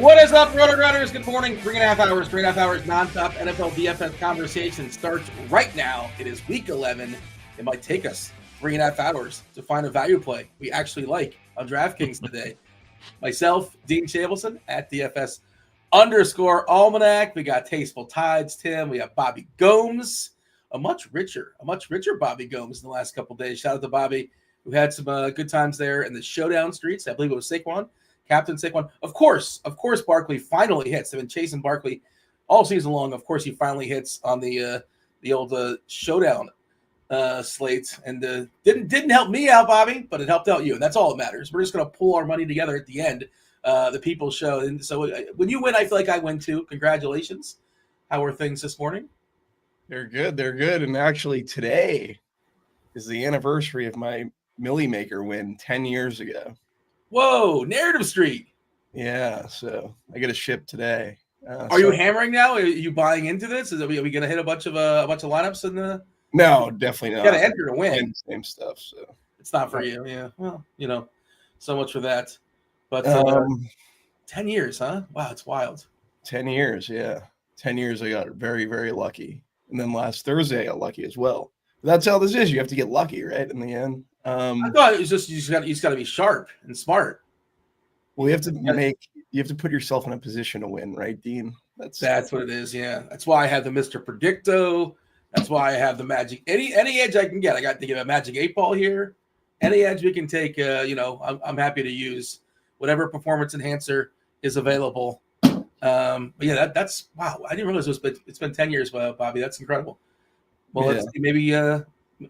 What is up, RotoGrinders? Good morning. 3.5 hours, non-stop NFL DFS conversation starts right now. It is week 11. It might take us 3.5 hours to find a value play we actually like on DraftKings today. Myself, Dean Shavelson at DFS_Almanac. We got TastefulTides, Tim. We have Bobby Gomes, a much richer Bobby Gomes in the last couple of days. Shout out to Bobby, who had some good times there in the showdown streets. I believe it was Saquon. Captain Saquon. Of course, Barkley finally hits. They've been chasing Barkley all season long. Of course, he finally hits on the old showdown slate, and didn't help me out, Bobby, but it helped out you, and that's all that matters. We're just going to pull our money together at the end, the people's show. And so when you win, I feel like I win too. Congratulations. How are things this morning? They're good. And actually, today is the anniversary of my Millie Maker win 10 years ago. Whoa, Narrative Street. Yeah, so I get a ship today. Are you hammering now? Are you buying into this? Are we going to hit a bunch of lineups in the? No, definitely not. You got to enter to win. Same stuff. So it's not for you. Yeah. Well, so much for that. But 10 years, huh? Wow, it's wild. 10 years, yeah. 10 years I got very, very lucky. And then last Thursday I got lucky as well. That's how this is. You have to get lucky, right? In the end. I thought it was just you just got to be sharp and smart. Well, you have to put yourself in a position to win, right, Dean? That's what it is. Yeah, that's why I have the Mr. Predicto. That's why I have the magic. Any edge I can get. I got to give a magic 8-ball here. Any edge we can take. I'm happy to use whatever performance enhancer is available. But yeah, that's wow. I didn't realize it's been 10 years, Bobby. That's incredible. Well, Let's see, maybe.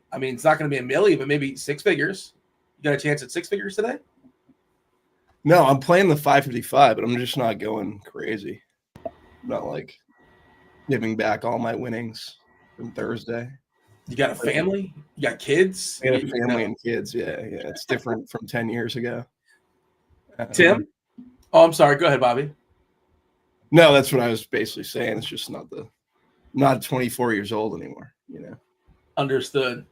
It's not going to be a milli, but maybe 6 figures. You got a chance at 6 figures today? No, I'm playing the 555, but I'm just not going crazy. I'm not like giving back all my winnings from Thursday. You got a family? You got kids? I got a family and kids. Yeah. It's different from 10 years ago. Tim? Oh, I'm sorry. Go ahead, Bobby. No, that's what I was basically saying. It's just not 24 years old anymore, Understood.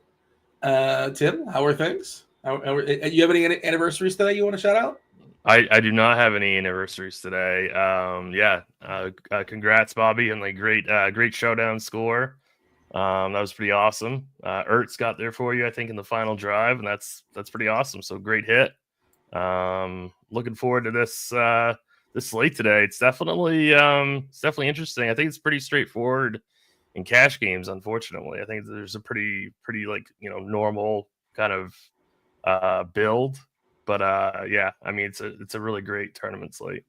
Tim, how are things? You have any anniversaries today you want to shout out? I do not have any anniversaries today. Congrats, Bobby, on the great showdown score. That was pretty awesome. Ertz got there for you, I think, in the final drive, and that's pretty awesome. So great hit. Looking forward to this slate today. It's definitely interesting. I think it's pretty straightforward in cash games. Unfortunately, I think there's a pretty normal kind of build. But it's a really great tournament slate.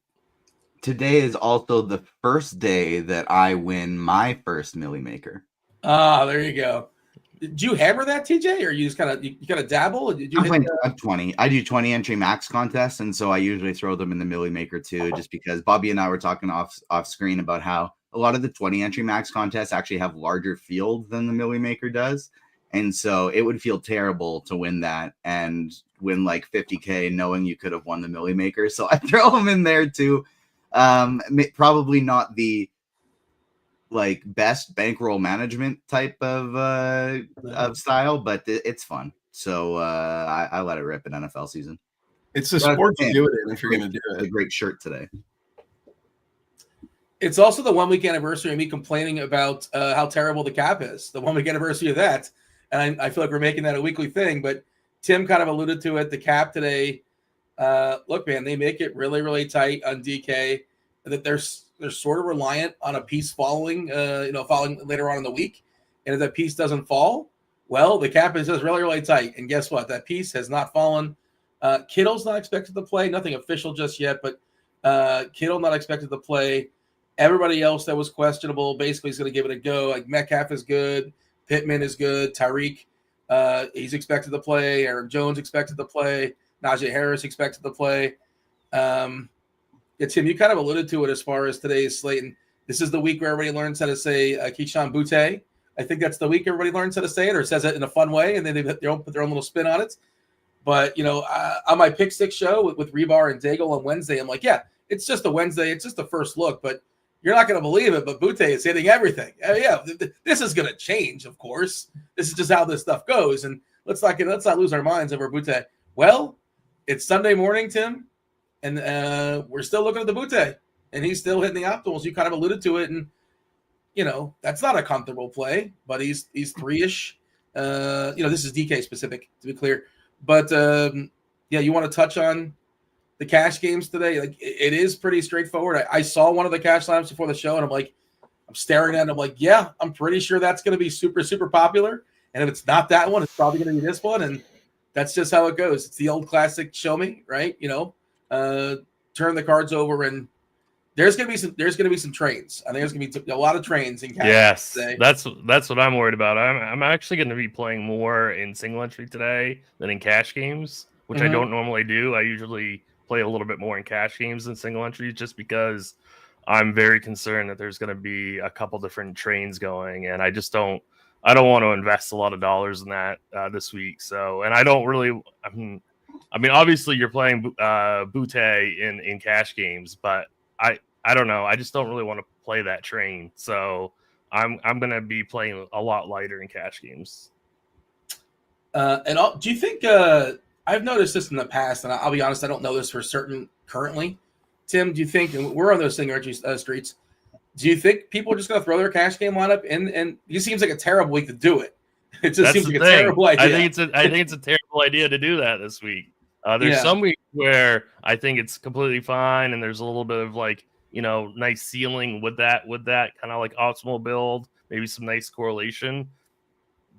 Today is also the first day that I win my first Millie Maker. Ah, there you go. Did you hammer that, TJ, or you just kind of dabble? Did you I'm 20. I do 20 entry max contests, and so I usually throw them in the Millie Maker too, just because Bobby and I were talking off screen about how a lot of the 20 entry max contests actually have larger field than the Millie Maker does. And so it would feel terrible to win that and win like 50K knowing you could have won the Millie Maker. So I throw them in there too. Probably not the best bankroll management type of style, but it's fun. So I let it rip in NFL season. It's the sport to do it in if you're going to do it. A great shirt today. It's also the 1 week anniversary of me complaining about how terrible the cap is. The 1 week anniversary of that. And I feel like we're making that a weekly thing, but Tim kind of alluded to it. The cap today, look, man, they make it really, really tight on DK. That they're sort of reliant on a piece following later on in the week. And if that piece doesn't fall, well, the cap is just really, really tight. And guess what? That piece has not fallen. Kittle's not expected to play. Nothing official just yet, but Kittle not expected to play. Everybody else that was questionable basically is going to give it a go. Like Metcalf is good. Pittman is good. Tyreek, he's expected to play. Aaron Jones expected to play. Najee Harris expected to play. Tim, you kind of alluded to it as far as today's slate. And this is the week where everybody learns how to say Kayshon Boutte. I think that's the week everybody learns how to say it or says it in a fun way, and then they put their own little spin on it. But, on my Pick Six show with Rebar and Daigle on Wednesday, I'm like, yeah, it's just a Wednesday. It's just the first look, but you're not going to believe it, but Boutte is hitting everything. This is going to change, of course. This is just how this stuff goes, and let's not lose our minds over Boutte. Well, it's Sunday morning, Tim, and we're still looking at the Boutte. and he's still hitting the optimals. You kind of alluded to it, and that's not a comfortable play, but he's 3-ish. This is DK specific to be clear, but you want to touch on the cash games today? Like it is pretty straightforward. I saw one of the cash lineups before the show, and I'm staring at it. I'm like, yeah, I'm pretty sure that's going to be super, super popular. And if it's not that one, it's probably going to be this one. And that's just how it goes. It's the old classic show me, right? Turn the cards over, and there's going to be some trains. I think there's going to be a lot of trains in cash. Yes, today. that's what I'm worried about. I'm actually going to be playing more in single entry today than in cash games, which I don't normally do. I usually play a little bit more in cash games than single entries, just because I'm very concerned that there's going to be a couple different trains going, and I don't want to invest a lot of dollars in that this week. So, and I don't really, I mean, obviously you're playing Boutte in cash games, but I don't know. I just don't really want to play that train. So I'm going to be playing a lot lighter in cash games. Do you think I've noticed this in the past, and I'll be honest, I don't know this for certain currently. Tim, do you think, and we're on those single entry streets, do you think people are just going to throw their cash game lineup in? And it seems like a terrible week to do it. It just seems like a terrible idea. I think it's a terrible idea to do that this week. There's some weeks where I think it's completely fine, and there's a little bit of nice ceiling with that kind of like optimal build, maybe some nice correlation.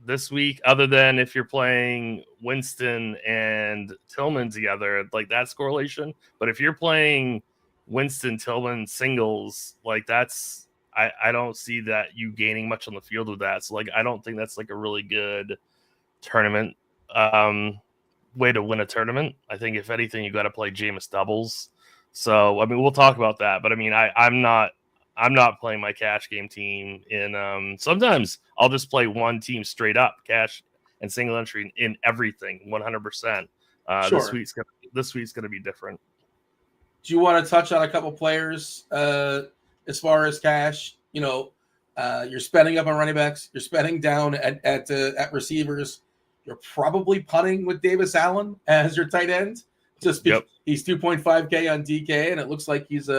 This week, other than if you're playing Winston and Tillman together, like that's correlation. But if you're playing Winston Tillman singles, like that's I don't see that you gaining much on the field with that. So I don't think that's a really good tournament way to win a tournament. I think if anything, you got to play Jameis doubles. So we'll talk about that. But I'm not playing my cash game team in. Sometimes I'll just play one team straight up, cash and single entry in everything, 100%. Sure. This week's gonna be different. Do you want to touch on a couple players as far as cash? You're spending up on running backs. You're spending down at receivers. You're probably punting with Davis Allen as your tight end. Just because he's 2.5K on DK, and it looks like he's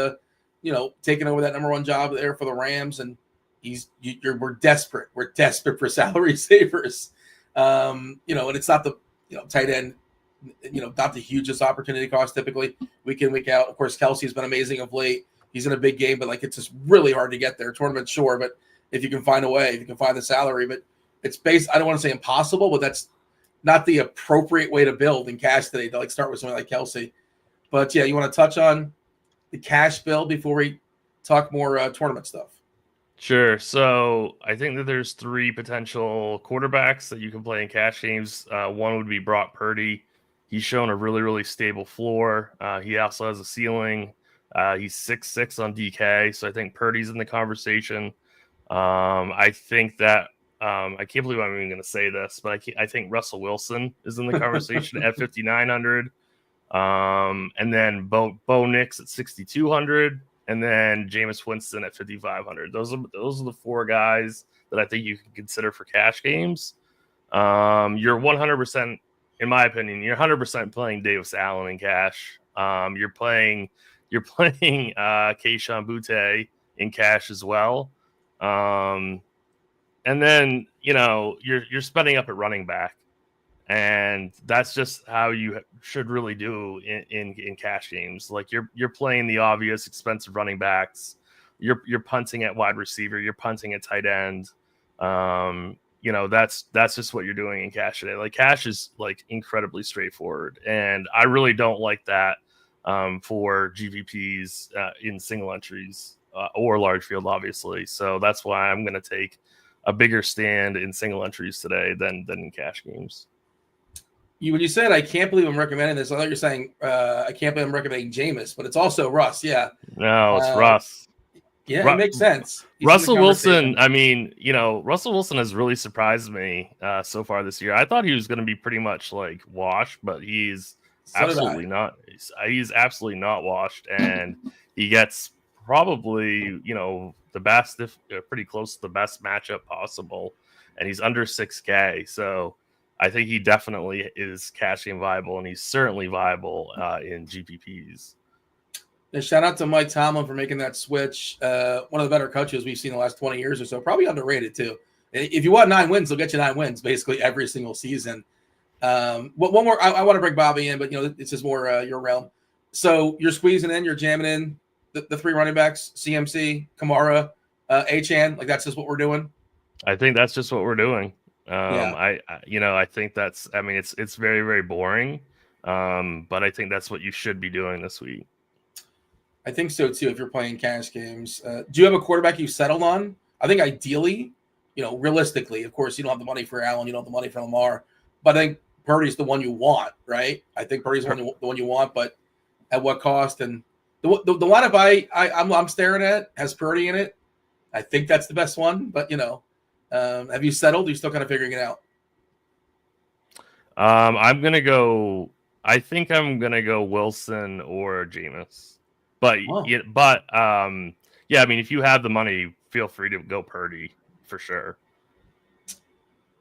taking over that number one job there for the Rams, and we're desperate. We're desperate for salary savers. And it's not the tight end, not the hugest opportunity cost typically week in, week out. Of course, Kelsey's been amazing of late. He's in a big game, but it's just really hard to get there. Tournament, sure, but if you can find a way, if you can find the salary, but it's I don't want to say impossible, but that's not the appropriate way to build in cash today to start with something like Kelsey. But yeah, you want to touch on the cash build before we talk more tournament stuff? Sure. So I think that there's 3 potential quarterbacks that you can play in cash games. One would be Brock Purdy. He's shown a really, really stable floor. He also has a ceiling. He's 6'6" on DK, so I think Purdy's in the conversation. I think that I can't believe I'm even going to say this, but I think Russell Wilson is in the conversation at 5,900. And then Bo Nix at 6,200, and then Jameis Winston at 5,500. Those are the 4 guys that I think you can consider for cash games. You're 100%, in my opinion, you're 100% playing Davis Allen in cash. You're playing Kayshon Boutte in cash as well. And then you're spending up at running back. And that's just how you should really do in cash games. You're playing the obvious expensive running backs. You're punting at wide receiver. You're punting at tight end. That's just what you're doing in cash today. Cash is incredibly straightforward, and I really don't like that for GPPs in single entries or large field, obviously. So that's why I'm going to take a bigger stand in single entries today than in cash games. When you said, I can't believe I'm recommending this, I thought you're saying, I can't believe I'm recommending Jameis, but it's also Russ. Yeah. No, it's Russ. Yeah, it makes sense. Russell Wilson, Russell Wilson has really surprised me so far this year. I thought he was going to be pretty much washed, but he's absolutely not. He's absolutely not washed, and he gets probably, the best, if pretty close to the best matchup possible, and he's under 6K. So I think he definitely is cash game viable, and he's certainly viable in GPPs. Yeah, shout out to Mike Tomlin for making that switch. One of the better coaches we've seen in the last 20 years or so. Probably underrated too. If you want 9 wins, they'll get you 9 wins basically every single season. One more. I want to bring Bobby in, but this is more your realm. So you're squeezing in, you're jamming in the 3 running backs: CMC, Kamara, Achane. Like that's just what we're doing. I think that's just what we're doing. Yeah. I think that's. I mean, it's very, very boring. But I think that's what you should be doing this week. I think so too. If you're playing cash games, do you have a quarterback you settled on? I think ideally, realistically, of course, you don't have the money for Allen, you don't have the money for Lamar, but I think Purdy's the one you want, right? I think Purdy's the one you want, but at what cost? And the lineup I'm staring at has Purdy in it. I think that's the best one, but have you settled? Or are you still kind of figuring it out? I'm gonna go. I think I'm gonna go Wilson or Jameis. But I mean, if you have the money, feel free to go Purdy for sure.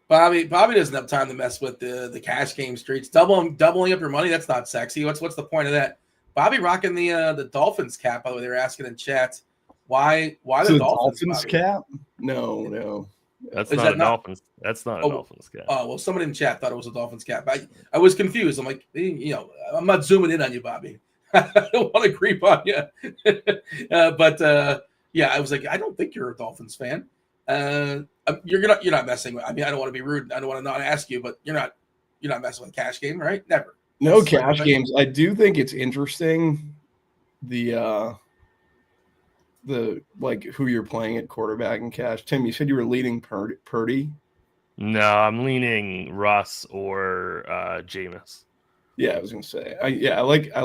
Bobby doesn't have time to mess with the cash game streets. Doubling up your money, that's not sexy. What's the point of that? Bobby rocking the Dolphins cap, by the way. They were asking in chat. Why the Dolphins cap? No. That's not a Dolphins. That's not a Dolphins cap. Oh, well, someone in chat thought it was a Dolphins cap. I was confused. I'm like, I'm not zooming in on you, Bobby. I don't want to creep on you. But I was like, I don't think you're a Dolphins fan. You're not messing with. I mean, I don't want to be rude. I don't want to not ask you, but you're not messing with a cash game, right? Never. No cash games. I do think it's interesting the like who you're playing at quarterback and cash. Tim, you said you were leading Purdy. No, I'm leaning Russ or Jameis. Yeah, I was gonna say. I think I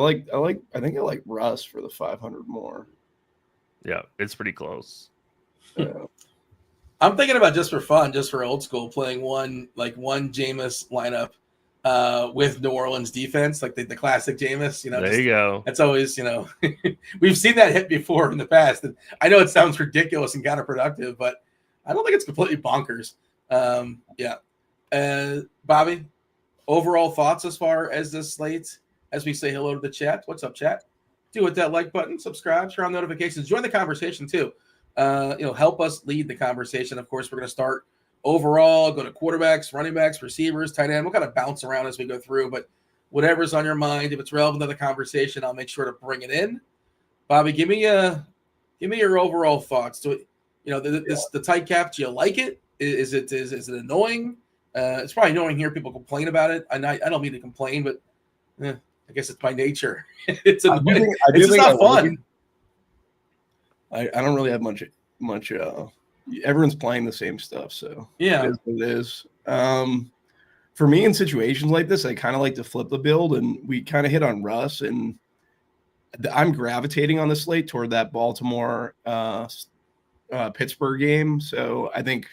like Russ for the 500 more. Yeah, it's pretty close. I'm thinking about just for fun, just for old school, playing one Jameis lineup with New Orleans defense, like the classic Jameis. There you go. That's always we've seen that hit before in the past, and I know it sounds ridiculous and counterproductive, but I don't think it's completely bonkers. Bobby, overall thoughts as far as this slate? As we say hello to the chat, what's up, chat? Do hit that like button, subscribe, turn on notifications, join the conversation too. Help us lead the conversation. Of course, we're going to start overall, go to quarterbacks, running backs, receivers, tight end. We'll kind of bounce around as we go through, but whatever's on your mind, if it's relevant to the conversation, I'll make sure to bring it in. Bobby, give me your overall thoughts. The tight cap. Do you like it? Is it annoying? It's probably annoying hearing people complain about it. I don't mean to complain, but I guess it's by nature. It's annoying. It's just not fun. I don't really have much. Everyone's playing the same stuff, so yeah, it is. For me, in situations like this, I kind of like to flip the build, and we kind of hit on Russ, and I'm gravitating on the slate toward that Baltimore Pittsburgh game. So I think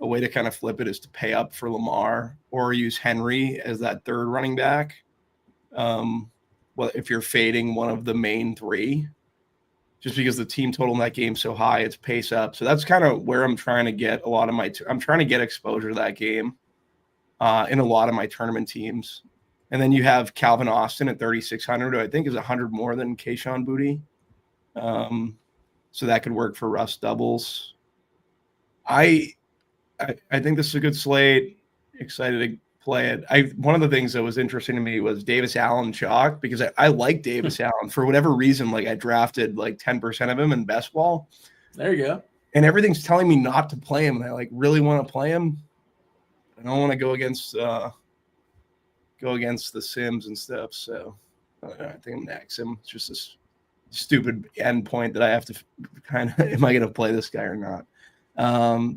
a way to kind of flip it is to pay up for Lamar or use Henry as that third running back. Well, if you're fading one of the main 3, just because the team total in that game is so high, it's pace up. So that's kind of where I'm trying to get a lot of I'm trying to get exposure to that game in a lot of my tournament teams. And then you have Calvin Austin at 3,600, who I think is 100 more than Kayshon Boutte. So that could work for Russ doubles. I think this is a good slate. Excited to play it. One of the things that was interesting to me was Davis Allen chalk, because I like Davis Allen for whatever reason. Like I drafted like 10% of him in best ball. There you go. And everything's telling me not to play him, and I really want to play him. I don't want to go against the Sims and stuff. So I think I'm next. It's just this stupid end point that I have to kind of, am I going to play this guy or not?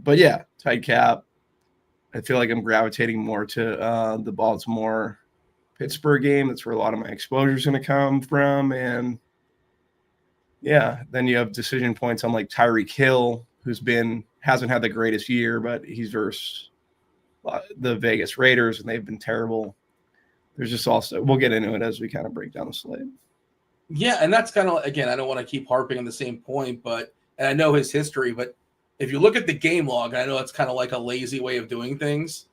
But yeah, tight cap. I feel like I'm gravitating more to the Baltimore Pittsburgh game. That's where a lot of my exposure is going to come from. And yeah, then you have decision points on like Tyreek Hill, hasn't had the greatest year, but he's versus the Vegas Raiders, and they've been terrible. There's just also, we'll get into it as we kind of break down the slate. Yeah, and that's kind of, again, I don't want to keep harping on the same point, and I know his history, but if you look at the game log, and I know it's kind of like a lazy way of doing things,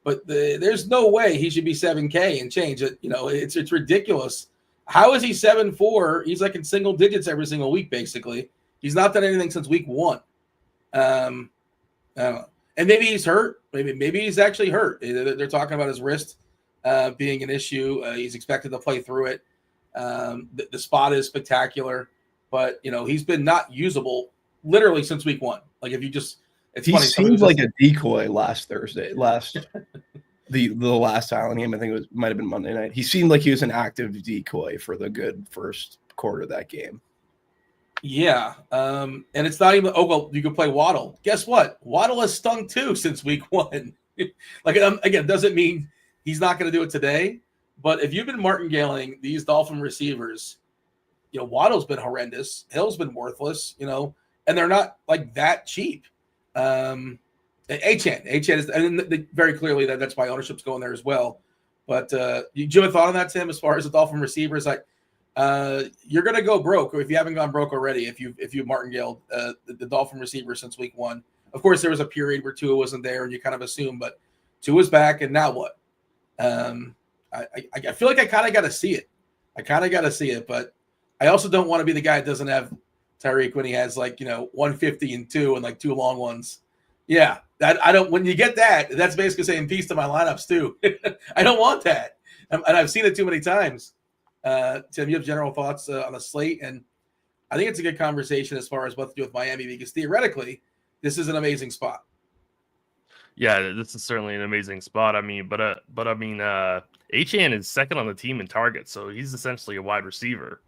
but there's no way he should be 7K and change it. It's ridiculous How is he 7-4? He's like in single digits every single week, basically. He's not done anything since week 1. I don't know. And maybe he's hurt. Maybe he's actually hurt. They're talking about his wrist being an issue. He's expected to play through it. The spot is spectacular, but he's been not usable literally since week 1. Like if you just, it's he funny. Seemed like a decoy last the last Island game. I think might have been Monday night. He seemed like he was an active decoy for the good first quarter of that game. Yeah, and it's not even. Oh well, you can play Waddle. Guess what? Waddle has stung too since week 1. Like again, doesn't mean he's not going to do it today. But if you've been martingaling these Dolphin receivers, Waddle's been horrendous. Hill's been worthless. And they're not like that cheap. Achane is, and very clearly that's why ownership's going there as well. But do you have a thought on that, Tim? As far as the Dolphin receivers, like you're going to go broke, or if you haven't gone broke already, if you martingaled the Dolphin receiver since week 1. Of course, there was a period where Tua wasn't there, and you kind of assume, but Tua's back, and now what? I feel like I kind of got to see it. But I also don't want to be the guy that doesn't have Tyreek when he has 150 and 2 and like 2 long ones. Yeah, that I don't. When you get that, that's basically saying peace to my lineups too. I don't want that, and I've seen it too many times. Tim, you have general thoughts on the slate, and I think it's a good conversation as far as what to do with Miami, because theoretically, this is an amazing spot. Yeah, this is certainly an amazing spot. I mean, Achane is second on the team in targets, so he's essentially a wide receiver.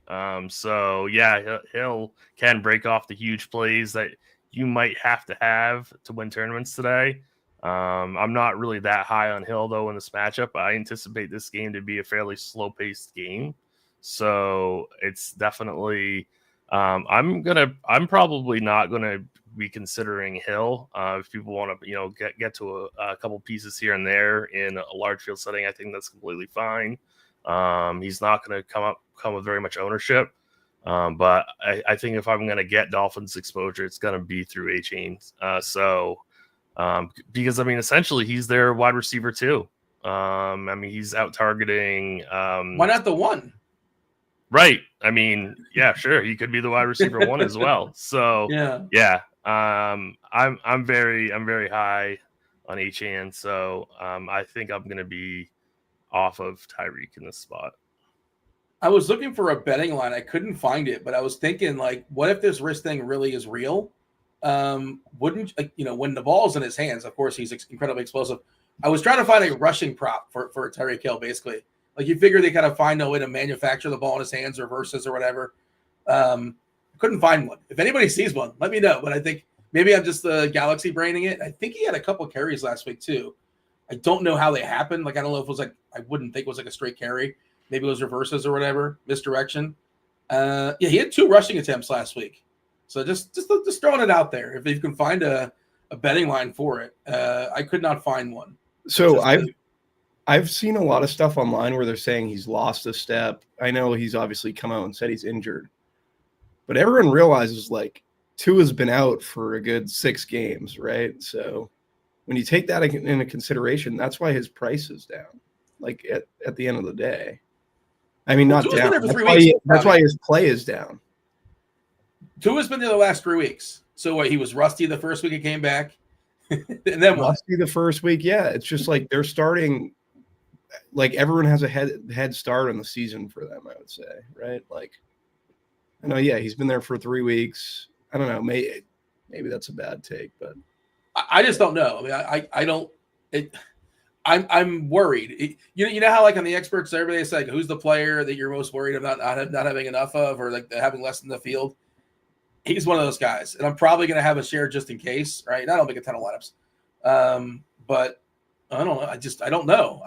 So yeah, Hill can break off the huge plays that you might have to win tournaments today. I'm not really that high on Hill though in this matchup. I anticipate this game to be a fairly slow-paced game, so it's definitely. I'm probably not gonna be considering Hill. If people want to, get to a couple pieces here and there in a large field setting, I think that's completely fine. He's not going to come with very much ownership. But I think if I'm going to get Dolphins exposure, it's going to be through Achane. Because essentially he's their wide receiver too. He's out targeting. Why not the 1? Right. Yeah, sure. He could be the wide receiver 1 as well. So yeah. I'm very high on Achane. So I think I'm going to be off of Tyreek in this spot. I was looking for a betting line. I couldn't find it, but I was thinking, what if this wrist thing really is real? Wouldn't when the ball's in his hands, of course, he's incredibly explosive. I was trying to find a rushing prop for Tyreek Hill, basically. You figure they kind of find a way to manufacture the ball in his hands, reverses or whatever. Couldn't find one. If anybody sees one, let me know. But I think maybe I'm just galaxy braining it. I think he had a couple of carries last week too. I don't know how they happened. I don't know if it was I wouldn't think it was a straight carry. Maybe it was reverses or whatever, misdirection. He had 2 rushing attempts last week. So just throwing it out there. If you can find a betting line for it, I could not find one. So I've seen a lot of stuff online where they're saying he's lost a step. I know he's obviously come out and said he's injured, but everyone realizes Tua's been out for a good 6 games, right? So when you take that into consideration, that's why his price is down. At the end of the day, not Tua's down. That's why his play is down. Tua's been there the last 3 weeks. So he was rusty the first week he came back, and then rusty the first week. Yeah, it's just they're starting. Everyone has a head start on the season for them, I would say, right? I know, yeah, he's been there for 3 weeks. I don't know, maybe that's a bad take, but I just don't know. I don't. I'm worried. You know how on the experts, everybody say who's the player that you're most worried about not having enough of, or having less in the field. He's one of those guys, and I'm probably going to have a share just in case, right? And I don't make a ton of lineups, but I don't know. I don't know.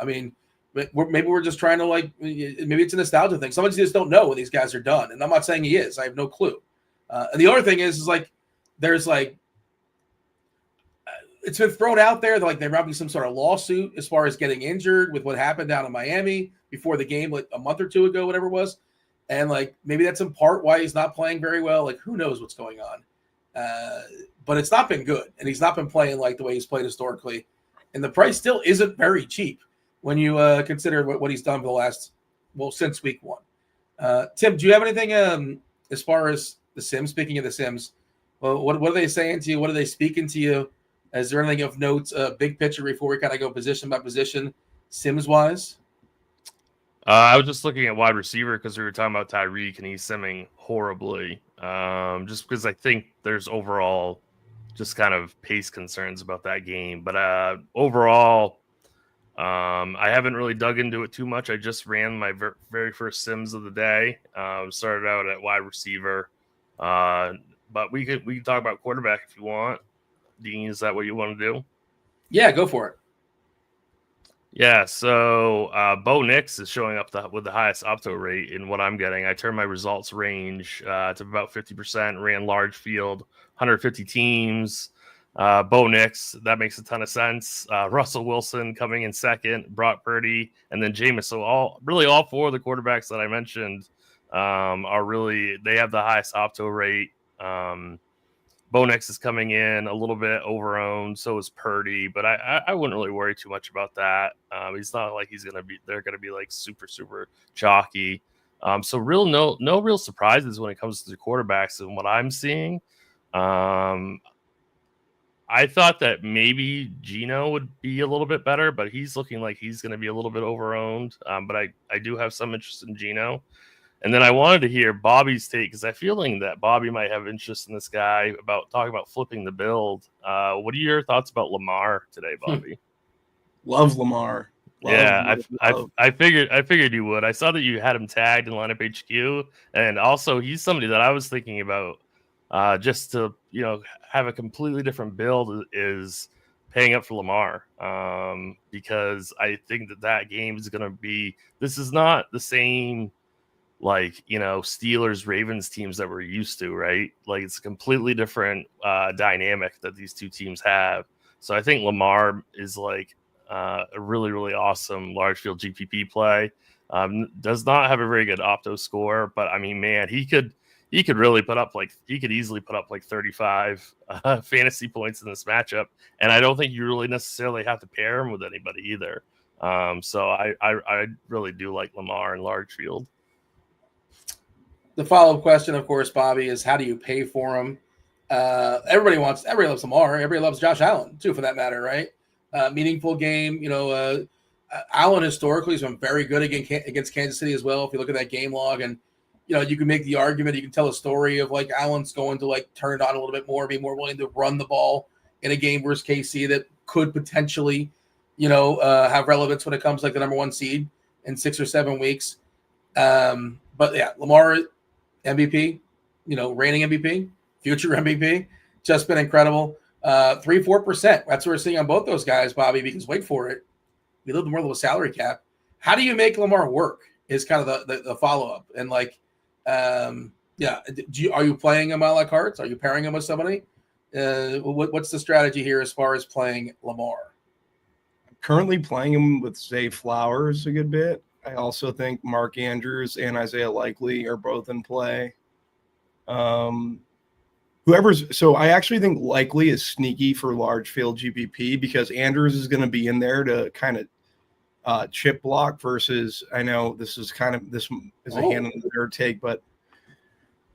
Maybe we're just trying to maybe it's a nostalgia thing. Some of you just don't know when these guys are done, and I'm not saying he is. I have no clue. And the other thing is there's it's been thrown out there that there might be some sort of lawsuit as far as getting injured with what happened down in Miami before the game, a month or 2 ago, whatever it was. And maybe that's in part why he's not playing very well. Who knows what's going on? But it's not been good, and he's not been playing the way he's played historically. And the price still isn't very cheap when you consider what he's done for the last, since week 1. Tim, do you have anything as far as the Sims? Speaking of the Sims, well, what are they saying to you? What are they speaking to you? Is there anything of note, big picture, before we kind of go position by position, Sims wise? I was just looking at wide receiver because we were talking about Tyreek and he's simming horribly. Just because I think there's overall just kind of pace concerns about that game. But overall, I haven't really dug into it too much. I just ran my very first Sims of the day. Started out at wide receiver. But we can talk about quarterback if you want. Dean, is that what you want to do? Yeah, go for it. Yeah, so Bo Nix is showing up with the highest opto rate in what I'm getting. I turned my results range to about 50%, ran large field, 150 teams. Bo Nix, that makes a ton of sense. Russell Wilson coming in second, Brock Purdy, and then Jameis. So all four of the quarterbacks that I mentioned they have the highest opto rate. Bo Nix is coming in a little bit over-owned, so is Purdy, but I wouldn't really worry too much about that. He's not like they're gonna be like super, super chalky. So no real surprises when it comes to the quarterbacks and what I'm seeing. I thought that maybe Geno would be a little bit better, but he's looking like he's gonna be a little bit over-owned. But I do have some interest in Geno. And then I wanted to hear Bobby's take because I feel like that Bobby might have interest in this guy talking about flipping the build. What are your thoughts about Lamar today, Bobby? Love Lamar. I figured you would. I saw that you had him tagged in lineup HQ, and also he's somebody that I was thinking about just to have a completely different build is paying up for Lamar because I think that game is going to be. This is not the same. Steelers Ravens teams that we're used to, right? Like it's a completely different dynamic that these two teams have. So I think Lamar is like a really, really awesome large field GPP play. Does not have a very good opto score, but I mean, man, he could really easily put up like 35 fantasy points in this matchup. And I don't think you really necessarily have to pair him with anybody either. So I really do like Lamar in large field. The follow-up question, of course, Bobby, is how do you pay for him? Everybody loves Lamar. Everybody loves Josh Allen, too, for that matter, right? Meaningful game. Allen historically has been very good against Kansas City as well. If you look at that game log, and you can make the argument, you can tell a story of like Allen's going to like turn it on a little bit more, be more willing to run the ball in a game versus KC that could potentially, have relevance when it comes like the number one seed in 6 or 7 weeks. But yeah, Lamar MVP, reigning MVP, future MVP, just been incredible. 3-4%. That's what we're seeing on both those guys, Bobby, because wait for it. We live in the world of a salary cap. How do you make Lamar work is kind of the follow-up. And are you playing him a la carte? Are you pairing him with somebody? What's the strategy here as far as playing Lamar? Currently playing him with Zay Flowers a good bit. I also think Mark Andrews and Isaiah Likely are both in play. So I actually think Likely is sneaky for large field GPP because Andrews is going to be in there to kind of chip block versus, I know this is a hand on the dirt take, but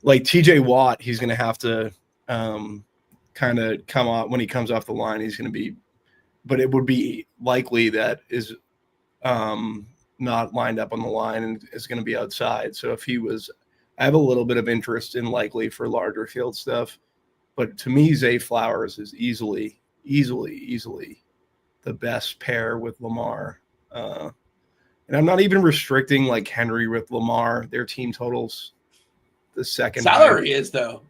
like TJ Watt, he's going to have to kind of come off when he comes off the line. He's going to be, but it would be likely that is not lined up on the line and is going to be outside. So if he was, I have a little bit of interest in Likely for larger field stuff, but to me, Zay Flowers is easily the best pair with Lamar. And I'm not even restricting like Henry with Lamar, their team totals. The second salary is though.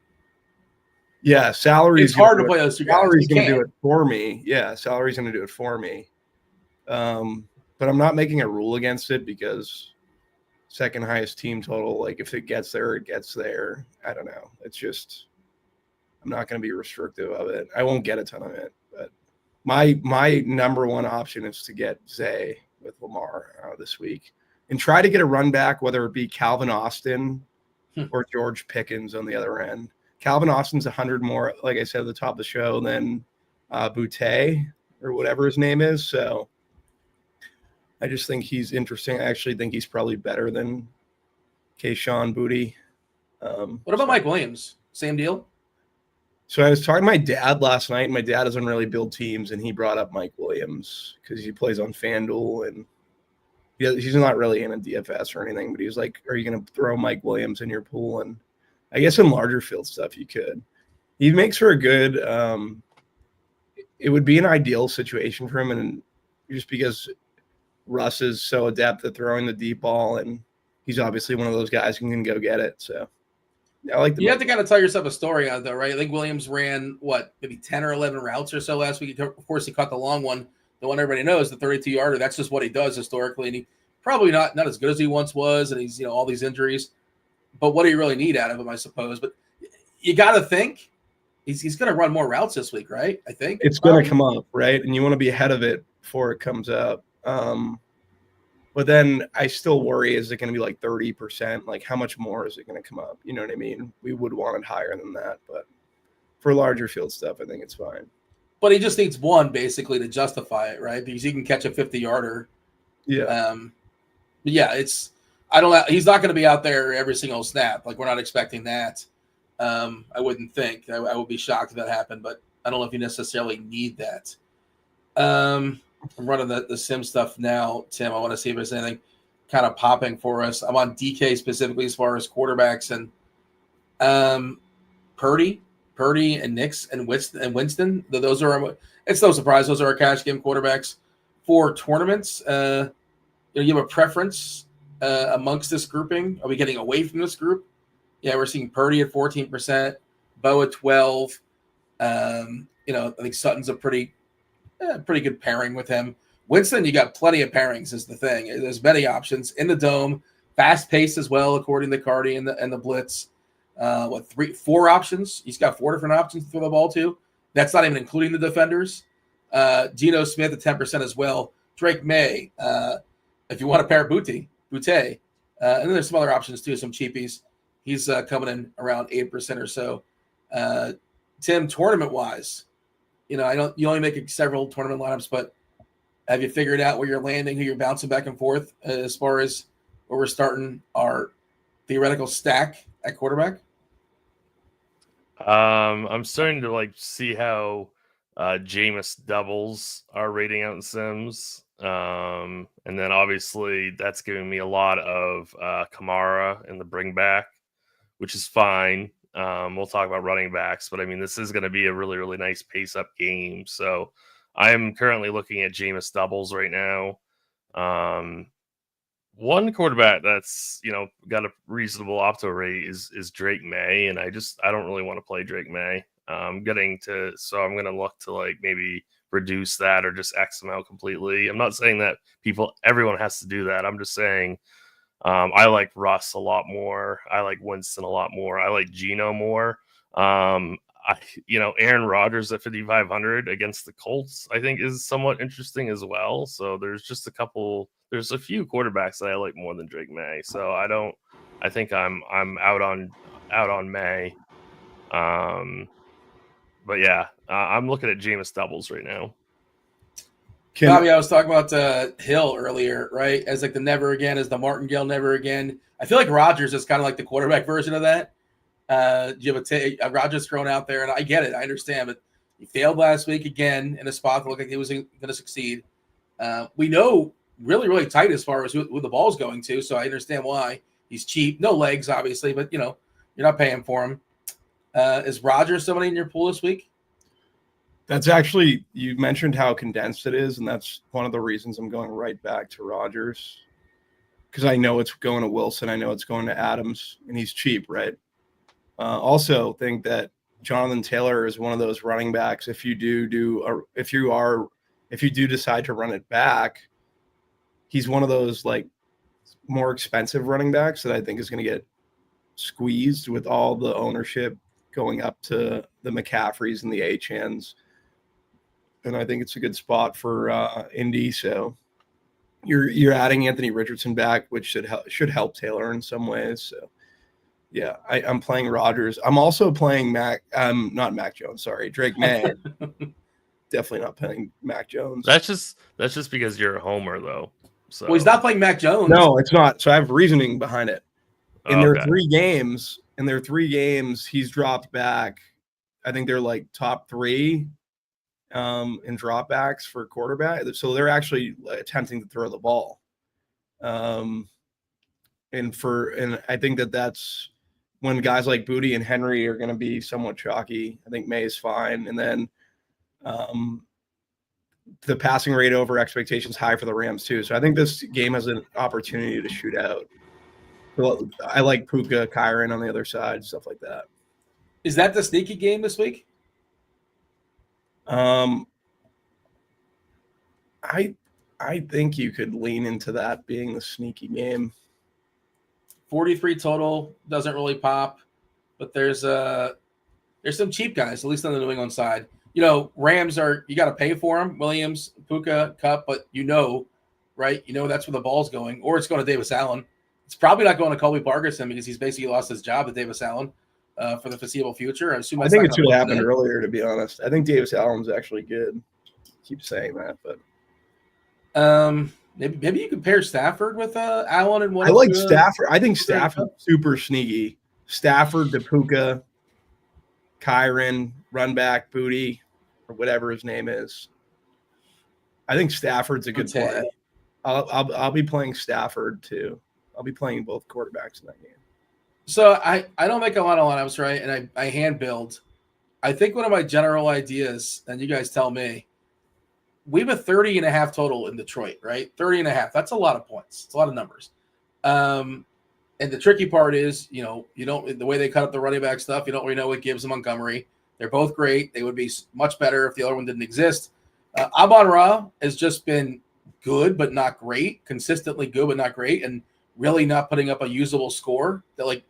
Yeah, salary. It's hard to play those two guys. Salary's going to do it for me. Yeah, salary's going to do it for me. But I'm not making a rule against it because second highest team total, like if it gets there, it gets there. I don't know. It's just I'm not going to be restrictive of it. I won't get a ton of it, but my number one option is to get Zay with Lamar this week and try to get a run back, whether it be Calvin Austin or George Pickens on the other end. Calvin Austin's 100 more, like I said at the top of the show, than Boutte or whatever his name is. So I just think he's interesting. I actually think he's probably better than Kayshon Boutte. What about Mike Williams? Same deal? So I was talking to my dad last night, and my dad doesn't really build teams, and he brought up Mike Williams because he plays on FanDuel, and he's not really in a DFS or anything, but he was like, are you going to throw Mike Williams in your pool? And I guess in larger field stuff you could. He makes for a good it would be an ideal situation for him, and just because Russ is so adept at throwing the deep ball, and he's obviously one of those guys who can go get it. So I like the You have to kind of tell yourself a story on it, though, right? I think Williams ran, maybe 10 or 11 routes or so last week. Of course, he caught the long one, the one everybody knows, the 32-yarder. That's just what he does historically, and he probably not as good as he once was, and he's, all these injuries. But what do you really need out of him, I suppose? But you got to think he's going to run more routes this week, right? I think. It's going to come up, right? And you want to be ahead of it before it comes up. But then I still worry, is it going to be like 30%? Like, how much more is it going to come up? You know what I mean? We would want it higher than that. But for larger field stuff, I think it's fine. But he just needs one, basically, to justify it, right? Because he can catch a 50-yarder. Yeah. But yeah, he's not going to be out there every single snap. Like, we're not expecting that. I wouldn't think. I would be shocked if that happened, but I don't know if you necessarily need that. I'm running the sim stuff now, Tim. I want to see if there's anything kind of popping for us. I'm on DK specifically as far as quarterbacks, and Purdy and Nix and Winston. Those are, it's no surprise, those are our cash game quarterbacks for tournaments. You have a preference amongst this grouping. Are we getting away from this group? Yeah, we're seeing Purdy at 14%, Bo at 12%. I think Sutton's a pretty good pairing with him. Winston, you got plenty of pairings is the thing. There's many options in the dome, fast pace as well, according to Cardi and the blitz. 4 options? He's got 4 different options to throw the ball to. That's not even including the defenders. Geno Smith at 10% as well. Drake May, if you want to pair Boutte. And then there's some other options too, some cheapies. He's coming in around 8% or so. Tim, tournament-wise, you only make several tournament lineups, but have you figured out where you're landing, who you're bouncing back and forth as far as where we're starting our theoretical stack at quarterback? I'm starting to see how Jameis doubles are rating out in Sims. And then obviously that's giving me a lot of Kamara in the bring back, which is fine. We'll talk about running backs, but I mean, this is going to be a really, really nice pace up game. So I'm currently looking at Jameis doubles right now. One quarterback that's, got a reasonable opto rate is Drake May. And I don't really want to play Drake May. So I'm going to look to maybe reduce that or just X them out completely. I'm not saying that everyone has to do that. I'm just saying, I like Russ a lot more. I like Winston a lot more. I like Geno more. Aaron Rodgers at 5,500 against the Colts, I think is somewhat interesting as well. So there's a few quarterbacks that I like more than Drake May. So I think I'm out on May. But yeah, I'm looking at Jameis doubles right now. Bobby, I was talking about Hill earlier, right? As the never again, as the martingale never again. I feel like Rodgers is kind of like the quarterback version of that. You have a Rodgers thrown out there, and I get it. I understand, but he failed last week again in a spot that looked like he was going to succeed. We know really, really tight as far as who the ball's going to, so I understand why. He's cheap. No legs, obviously, but, you're not paying for him. Is Rodgers somebody in your pool this week? That's actually, you mentioned how condensed it is, and that's one of the reasons I'm going right back to Rodgers. Because I know it's going to Wilson, I know it's going to Adams, and he's cheap, right? Also think that Jonathan Taylor is one of those running backs. If you do decide to run it back, he's one of those more expensive running backs that I think is going to get squeezed with all the ownership going up to the McCaffreys and the Achans. And I think it's a good spot for Indy. So you're adding Anthony Richardson back, which should help Taylor in some ways. So yeah, I'm playing Rodgers. I'm also playing not Mac Jones. Sorry, Drake May. Definitely not playing Mac Jones. That's just because you're a homer, though. So well, he's not playing Mac Jones. No, it's not. So I have reasoning behind it. In their Okay. 3 games, he's dropped back. I think they're like top 3 in dropbacks for quarterback. So they're actually attempting to throw the ball. And I think that's when guys like Boutte and Henry are going to be somewhat chalky. I think May is fine. And then the passing rate over expectations high for the Rams too. So I think this game has an opportunity to shoot out. So I like Puka, Kyron on the other side, stuff like that. Is that the sneaky game this week? I think you could lean into that being the sneaky game. 43 total doesn't really pop, but there's some cheap guys, at least on the New England side. Rams you got to pay for them. Williams, Puka, Kupp, but right? That's where the ball's going, or it's going to Davis Allen. It's probably not going to Colby Parkinson because he's basically lost his job at Davis Allen for the foreseeable future. I think it's what happened earlier, to be honest. I think Davis Allen's actually good. I keep saying that, but maybe you could pair Stafford with Allen and one. I like Stafford. I think Stafford's super sneaky. Stafford to Puka, Kyron, run back, Boutte, or whatever his name is. I think Stafford's a good play. I'll be playing Stafford too. I'll be playing both quarterbacks in that game. So I don't make a lot of lineups, right? And I hand build. I think one of my general ideas, and you guys tell me, we have a 30.5 total in Detroit, right? 30.5. That's a lot of points. It's a lot of numbers. And the tricky part is, you don't, the way they cut up the running back stuff, you don't really know what Gibbs and Montgomery. They're both great. They would be much better if the other one didn't exist. Amon-Ra has just been good, but not great. Consistently good, but not great. And really not putting up a usable score that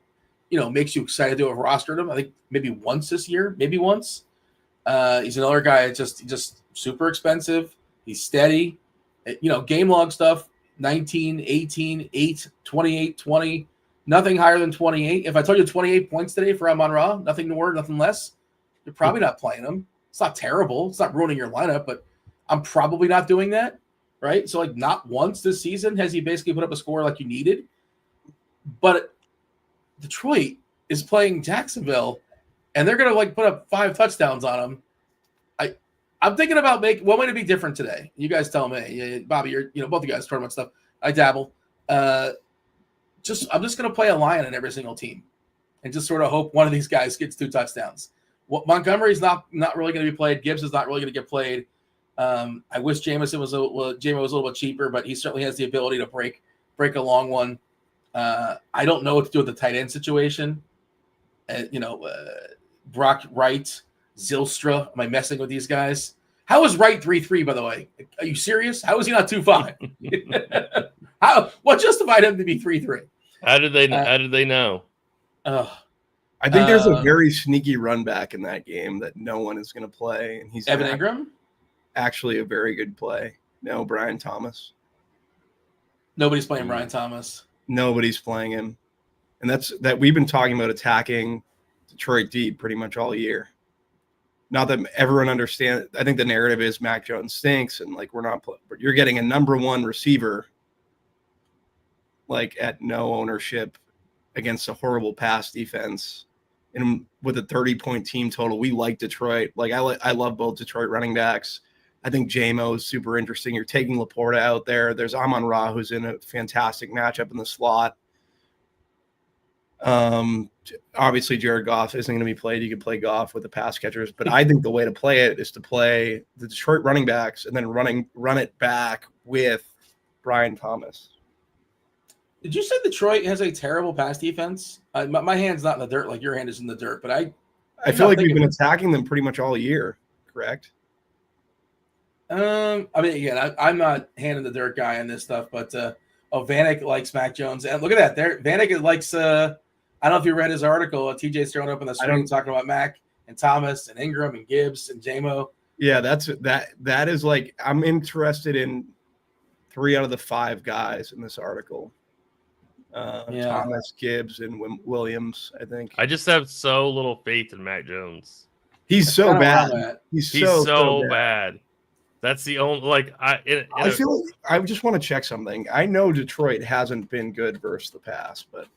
makes you excited to have rostered him. I think maybe once this year, maybe once. He's another guy just super expensive. He's steady. Game log stuff, 19, 18, 8, 28, 20, nothing higher than 28. If I told you 28 points today for Amon-Ra, nothing more, nothing less, you're probably not playing him. It's not terrible. It's not ruining your lineup, but I'm probably not doing that, right? So, not once this season has he basically put up a score like you needed. But Detroit is playing Jacksonville, and they're going to put up 5 touchdowns on them. I'm thinking about what might it be different today. You guys tell me. Yeah, Bobby, you're both of you guys tournament stuff. I dabble. I'm just going to play a Lion in every single team, and just sort of hope one of these guys gets 2 touchdowns. Montgomery's not really going to be played. Gibbs is not really going to get played. I wish Jameson was a little bit cheaper, but he certainly has the ability to break a long one. I don't know what to do with the tight end situation. Brock Wright, Zylstra. Am I messing with these guys? How is Wright 3-3, by the way? Are you serious? How is he not 2-5? What justified him to be 3-3? How did they know? I think there's a very sneaky run back in that game that no one is going to play, and he's Evan Ingram. Actually, a very good play. No, Brian Thomas. Nobody's playing Brian Thomas. Nobody's playing him, and that's we've been talking about attacking Detroit deep pretty much all year. Not that everyone understands. I think the narrative is Mac Jones stinks, and we're not. But you're getting a number 1 receiver, at no ownership, against a horrible pass defense, and with a 30-point team total. We like Detroit. I love both Detroit running backs. I think J-Mo is super interesting. You're taking Laporta out there. There's Amon-Ra, who's in a fantastic matchup in the slot. Obviously, Jared Goff isn't going to be played. You could play Goff with the pass catchers, but I think the way to play it is to play the Detroit running backs and then run it back with Brian Thomas. Did you say Detroit has a terrible pass defense? My hand's not in the dirt like your hand is in the dirt, but I feel like we've been attacking them pretty much all year, correct? Again, I'm not hand in the dirt guy on this stuff, but Vanek likes Mac Jones, and look at that. Vanek likes. I don't know if you read his article. TJ's throwing up on the screen talking about Mac and Thomas and Ingram and Gibbs and J-Mo. Yeah, that is I'm interested in 3 out of the 5 guys in this article. Thomas, Gibbs, and Williams, I think. I just have so little faith in Mac Jones. He's so bad. He's so bad. That's the only I feel like I just want to check something. I know Detroit hasn't been good versus the pass, but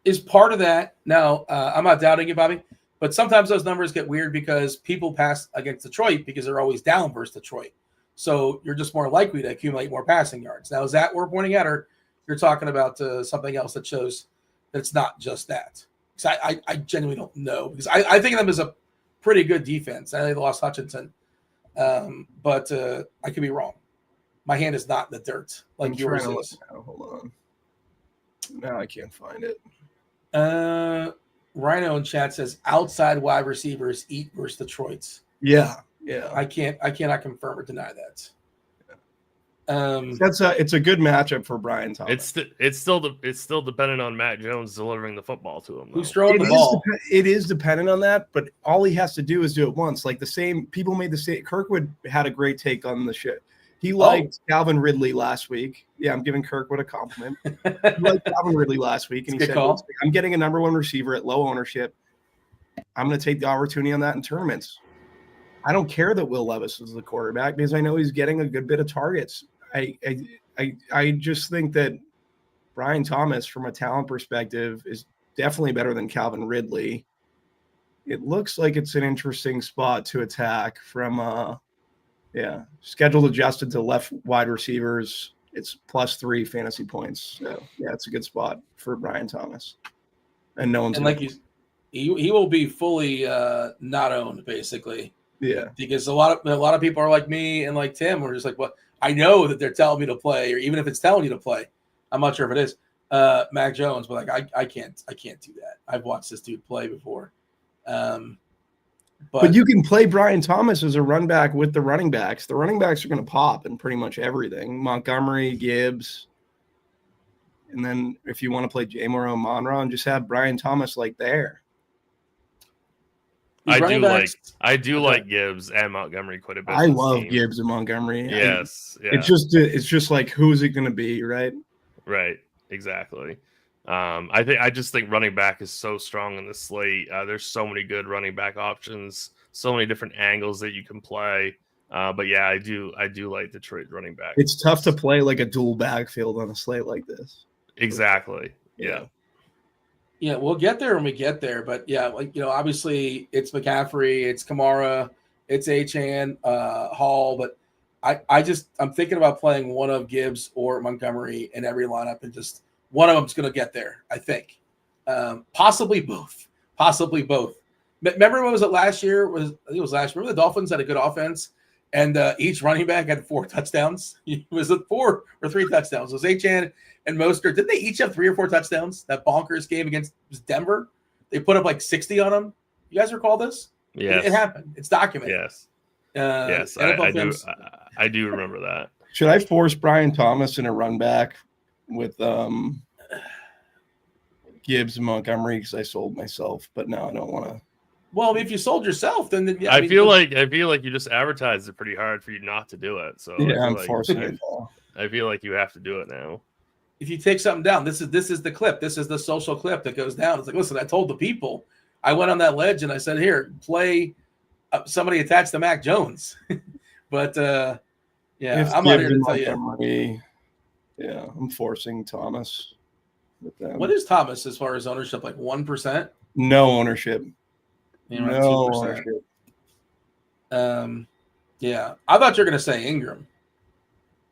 is part of that. Now, I'm not doubting you, Bobby, but sometimes those numbers get weird because people pass against Detroit because they're always down versus Detroit. So you're just more likely to accumulate more passing yards. Now, is that what we're pointing at, or you're talking about something else that shows that it's not just that? Because I genuinely don't know, because I think of them as a pretty good defense. I know they lost Hutchinson, but I could be wrong. My hand is not in the dirt like yours is. Hold on. Now I can't find it. Rhino in chat says outside wide receivers eat versus Detroit's. Yeah. I cannot confirm or deny that. It's a good matchup for Brian Thomas. It's still dependent on Matt Jones delivering the football to him, though. Who's throwing the ball? It is dependent on that, but all he has to do is do it once. Like the same people made the same. Kirkwood had a great take on the shit. He liked Calvin Ridley last week. Yeah, I'm giving Kirkwood a compliment. He liked Calvin Ridley last week, and he said, I'm getting a number one receiver at low ownership. I'm going to take the opportunity on that in tournaments. I don't care that Will Levis is the quarterback because I know he's getting a good bit of targets. I just think that Brian Thomas, from a talent perspective, is definitely better than Calvin Ridley. It looks like it's an interesting spot to attack from scheduled adjusted to left wide receivers. It's +3 fantasy points. So yeah, it's a good spot for Brian Thomas. And no one's he will be fully not owned, basically. Yeah. Because a lot of people are like me and like Tim, we're just like, well, I know that they're telling me to play, or even if it's telling you to play, I'm not sure if it is Mac Jones, but like I can't do that. I've watched this dude play before. But you can play Brian Thomas as a run back with the running backs. The running backs are going to pop in pretty much everything. Montgomery, Gibbs. And then if you want to play J-Moro and Monroe and just have Brian Thomas like there. I do like Gibbs and Montgomery quite a bit. I love Gibbs and Montgomery. Yes. It's just like, who is it going to be, right? Right. Exactly. I just think running back is so strong in the slate. There's so many good running back options, so many different angles that you can play. But yeah, I do like Detroit running back. It's tough to play like a dual backfield on a slate like this. Exactly. Yeah. Yeah, we'll get there when we get there. But yeah, like, obviously it's McCaffrey, it's Kamara, it's Achane, Hall. But I'm thinking about playing one of Gibbs or Montgomery in every lineup, and just one of them's going to get there, I think. Possibly both. Remember what was it last year? I think it was last year. Remember the Dolphins had a good offense, and each running back had 4 touchdowns? It was 4 or 3 touchdowns. It was Achane and Mostert. Didn't they each have 3 or 4 touchdowns? That bonkers game against Denver, they put up like 60 on them. You guys recall this? Yes. It happened. It's documented. Yes. Yes, I do remember that. Should I force Brian Thomas in a run back with Gibbs and Montgomery because I sold myself? But no, I don't want to. Well, if you sold yourself, then yeah, I feel like you just advertised it pretty hard for you not to do it. So yeah, I'm forcing it. I feel like you have to do it now. If you take something down, this is the clip. This is the social clip that goes down. It's like, listen, I told the people. I went on that ledge and I said, here, play somebody attached to Mac Jones. But yeah, I'm not here to tell you. Yeah, I'm forcing Thomas with them. What is Thomas as far as ownership? Like 1%? No ownership. No ownership. Yeah, I thought you were going to say Ingram.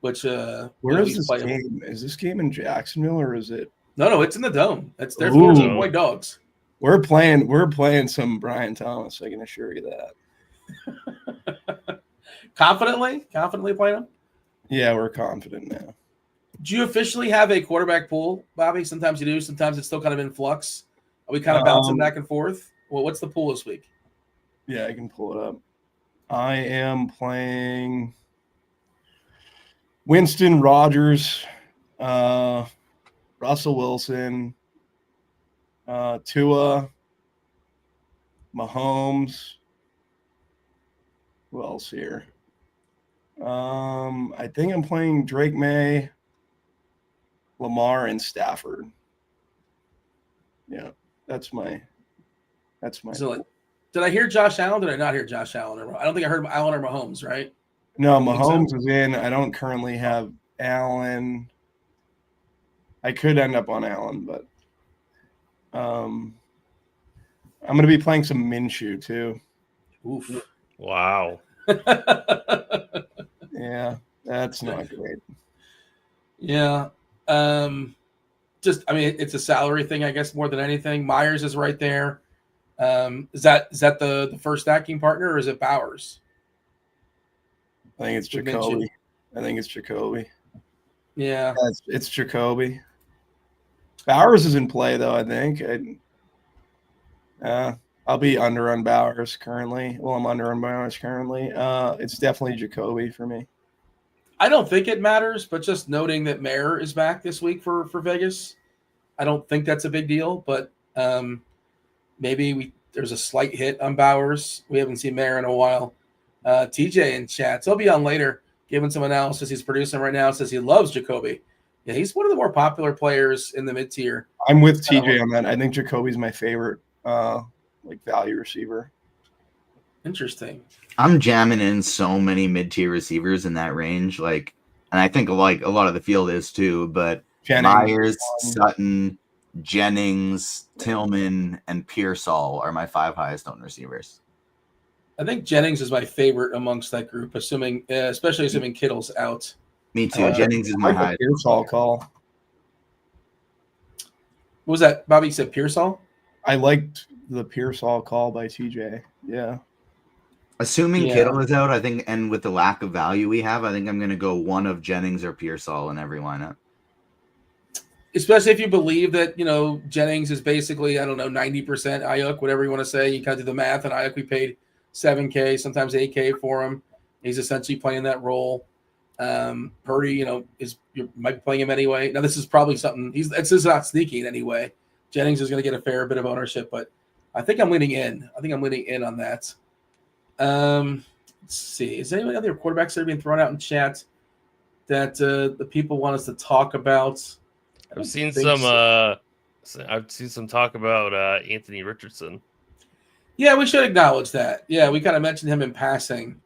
Which where is this game? Is this game in Jacksonville or is it? No, it's in the Dome. They're 14-point dogs. We're playing some Brian Thomas. I can assure you that. Confidently playing him. Yeah, we're confident now. Do you officially have a quarterback pool, Bobby? Sometimes you do. Sometimes it's still kind of in flux. Are we kind of bouncing back and forth? Well, what's the pool this week? Yeah, I can pull it up. I am playing Winston, Rodgers, Russell Wilson, Tua, Mahomes. Who else here? I think I'm playing Drake May, Lamar, and Stafford. Yeah, that's my. So, did I hear Josh Allen? Did I not hear Josh Allen? I don't think I heard Allen or Mahomes, right? No, Mahomes is in. I don't currently have Allen. I could end up on Allen, but I'm going to be playing some Minshew too. Oof. Wow. Yeah, that's not great. Yeah. It's a salary thing, I guess, more than anything. Myers is right there. Is that the first stacking partner, or is it Bowers? I think it's Jacoby. Yeah. It's Jacoby. Bowers is in play, though, I think. I'll be under on Bowers currently. Well, I'm under on Bowers currently. It's definitely Jacoby for me. I don't think it matters, but just noting that Mayer is back this week for Vegas, I don't think that's a big deal, but maybe there's a slight hit on Bowers. We haven't seen Mayer in a while. TJ in chat, so he'll be on later, giving some analysis. He's producing right now, says he loves Jacoby. Yeah, he's one of the more popular players in the mid-tier. I'm with TJ on that. I think Jacoby's my favorite value receiver. Interesting. I'm jamming in so many mid-tier receivers in that range, and I think a lot of the field is too, but Myers, Sutton, Jennings, Tillman, and Pearsall are my 5 highest owned receivers. I think Jennings is my favorite amongst that group, especially assuming Kittle's out. Me too. Jennings is my highest. Pearsall call. What was that? Bobby said Pearsall? I liked the Pearsall call by TJ. Yeah. Assuming Kittle is out, I think, and with the lack of value we have, I think I'm going to go one of Jennings or Pearsall in every lineup. Especially if you believe that, Jennings is basically, 90% Ayuk, whatever you want to say. You kind of do the math, and Ayuk, we paid $7K, sometimes $8K for him. He's essentially playing that role. Purdy, you might be playing him anyway. Now, this is probably something it's just not sneaky in any way. Jennings is going to get a fair bit of ownership, but I think I'm leaning in. On that. Let's see. Is there any other quarterbacks that are being thrown out in chat that the people want us to talk about? I've seen some talk about Anthony Richardson. Yeah, we should acknowledge that. Yeah, we kind of mentioned him in passing.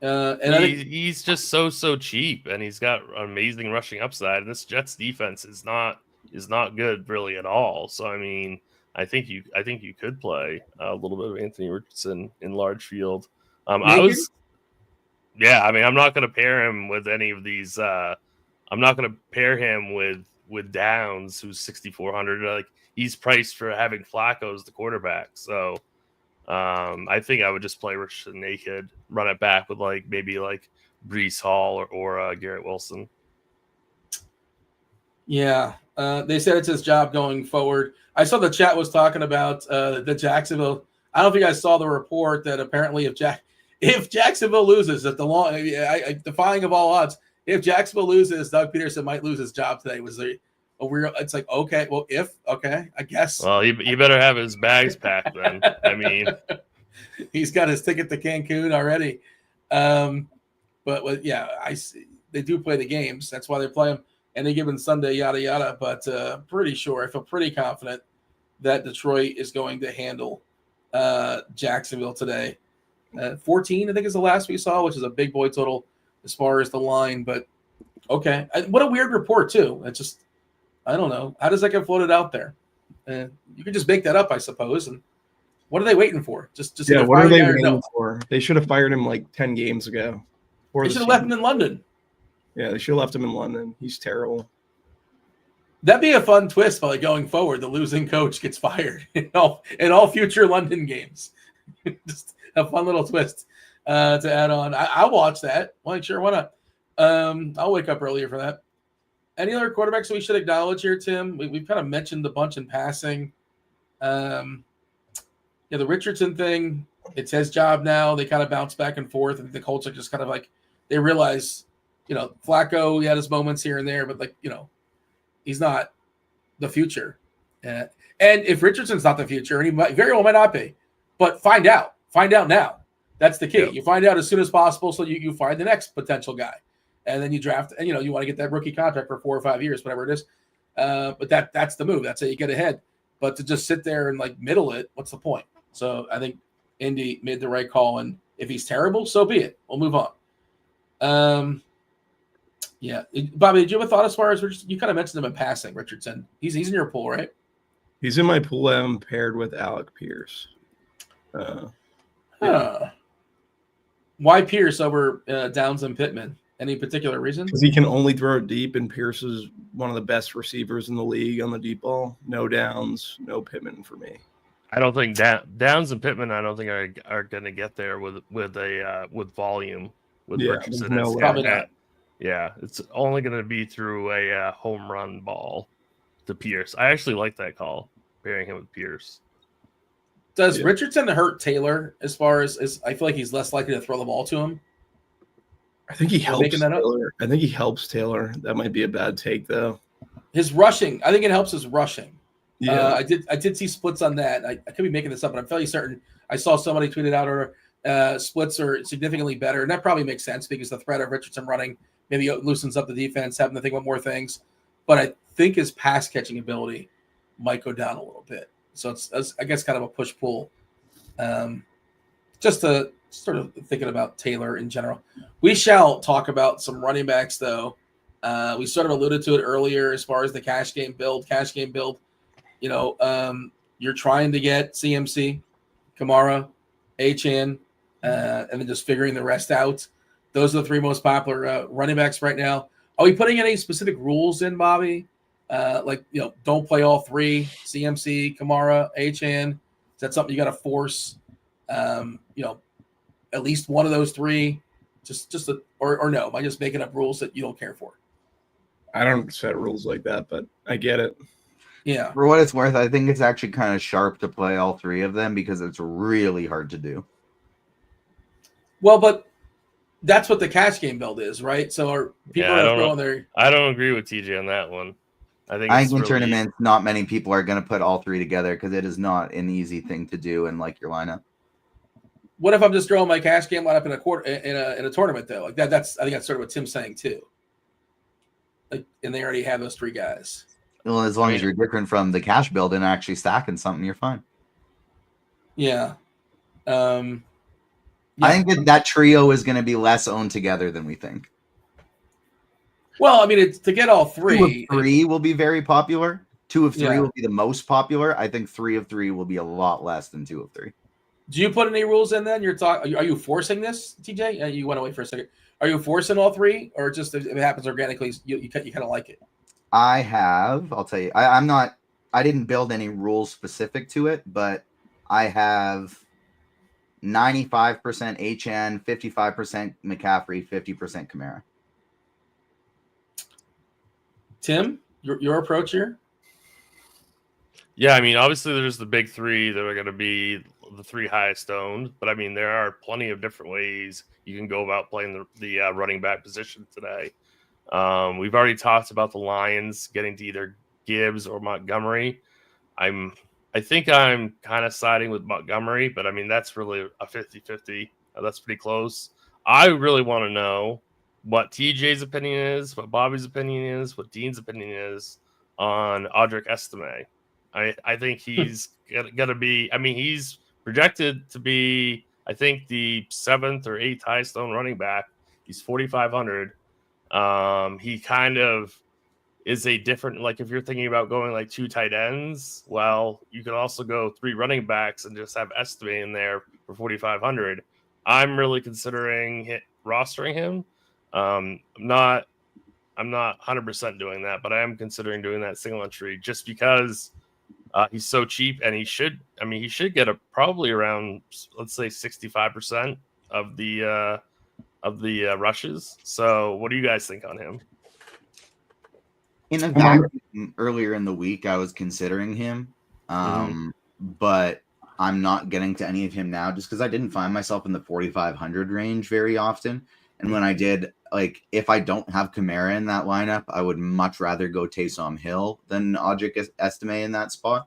And he's just so cheap, and he's got amazing rushing upside. And this Jets defense is not good really at all. So I think you could play a little bit of Anthony Richardson in large field. I'm not going to pair him with any of these. I'm not going to pair him with Downs, who's 6,400. He's priced for having Flacco as the quarterback. So I think I would just play Richardson naked, run it back with maybe Breece Hall or Garrett Wilson. Yeah, they said it's his job going forward. I saw the chat was talking about the Jacksonville. I don't know if you guys saw the report that apparently if Jacksonville loses, defying of all odds, if Jacksonville loses, Doug Peterson might lose his job today. Was a real? It's okay. Well, I guess. Well, he better have his bags packed then. He's got his ticket to Cancun already. But I see they do play the games. That's why they play them. Any given Sunday, yada yada. But I feel pretty confident that Detroit is going to handle Jacksonville today. 14, I think, is the last we saw, which is a big boy total as far as the line. But okay, what a weird report too. It's just, I don't know, how does that get floated out there? You can just make that up, I suppose. And what are they waiting for? Just what are they waiting for? They should have fired him 10 games ago. They should have left him in London. Yeah, they should have left him in London. He's terrible. That'd be a fun twist, probably going forward. The losing coach gets fired in all future London games. Just a fun little twist to add on. I'll watch that. Sure, why not? I'll wake up earlier for that. Any other quarterbacks that we should acknowledge here, Tim? We've kind of mentioned a bunch in passing. The Richardson thing, it's his job now. They kind of bounce back and forth. I think the Colts are just kind of they realize, Flacco, he had his moments here and there, but he's not the future. And if Richardson's not the future, and he very well might not be, but find out now. That's the key. Yep. You find out as soon as possible, so you find the next potential guy, and then you draft. And you want to get that rookie contract for 4 or 5 years, whatever it is. But that's the move. That's how you get ahead. But to just sit there and middle it, what's the point? So I think Indy made the right call, and if he's terrible, so be it. We'll move on. Bobby, did you have a thought as far as you kind of mentioned him in passing, Richardson? He's in your pool, right? He's in my pool. I'm paired with Alec Pierce. Why Pierce over Downs and Pittman? Any particular reason? Because he can only throw it deep, and Pierce is one of the best receivers in the league on the deep ball. No Downs, no Pittman for me. I don't think Downs and Pittman. I don't think are going to get there with volume with Richardson. No Probably not. Yeah, it's only going to be through a home run ball to Pierce. I actually like that call, pairing him with Pierce. Does Richardson hurt Taylor as far as I feel like he's less likely to throw the ball to him? I think he helps making that up? Taylor. I think he helps Taylor. That might be a bad take, though. His rushing, I think it helps his rushing. Yeah, I did see splits on that. I could be making this up, but I'm fairly certain I saw somebody tweeted out or splits are significantly better, and that probably makes sense because the threat of Richardson running maybe loosens up the defense, having to think about more things. But I think his pass catching ability might go down a little bit. So it's I guess kind of a push pull. Just to sort of thinking about Taylor in general. We shall talk about some running backs though. We sort of alluded to it earlier as far as the cash game build. You know, you're trying to get CMC, Kamara, Achane, and then just figuring the rest out. Those are the three most popular running backs right now. Are we putting any specific rules in, Bobby? Like, you know, don't play all three, CMC, Kamara, Achane. Is that something you got to force? You know, at least one of those three, or no? Am I just making up rules that you don't care for? I don't set rules like that, but I get it. Yeah. For what it's worth, I think it's actually kind of sharp to play all three of them because it's really hard to do. Well, but that's what the cash game build is, right? So are people are throwing their. I don't agree with TJ on that one. I think in really... tournaments, not many people are going to put all three together because it is not an easy thing to do in like your lineup. What if I'm just throwing my cash game lineup in a tournament though? Like that's I think that's sort of what Tim's saying too. Like, and they already have those three guys. Well, as long as you're different from the cash build and actually stacking something, you're fine. Yeah. I think that trio is going to be less owned together than we think. Well, I mean, it's to get all three. 2 of 3 will be very popular. 2 of 3 will be the most popular. I think 3 of 3 will be a lot less than 2 of 3. Do you put any rules in then? Are you forcing this, TJ? You went away for a second. Are you forcing all three, or just if it happens organically, you kind of like it? I'll tell you, I didn't build any rules specific to it, but I have 95% HN, 55% McCaffrey, 50% Kamara. Tim, your approach here? Yeah, I mean, obviously there's the big three that are going to be the three highest owned, but I mean, there are plenty of different ways you can go about playing the running back position today. We've already talked about the Lions getting to either Gibbs or Montgomery. I think I'm kind of siding with Montgomery, but I mean, that's really a 50-50. That's pretty close. I really want to know what TJ's opinion is, what Bobby's opinion is, what Dean's opinion is on Audric Estime. I think he's going to be, I mean, he's projected to be, I think, the 7th or 8th highest owned running back. He's 4,500. He kind of is a different, like if you're thinking about going like 2 tight ends, well, you can also go 3 running backs and just have Estime in there for 4,500. I'm really considering rostering him. I'm not 100% doing that, but I am considering doing that single entry just because he's so cheap, and he should get probably around, let's say, 65% of the rushes. So what do you guys think on him? In a vacuum earlier in the week, I was considering him, but I'm not getting to any of him now just because I didn't find myself in the 4,500 range very often. And when I did, like, if I don't have Kamara in that lineup, I would much rather go Taysom Hill than Audric Estime in that spot.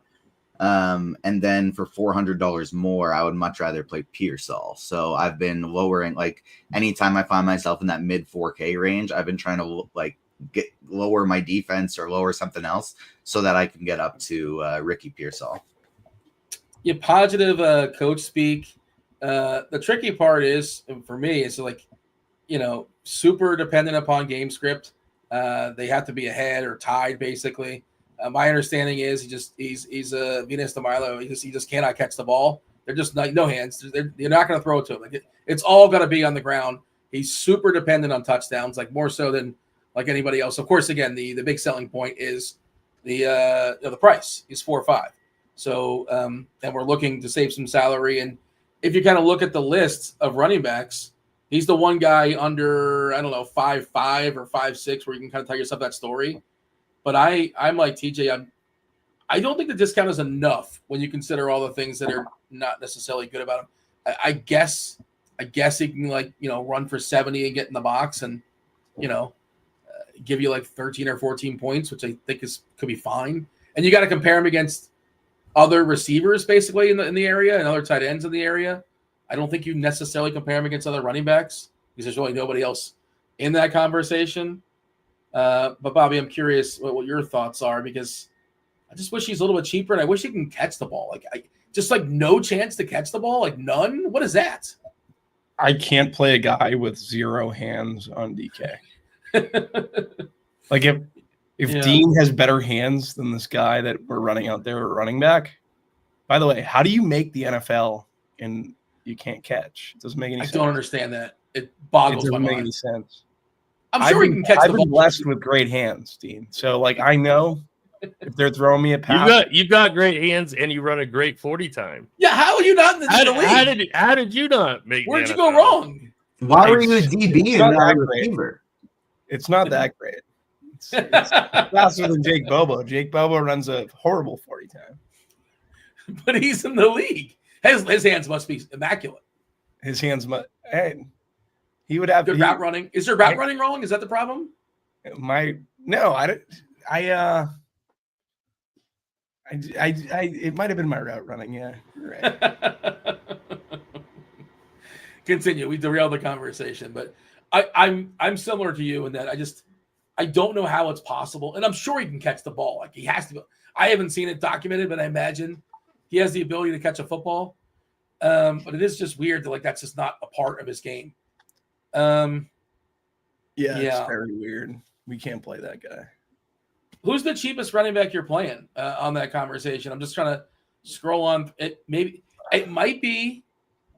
And then for $400 more, I would much rather play Pearsall. So I've been lowering, like, anytime I find myself in that mid 4K range, I've been trying to, like, lower my defense or lower something else so that I can get up to Ricky Pearsall. Yeah, positive coach speak. The tricky part is, for me, is like, you know, super dependent upon game script. They have to be ahead or tied, basically. My understanding is he's a Venus de Milo. He just cannot catch the ball. They're just no hands. You're not going to throw it to him. Like it's all going to be on the ground. He's super dependent on touchdowns, like more so than like anybody else. Of course, again, the big selling point is the price. He's 4.5. So and we're looking to save some salary. And if you kind of look at the list of running backs, he's the one guy under 5.5 or 5.6 where you can kind of tell yourself that story. But I'm like TJ. I don't think the discount is enough when you consider all the things that are not necessarily good about him. I guess he can run for 70 and get in the box and give you like 13 or 14 points, which I think could be fine. And you got to compare him against other receivers basically in the area and other tight ends in the area. I don't think you necessarily compare him against other running backs because there's really nobody else in that conversation. But Bobby, I'm curious what your thoughts are because I just wish he's a little bit cheaper and I wish he can catch the ball. Like no chance to catch the ball, like none. What is that? I can't play a guy with 0 hands on DK. Like if Dean has better hands than this guy that we're running out there at running back. By the way, how do you make the NFL and you can't catch? It doesn't make any sense. I don't understand that. It boggles my mind. It doesn't make any sense. I'm sure he can catch the ball. I've been blessed with great hands, Dean. So like I know if they're throwing me a pass. You've got great hands and you run a great 40 time. Yeah, how are you not in the league? How did you not make Where'd you go wrong? Why were you a DB and not a receiver? It's not that great. It's faster than Jake Bobo. Jake Bobo runs a horrible 40 time. But he's in the league. His hands must be immaculate. His hands must. Hey, he would have route running. Is there route running wrong? Is that the problem? It might have been my route running. Yeah, right. Continue. We derailed the conversation, but I'm similar to you in that I don't know how it's possible, and I'm sure he can catch the ball. Like he has to. I haven't seen it documented, but I imagine he has the ability to catch a football. But it is just weird that that's just not a part of his game. It's very weird. We can't play that guy. Who's the cheapest running back you're playing on that conversation? I'm just trying to scroll on. It might be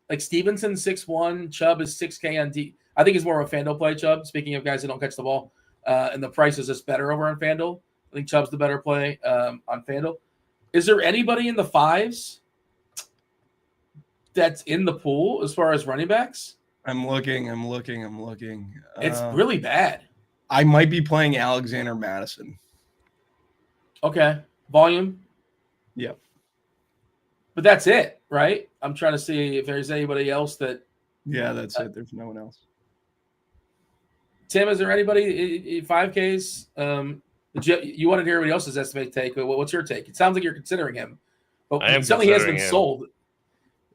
like Stevenson 6.1, Chubb is 6K on D. I think it's more of a FanDuel play, Chubb. Speaking of guys that don't catch the ball, and the price is just better over on FanDuel. I think Chubb's the better play on FanDuel. Is there anybody in the 5s that's in the pool as far as running backs? I'm looking. It's really bad. I might be playing Alexander Madison. Okay. Volume? Yep. But that's it, right? I'm trying to see if there's anybody else that... Yeah, that's it. There's no one else. Tim, is there anybody in 5Ks? You wanted to hear everybody else's estimate take, but what's your take? It sounds like you're considering him. But certainly he hasn't been sold.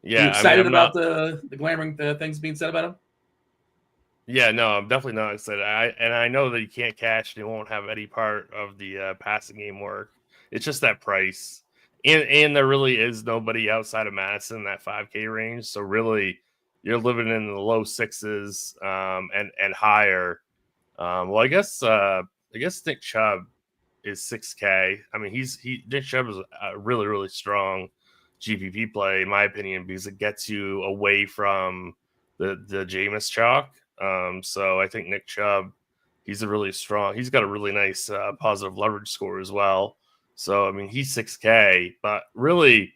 Yeah, Are you excited about the glamoring things being said about him? Yeah, no, I'm definitely not excited. I know that he can't catch and he won't have any part of the passing game work. It's just that price. And there really is nobody outside of Madison in that 5K range. So really, you're living in the low 6s and higher. I guess Nick Chubb is 6K. I mean, Nick Chubb is a really, really strong GPP play, in my opinion, because it gets you away from the Jameis chalk. So I think Nick Chubb, he's got a really nice positive leverage score as well. So, I mean, he's 6K, but really,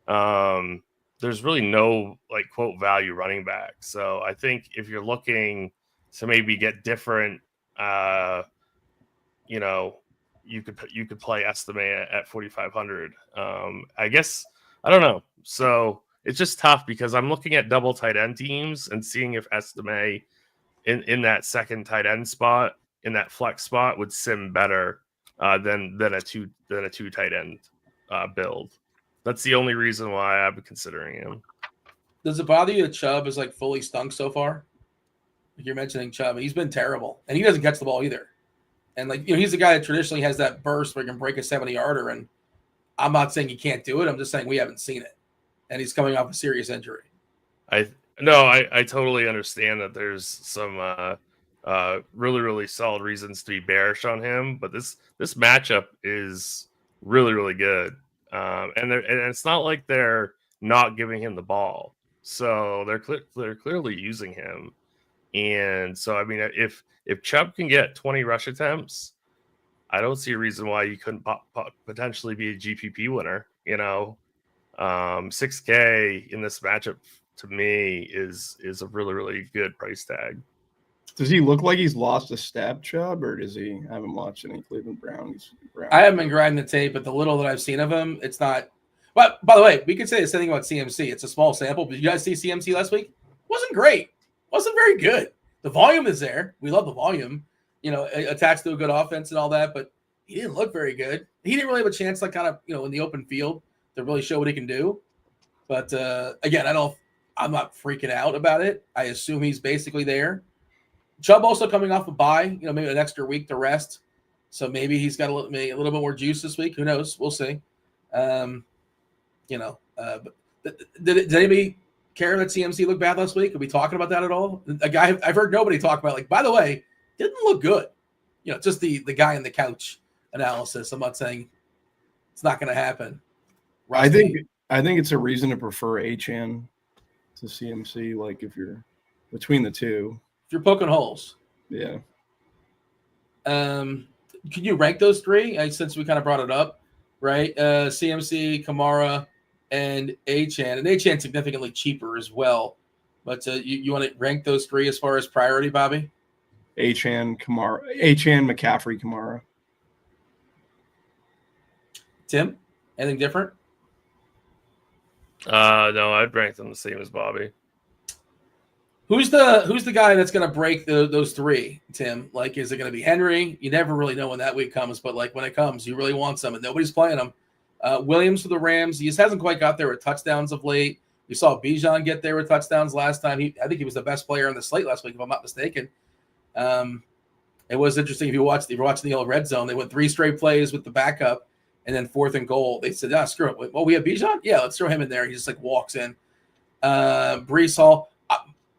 there's really no quote value running back. So I think if you're looking to maybe get different, you could play Estime at 4,500. I guess, I don't know. So it's just tough because I'm looking at double tight end teams and seeing if Estime in that second tight end spot, in that flex spot, would sim better than a two tight end build. That's the only reason why I've been considering him. Does it bother you that Chubb is fully stunk so far? Like you're mentioning Chubb, he's been terrible, and he doesn't catch the ball either. And he's the guy that traditionally has that burst where he can break a 70-yarder. And I'm not saying he can't do it. I'm just saying we haven't seen it, and he's coming off a serious injury. I totally understand that there's some really, really solid reasons to be bearish on him. But this matchup is really, really good. And it's not like they're not giving him the ball. So they're clearly using him. And so, I mean, if Chubb can get 20 rush attempts, I don't see a reason why you couldn't potentially be a GPP winner. 6K in this matchup to me is a really, really good price tag. Does he look like he's lost a step, Chubb, or does he? I haven't watched any Cleveland Browns. I haven't been grinding the tape, but the little that I've seen of him, it's not. But by the way, we could say the same thing about CMC. It's a small sample, but you guys see CMC last week? Wasn't great. Wasn't very good. The volume is there. We love the volume, attached to a good offense and all that, but he didn't look very good. He didn't really have a chance, like kind of, in the open field to really show what he can do. But again, I'm not freaking out about it. I assume he's basically there. Chubb also coming off a bye, maybe an extra week to rest. So maybe he's got a little bit more juice this week. Who knows? We'll see. But did anybody care that CMC looked bad last week? Are we talking about that at all? A guy I've heard nobody talk about, like, by the way, didn't look good. Just the guy on the couch analysis. I'm not saying it's not going to happen. Rusty. I think it's a reason to prefer Achane to CMC. Like if you're between the two. You're poking holes. Yeah. Can you rank those three? Since we kind of brought it up, right? CMC, Kamara, and Achane. And Achane significantly cheaper as well. But you want to rank those three as far as priority, Bobby? Achane, McCaffrey, Kamara. Tim, anything different? No, I'd rank them the same as Bobby. Who's the guy that's going to break those three, Tim? Like, is it going to be Henry? You never really know when that week comes, but like when it comes, you really want some, and nobody's playing him. Williams for the Rams, he just hasn't quite got there with touchdowns of late. We saw Bijan get there with touchdowns last time. I think he was the best player on the slate last week, if I'm not mistaken. It was interesting if you're watching the old red zone. They went 3 straight plays with the backup, and then 4th and goal. They said, screw it. Well, we have Bijan? Yeah, let's throw him in there. He just like walks in. Breece Hall.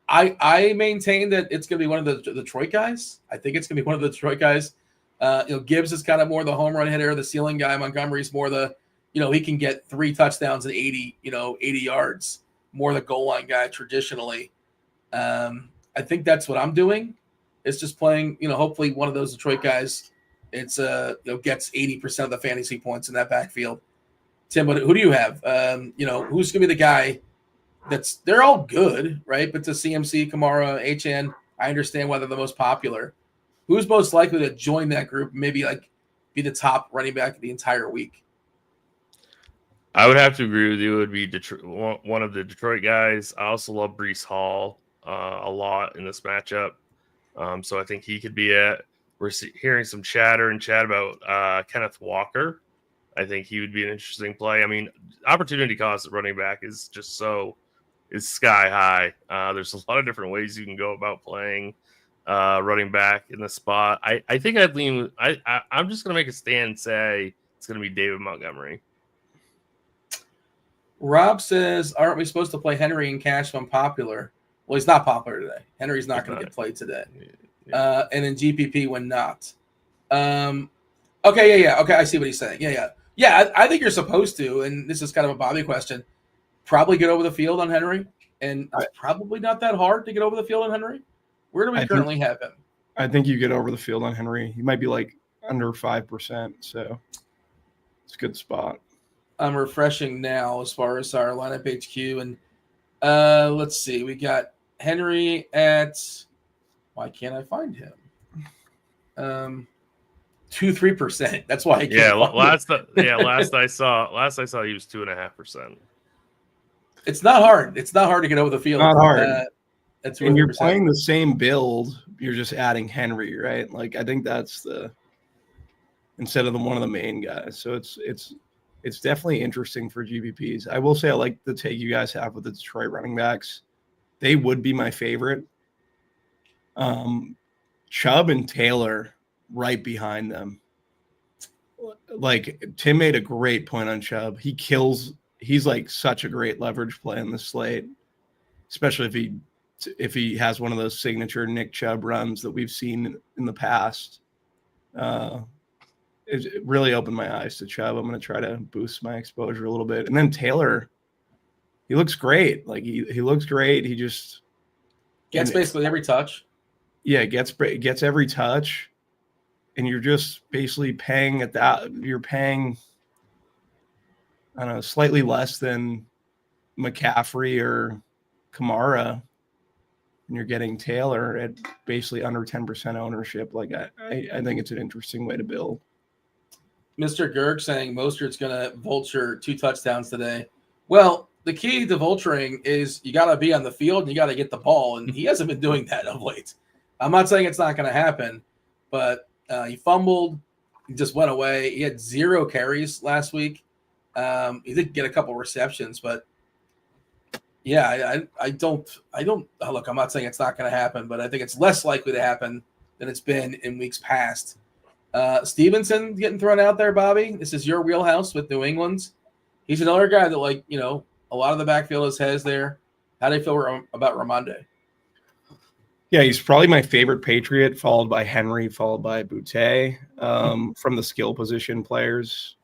I maintain that it's going to be one of the Detroit guys. I think it's going to be one of the Detroit guys. Gibbs is kind of more the home run hitter, the ceiling guy. Montgomery's more the, he can get 3 touchdowns and 80 yards, more the goal line guy traditionally. I think that's what I'm doing. It's just playing, hopefully one of those Detroit guys, it's gets 80% of the fantasy points in that backfield. Tim, but who do you have? Who's going to be the guy they're all good, right? But to CMC, Kamara, Achane, I understand why they're the most popular. Who's most likely to join that group? Maybe like be the top running back the entire week. I would have to agree with you. It would be one of the Detroit guys. I also love Breece Hall a lot in this matchup. So I think he could be it. We're hearing some chatter about Kenneth Walker. I think he would be an interesting play. I mean, opportunity cost at running back is just is sky high. There's a lot of different ways you can go about playing running back in the spot. I think I'd lean. I'm just going to make a stand and say it's going to be David Montgomery. Rob says, aren't we supposed to play Henry in cash when popular? Well, he's not popular today. Henry's not going to get played today. Yeah. And then GPP when not. Okay, yeah. Okay, I see what he's saying. Yeah, I think you're supposed to, and this is kind of a Bobby question, probably get over the field on Henry, and it's probably not that hard to get over the field on Henry. Where do we currently have him? I think you get over the field on Henry. He might be like under 5%, so it's a good spot. I'm refreshing now as far as our lineup HQ, and let's see. We got Henry at – why can't I find him? 2-3%. That's why I can't. Last I saw he was 2.5%. It's not hard. It's not hard to get over the field. Not hard. And you're playing the same build. You're just adding Henry, right? Like I think that's instead of one of the main guys. So it's definitely interesting for GPPs. I will say I like the take you guys have with the Detroit running backs. They would be my favorite. Chubb and Taylor right behind them. Like Tim made a great point on Chubb. He's like such a great leverage play on the slate, especially if he if he has one of those signature Nick Chubb runs that we've seen in the past. It really opened my eyes to Chubb. I'm going to try to boost my exposure a little bit. And then Taylor, he looks great. Like he looks great. He just gets basically every touch. Yeah, gets every touch. And you're just basically paying at that. You're paying, I don't know, slightly less than McCaffrey or Kamara. And you're getting Taylor at basically under 10% ownership. Like I think it's an interesting way to build. Mr. Gerg saying Mostert's going to vulture 2 touchdowns today. Well, the key to vulturing is you got to be on the field and you got to get the ball, and he hasn't been doing that of late. I'm not saying it's not going to happen, but he fumbled. He just went away. He had 0 carries last week. He did get a couple receptions, but yeah, I don't look. I'm not saying it's not going to happen, but I think it's less likely to happen than it's been in weeks past. Stevenson getting thrown out there, Bobby. This is your wheelhouse with New England. He's another guy that, like, you know, a lot of the backfield has there. How do you feel about Ramonde? Yeah, he's probably my favorite Patriot, followed by Henry, followed by Boutte. From the skill position players,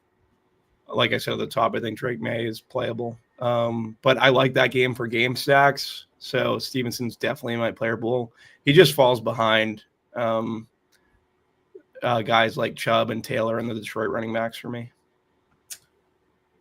like I said at the top, I think Drake May is playable. But I like that game for game stacks. So Stevenson's definitely my player pool. He just falls behind guys like Chubb and Taylor and the Detroit running backs for me.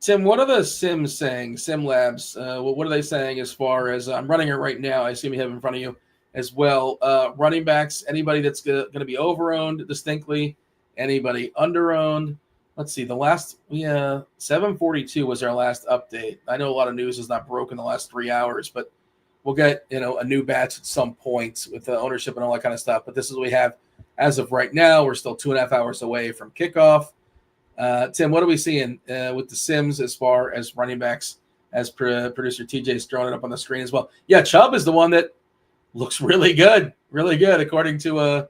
Tim, what are the Sims saying? SimLabs, what are they saying as far as I'm running it right now? I assume you have it in front of you as well. Running backs, anybody that's going to be over-owned distinctly, anybody under-owned. Let's see, 742 was our last update. I know a lot of news is not broken the last 3 hours, but we'll get, you know, a new batch at some point with the ownership and all that kind of stuff. But this is what we have as of right now. We're still 2.5 hours away from kickoff. Tim, what are we seeing with the Sims as far as running backs, as producer TJ's throwing it up on the screen as well? Yeah, Chubb is the one that looks really good, according to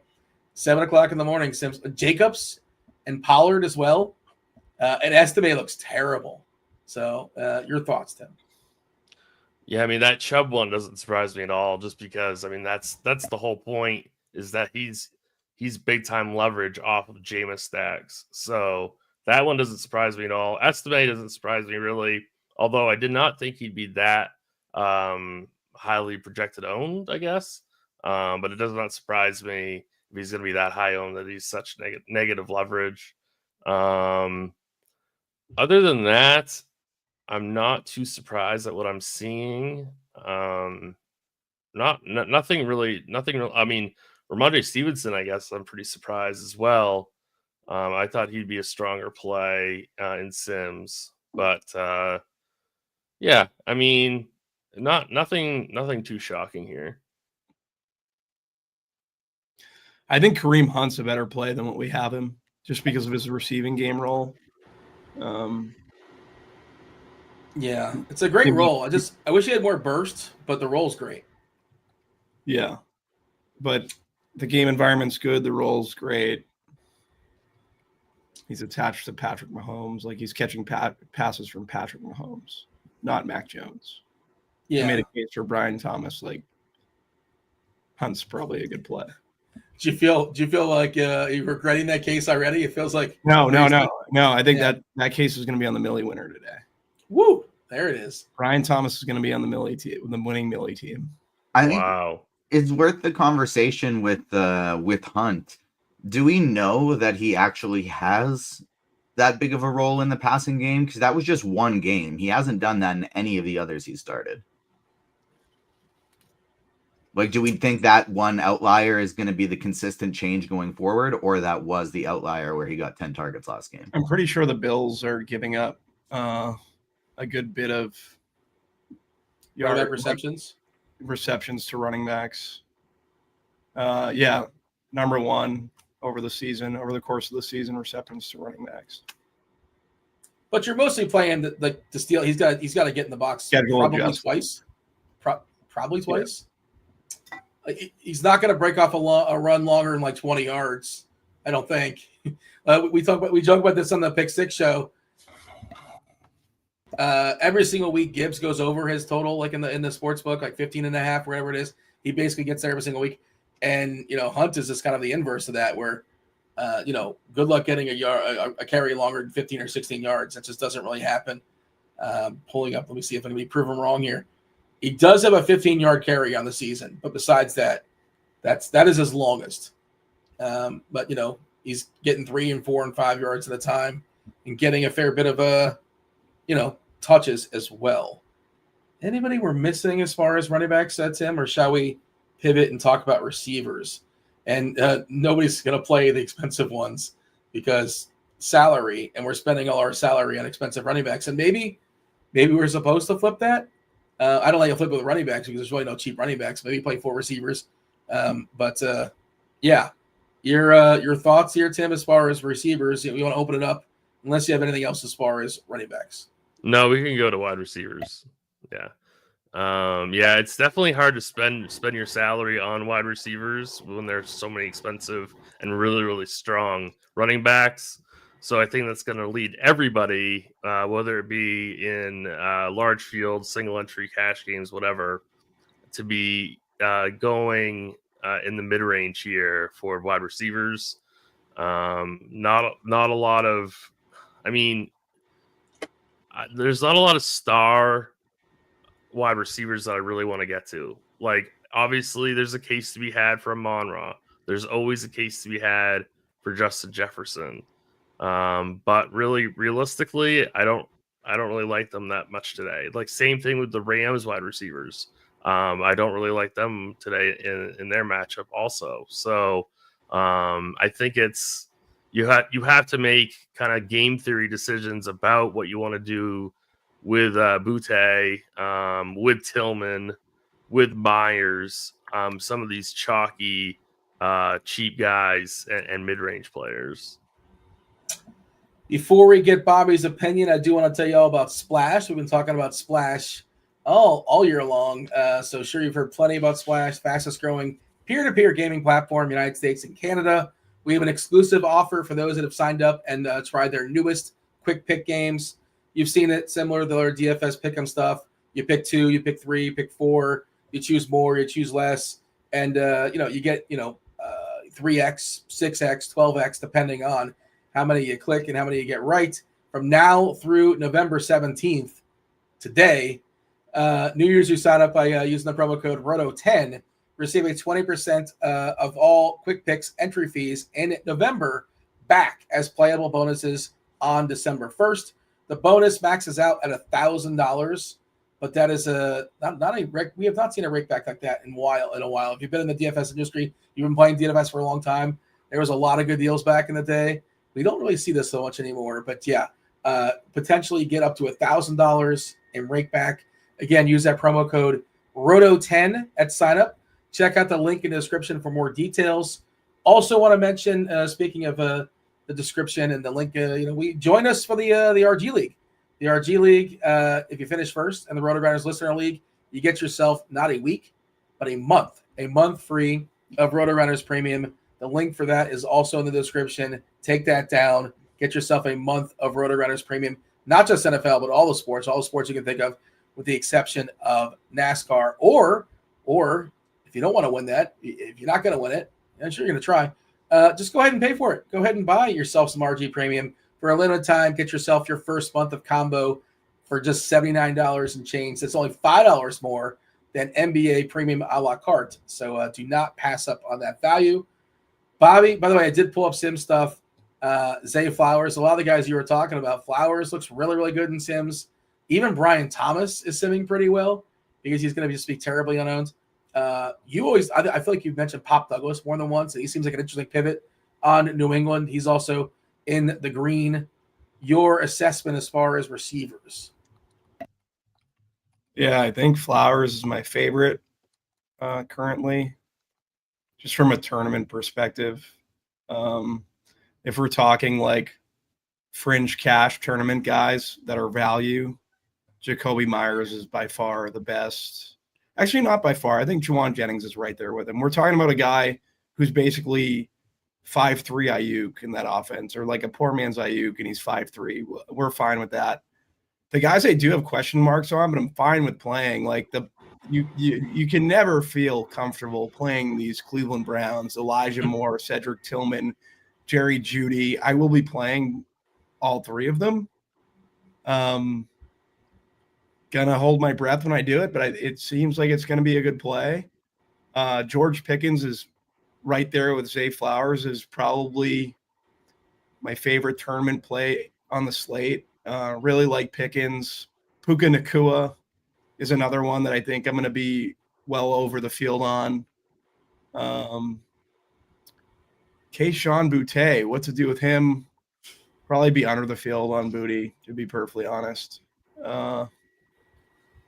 7 o'clock in the morning. Sims, Jacobs and Pollard as well. And Estime looks terrible. So your thoughts, Tim? Yeah, I mean, that Chubb one doesn't surprise me at all, just because, I mean, that's the whole point, is that he's big time leverage off of Jameis stacks. So that one doesn't surprise me at all. Estime doesn't surprise me really, although I did not think he'd be that highly projected owned, I guess. But it does not surprise me if he's going to be that high owned, that he's such negative leverage. Other than that, I'm not too surprised at what I'm seeing. Nothing really. I mean, Ramondre Stevenson, I guess I'm pretty surprised as well. I thought he'd be a stronger play in Sims, but yeah, I mean, nothing too shocking here. I think Kareem Hunt's a better play than what we have him, just because of his receiving game role. Yeah, it's a great role. I wish he had more burst, but the role's great. Yeah, but the game environment's good. The role's great. He's attached to Patrick Mahomes. Like, he's catching passes from Patrick Mahomes, not Mac Jones. Yeah. I made a case for Brian Thomas. Like, Hunt's probably a good play. Do you feel like you're regretting that case already? It feels like no. I think that case is going to be on the Millie winner today. Woo! There it is. Brian Thomas is going to be on the Millie team, the winning Millie team. I think it's worth the conversation with Hunt. Do we know that he actually has that big of a role in the passing game? Because that was just one game. He hasn't done that in any of the others he started. Like, do we think that one outlier is going to be the consistent change going forward, or that was the outlier where he got 10 targets last game? I'm pretty sure the Bills are giving up a good bit of receptions to running backs. Yeah, number one over the course of the season, receptions to running backs. But you're mostly playing the steal. He's got to get in the box probably twice. Probably twice. Yeah. He's not going to break off a run longer than like 20 yards. I don't think. We joke about this on the Pick Six show. Every single week, Gibbs goes over his total, like in the sports book, like 15.5, whatever it is. He basically gets there every single week. And, Hunt is just kind of the inverse of that, where, good luck getting a carry longer than 15 or 16 yards. That just doesn't really happen. Pulling up, let me see if I'm going to be proven wrong here. He does have a 15-yard carry on the season, but besides that, that is his longest. But he's getting 3 and 4 and 5 yards at a time, and getting a fair bit of touches as well. Anybody we're missing as far as running backs, Tim, or shall we pivot and talk about receivers? And nobody's going to play the expensive ones because salary, and we're spending all our salary on expensive running backs. And maybe we're supposed to flip that. I don't like to flip with running backs because there's really no cheap running backs. Maybe play 4 receivers. Yeah. Your thoughts here, Tim, as far as receivers? We want to open it up unless you have anything else as far as running backs. No, we can go to wide receivers. Yeah. It's definitely hard to spend your salary on wide receivers when there's so many expensive and really, really strong running backs. So I think that's going to lead everybody, whether it be in large fields, single entry cash games, whatever, to be going in the mid range here for wide receivers. Not a lot of, there's not a lot of star wide receivers that I really want to get to. Like, obviously, there's a case to be had for Amon-Ra. There's always a case to be had for Justin Jefferson. But really, realistically, I don't really like them that much today. Like, same thing with the Rams wide receivers. I don't really like them today in their matchup also. So I think it's you have to make kind of game theory decisions about what you want to do with Boutte, with Tillman, with Myers, some of these chalky, cheap guys and mid-range players. Before we get Bobby's opinion, I do want to tell you all about Splash. We've been talking about Splash all year long. So sure, you've heard plenty about Splash, fastest growing peer-to-peer gaming platform, United States and Canada. We have an exclusive offer for those that have signed up and tried their newest quick pick games. You've seen it similar to their DFS pick'em stuff. You pick 2, you pick 3, you pick 4, you choose more, you choose less. And, you get, 3x, 6x, 12x, depending on how many you click and how many you get right. From now through November 17th, today, new users who sign up by using the promo code ROTO10 receive a 20% of all quick picks entry fees in November back as playable bonuses on December 1st. The bonus maxes out at $1,000, but that is we have not seen a rake back like that in a while. If you've been in the DFS industry, you've been playing DFS for a long time. There was a lot of good deals back in the day. We don't really see this so much anymore, but yeah, potentially get up to $1,000 in rake back. Again, use that promo code ROTO10 at sign up. Check out the link in the description for more details. Also want to mention, speaking of the description and the link, we join us for the RG League. The RG League, if you finish first in the RotoGrinders Listener League, you get yourself not a week, but a month free of RotoGrinders Premium. The link for that is also in the description. Take that down. Get yourself a month of RotoGrinders Premium. Not just NFL, but all the sports you can think of, with the exception of NASCAR. Or if you don't want to win that, if you're not going to win it, I'm sure you're going to try. Just go ahead and pay for it. Go ahead and buy yourself some RG Premium for a limited time. Get yourself your first month of combo for just $79 and change. That's only $5 more than NBA Premium a la carte. So do not pass up on that value. Bobby, by the way, I did pull up Sim stuff. Zay Flowers, a lot of the guys you were talking about, Flowers looks really, really good in Sims. Even Brian Thomas is simming pretty well because he's going to just be terribly unowned. I feel like you've mentioned Pop Douglas more than once. He seems like an interesting pivot on New England. He's also in the green. Your assessment as far as receivers? Yeah, I think Flowers is my favorite currently, just from a tournament perspective. If we're talking like fringe cash tournament guys that are value, Jacoby Myers is by far the best. Actually, not by far. I think Juwan Jennings is right there with him. We're talking about a guy who's basically 5'3" Ayuk in that offense, or like a poor man's Ayuk, and he's 5'3". We're fine with that. The guys I do have question marks on, but I'm fine with playing. Like the you can never feel comfortable playing these Cleveland Browns, Elijah Moore, Cedric Tillman, Jerry Jeudy. I will be playing all three of them. Gonna hold my breath when I do it, but it seems like it's going to be a good play. George Pickens is right there with Zay Flowers, is probably my favorite tournament play on the slate. Really like Pickens. Puka Nacua is another one that I think I'm going to be well over the field on. Kayshon Boutte, what to do with him? Probably be under the field on Boutte, to be perfectly honest.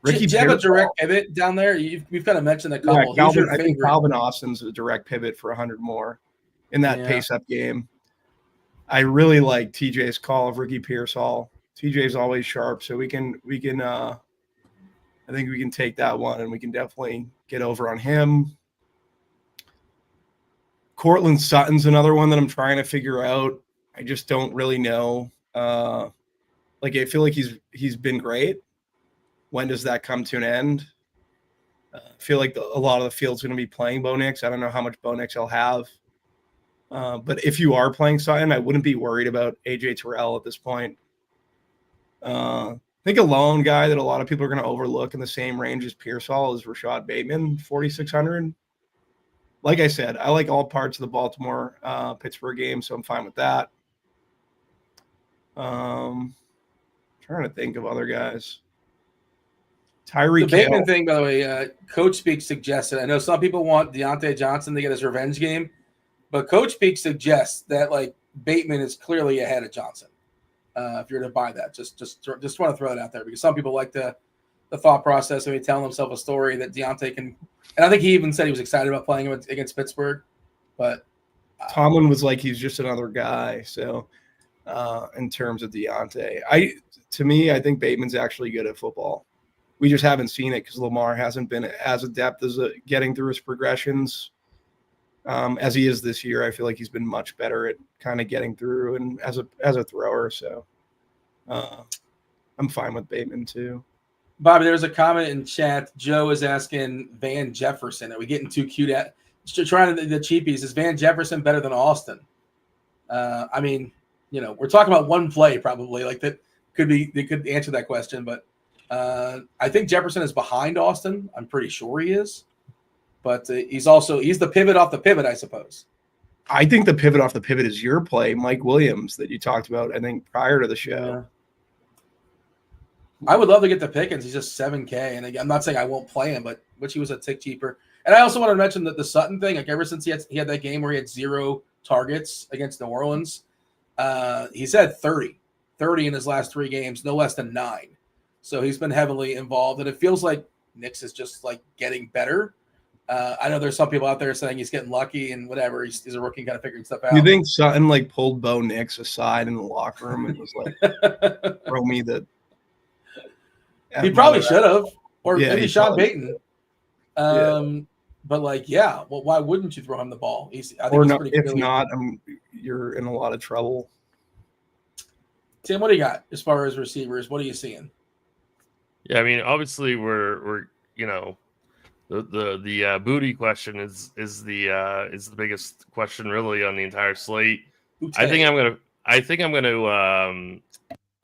Ricky, do you have a direct pivot down there? We've kind of mentioned a couple. Yeah, Who's your I think favorite? Calvin Austin's a direct pivot for 100 more in that pace-up game. I really like TJ's call of Ricky Pearsall. TJ's always sharp, so we can. I think we can take that one, and we can definitely get over on him. Cortland Sutton's another one that I'm trying to figure out. I just don't really know. I feel like he's been great. When does that come to an end? I feel like a lot of the field's going to be playing Bo Nix. I don't know how much Bo Nix I'll have. But if you are playing Sutton, I wouldn't be worried about AJ Terrell at this point. I think a lone guy that a lot of people are going to overlook in the same range as Pearsall is Rashad Bateman, 4,600. Like I said, I like all parts of the Baltimore Pittsburgh game, so I'm fine with that. Trying to think of other guys. Tyreek The Bateman Hill. thing, by the way, Coach Speak suggested. I know some people want Deontay Johnson to get his revenge game, but Coach Speak suggests that Bateman is clearly ahead of Johnson. If you're to buy that, just want to throw that out there because some people like the thought process of telling themselves a story that Deontay can. And I think he even said he was excited about playing him against Pittsburgh, but Tomlin was like he's just another guy. So in terms of Deontay, to me, I think Bateman's actually good at football. We just haven't seen it because Lamar hasn't been as adept as getting through his progressions as he is this year. I feel like he's been much better at kind of getting through and as a thrower. So I'm fine with Bateman too. Bobby, there's a comment in chat. Joe is asking Van Jefferson. Are we getting too cute at trying the cheapies? Is Van Jefferson better than Austin? We're talking about one play probably. That they could answer that question, but I think Jefferson is behind Austin. I'm pretty sure he is, but he's the pivot off the pivot, I suppose. I think the pivot off the pivot is your play, Mike Williams, that you talked about, I think, prior to the show. Yeah. I would love to get the Pickens. He's just $7K, and I'm not saying I won't play him, but he was a tick cheaper. And I also want to mention that the Sutton thing, ever since he had that game where he had 0 targets against New Orleans, he's had 30 in his last 3 games, no less than 9. So he's been heavily involved, and it feels like Nix is just getting better. I know there's some people out there saying he's getting lucky and whatever. He's a rookie, kind of figuring stuff out. You think Sutton pulled Bo Nix aside in the locker room and was like, throw me the. He probably should have, or maybe Sean Payton. Yeah. But why wouldn't you throw him the ball? You're in a lot of trouble. Tim, what do you got as far as receivers? What are you seeing? Yeah, I mean, obviously we're the booty question is the biggest question really on the entire slate. I think I'm gonna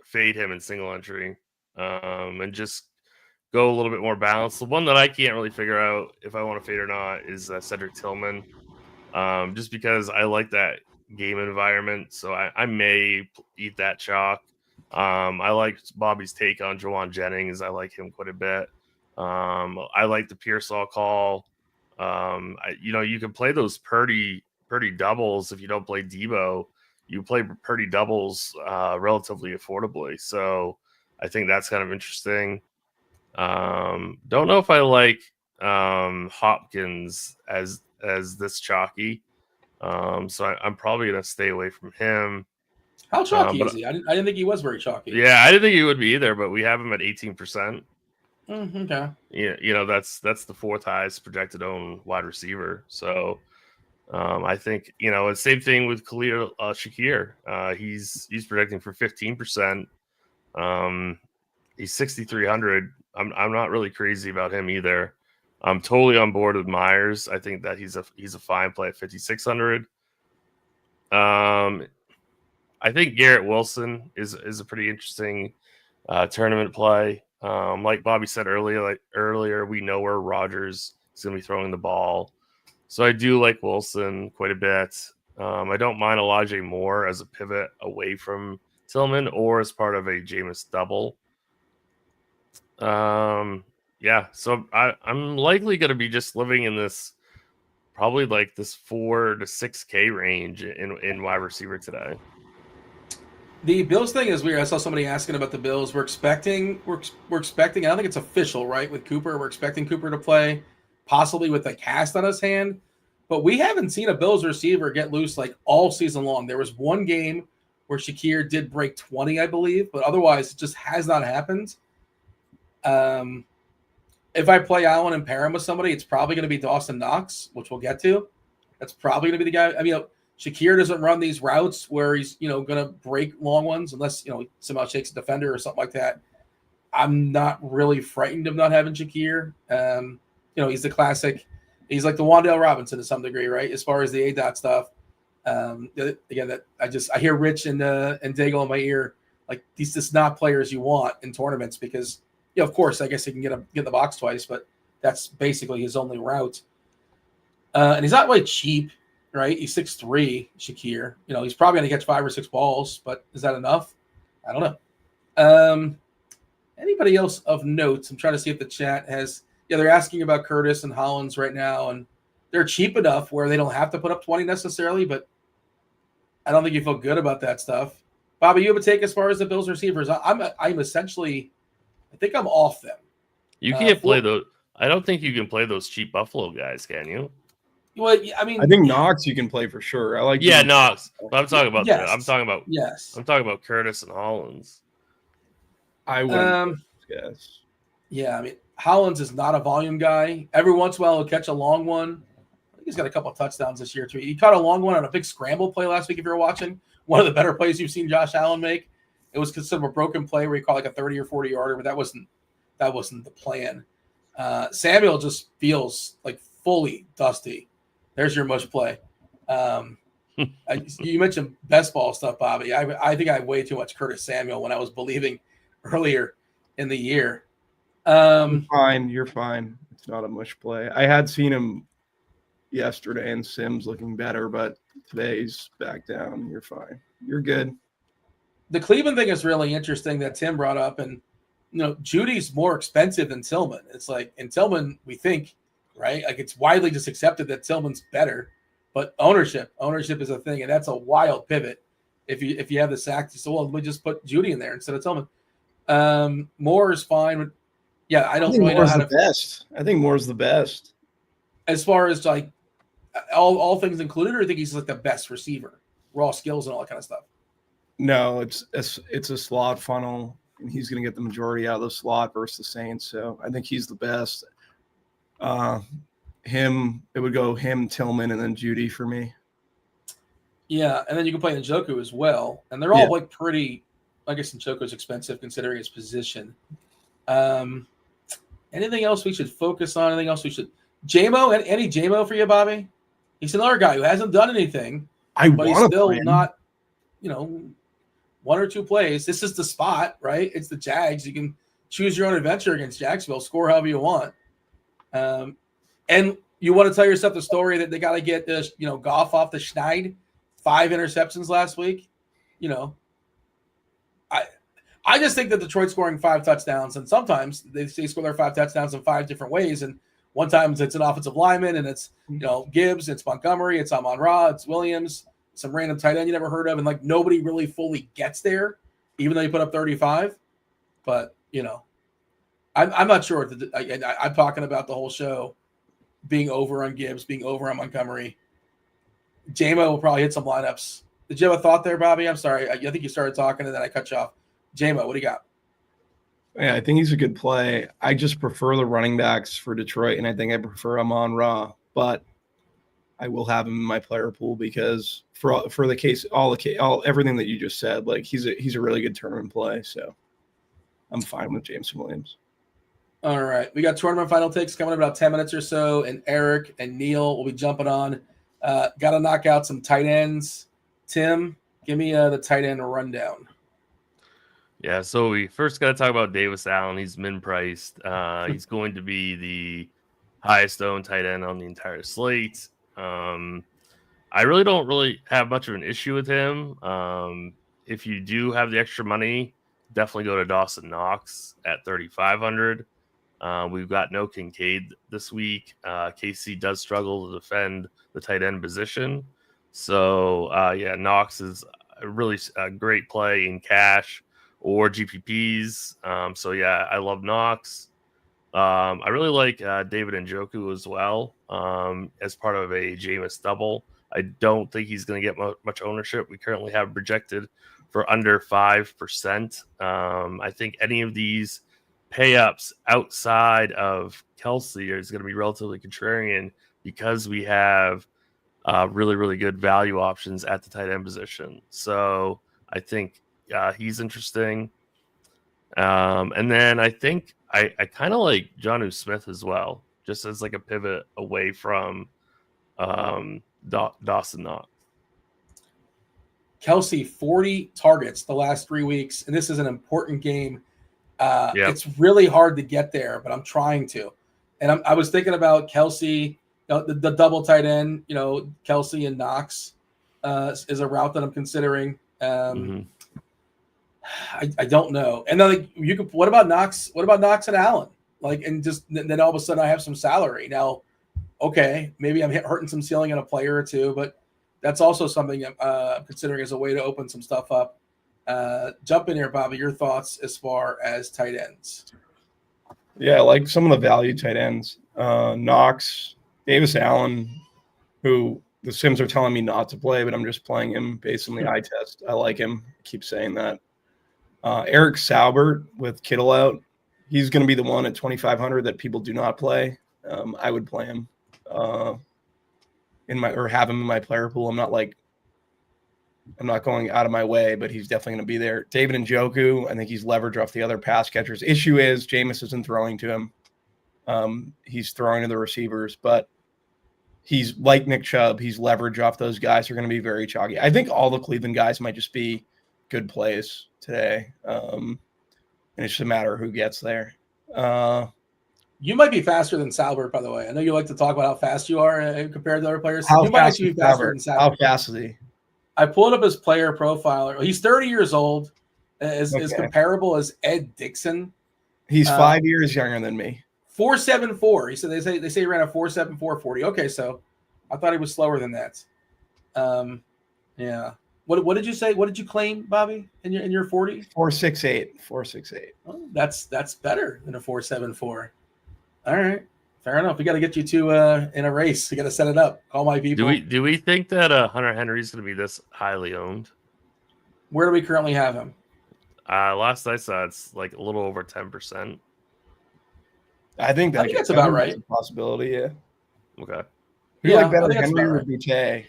fade him in single entry and just go a little bit more balanced. The one that I can't really figure out if I want to fade or not is Cedric Tillman, just because I like that game environment, so I may eat that chalk. I like Bobby's take on Jawan Jennings. I like him quite a bit. I like the Pearsall call. You can play those Purdy doubles if you don't play Debo. You play Purdy doubles relatively affordably, so I think that's kind of interesting. Don't know if I like Hopkins as this chalky. So I'm probably gonna stay away from him. How chalky is he? I didn't think he was very chalky. Yeah, I didn't think he would be either, but we have him at 18%. Okay. Yeah, that's the 4th highest projected own wide receiver. So I think same thing with Khalil Shakir. He's projecting for 15%. He's 6,300. I'm not really crazy about him either. I'm totally on board with Myers. I think that he's a fine play at 5,600. I think Garrett Wilson is a pretty interesting tournament play. Like Bobby said earlier, we know where Rodgers is going to be throwing the ball, so I do like Wilson quite a bit. I don't mind Elijah Moore as a pivot away from Tillman or as part of a Jameis double. Yeah, so I'm likely going to be just living in this probably like this 4 to 6K range in wide receiver today. The Bills thing is weird. I saw somebody asking about the Bills. We're expecting. I don't think it's official, right? With Cooper, we're expecting Cooper to play, possibly with a cast on his hand. But we haven't seen a Bills receiver get loose like all season long. There was one game where Shakir did break 20, I believe, but otherwise it just has not happened. If I play Allen and pair him with somebody, it's probably going to be Dawson Knox, which we'll get to. That's probably going to be the guy. I mean, Shakir doesn't run these routes where he's, going to break long ones unless, somehow shakes a defender or something like that. I'm not really frightened of not having Shakir. He's the classic. He's like the Wan'Dale Robinson to some degree, right? As far as the A-dot stuff. Again, that I hear Rich and Daigle in my ear, like these just not players you want in tournaments because, of course, I guess he can get in the box twice, but that's basically his only route. And he's not really cheap, right? He's 6'3", Shakir. He's probably going to catch 5 or 6 balls, but is that enough? I don't know. Anybody else of note? I'm trying to see if the chat has. Yeah, they're asking about Curtis and Hollins right now, and they're cheap enough where they don't have to put up 20 necessarily, but I don't think you feel good about that stuff. Bobby, you have a take as far as the Bills receivers. I'm essentially, I think I'm off them. You can't play those. I don't think you can play those cheap Buffalo guys, can you? Well, I mean, I think Knox you can play for sure. I like. Yeah, Knox. But I'm talking about yes. that. I'm talking about Curtis and Hollins. I would. Yes. Yeah, I mean, Hollins is not a volume guy. Every once in a while, he'll catch a long one. I think he's got a couple of touchdowns this year too. He caught a long one on a big scramble play last week. If you're watching, one of the better plays you've seen Josh Allen make. It was considered a broken play where he caught like a 30 or 40 yarder, but that wasn't the plan. Samuel just feels like fully dusty. There's your mush play. You mentioned best ball stuff, Bobby. I think I had way too much Curtis Samuel when I was believing earlier in the year. You're fine. It's not a mush play. I had seen him yesterday in Sims looking better, but today's back down. You're fine. You're good. The Cleveland thing is really interesting that Tim brought up, and Judy's more expensive than Tillman. It's like in Tillman we think, right? Like it's widely just accepted that Tillman's better, but ownership is a thing, and that's a wild pivot. If you have the sack, so let me just put Judy in there instead of Tillman. Moore is fine. Yeah, I don't really know how to. Best. I think Moore's the best. As far as like all things included, or I think he's like the best receiver, raw skills and all that kind of stuff. No, it's a slot funnel, and he's going to get the majority out of the slot versus the Saints. So I think he's the best. It would go him, Tillman, and then Judy for me. Yeah, and then you can play Njoku as well, and they're all like pretty. I guess Njoku's expensive considering his position. Anything else we should focus on? Anything else we should? JMO, any JMO for you, Bobby? He's another guy who hasn't done anything, but he's still not, one or two plays. This is the spot, right? It's the Jags. You can choose your own adventure against Jacksonville, score however you want. And you want to tell yourself the story that they got to get this, Goff off the schneid, 5 interceptions last week. I just think that Detroit's scoring 5 touchdowns, and sometimes they score their 5 touchdowns in 5 different ways. And one time it's an offensive lineman, and it's Gibbs, it's Montgomery, it's Amon-Ra, it's Williams, some random tight end you never heard of, and like nobody really fully gets there, even though you put up 35. But I'm not sure. I'm talking about the whole show being over on Gibbs, being over on Montgomery. JMO will probably hit some lineups. Did you have a thought there, Bobby? I'm sorry. I think you started talking and then I cut you off. JMO, what do you got? Yeah, I think he's a good play. I just prefer the running backs for Detroit, and I think I prefer Amon-Ra, but I will have him in my player pool because for the case, everything that you just said, like he's a really good tournament play. So I'm fine with Jameson Williams. All right. We got tournament final takes coming in about 10 minutes or so, and Erik and Neil will be jumping on. Got to knock out some tight ends. Tim, give me the tight end rundown. Yeah, so we first got to talk about Davis Allen. He's min-priced. He's going to be the highest owned tight end on the entire slate. I really don't have much of an issue with him. If you do have the extra money, definitely go to Dawson Knox at 3,500. We've got no Kincaid this week. KC does struggle to defend the tight end position. So, Knox is a really great play in cash or GPPs. I love Knox. I really like David Njoku as well as part of a Jameis double. I don't think he's going to get much ownership. We currently have projected for under 5%. I think any of these pay-ups outside of Kelsey is going to be relatively contrarian because we have really, really good value options at the tight end position. So I think he's interesting. And then I think I kind of like Jonnu Smith as well, just as like a pivot away from Dawson Knox. Kelsey, 40 targets the last 3 weeks, and this is an important game. It's really hard to get there, but I'm trying to. And I was thinking about Kelsey, the double tight end, Kelsey and Knox is a route that I'm considering. I don't know. And then what about Knox? What about Knox and Allen? And then all of a sudden I have some salary. Now, okay, maybe I'm hurting some ceiling on a player or two, but that's also something I'm considering as a way to open some stuff up. Jump in here, Bobby. Your thoughts as far as tight ends? Yeah, I like some of the value tight ends. Knox, Davis Allen, who the Sims are telling me not to play, but I'm just playing him based on the eye test. I like him. I keep saying that. Eric Saubert with Kittle out. He's going to be the one at 2,500 that people do not play. I would play him have him in my player pool. I'm not going out of my way, but he's definitely going to be there. David Njoku, I think he's leveraged off the other pass catchers. Issue is Jameis isn't throwing to him. He's throwing to the receivers, but he's like Nick Chubb. He's leveraged off those guys who are going to be very chalky. I think all the Cleveland guys might just be good plays today. And it's just a matter of who gets there. You might be faster than Saubert, by the way. I know you like to talk about how fast you are compared to other players. How you might actually be faster than Saubert. How fast is he? I pulled up his player profile. He's 30 years old, is comparable as Ed Dixon. He's 5 years younger than me. 4.74. He said they say he ran a 4.74 40. Okay, so I thought he was slower than that. Yeah. What did you say? What did you claim, Bobby? In your 40? 4.68. 4.68. Oh, that's better than a 4.74. All right. Fair enough. We got to get you two in a race. We got to set it up. Call my people. Do we think that Hunter Henry is going to be this highly owned? Where do we currently have him? Last I saw, it's like a little over 10%. I think that's about right. A possibility, yeah. Okay. Who like better, Henry or Boutte?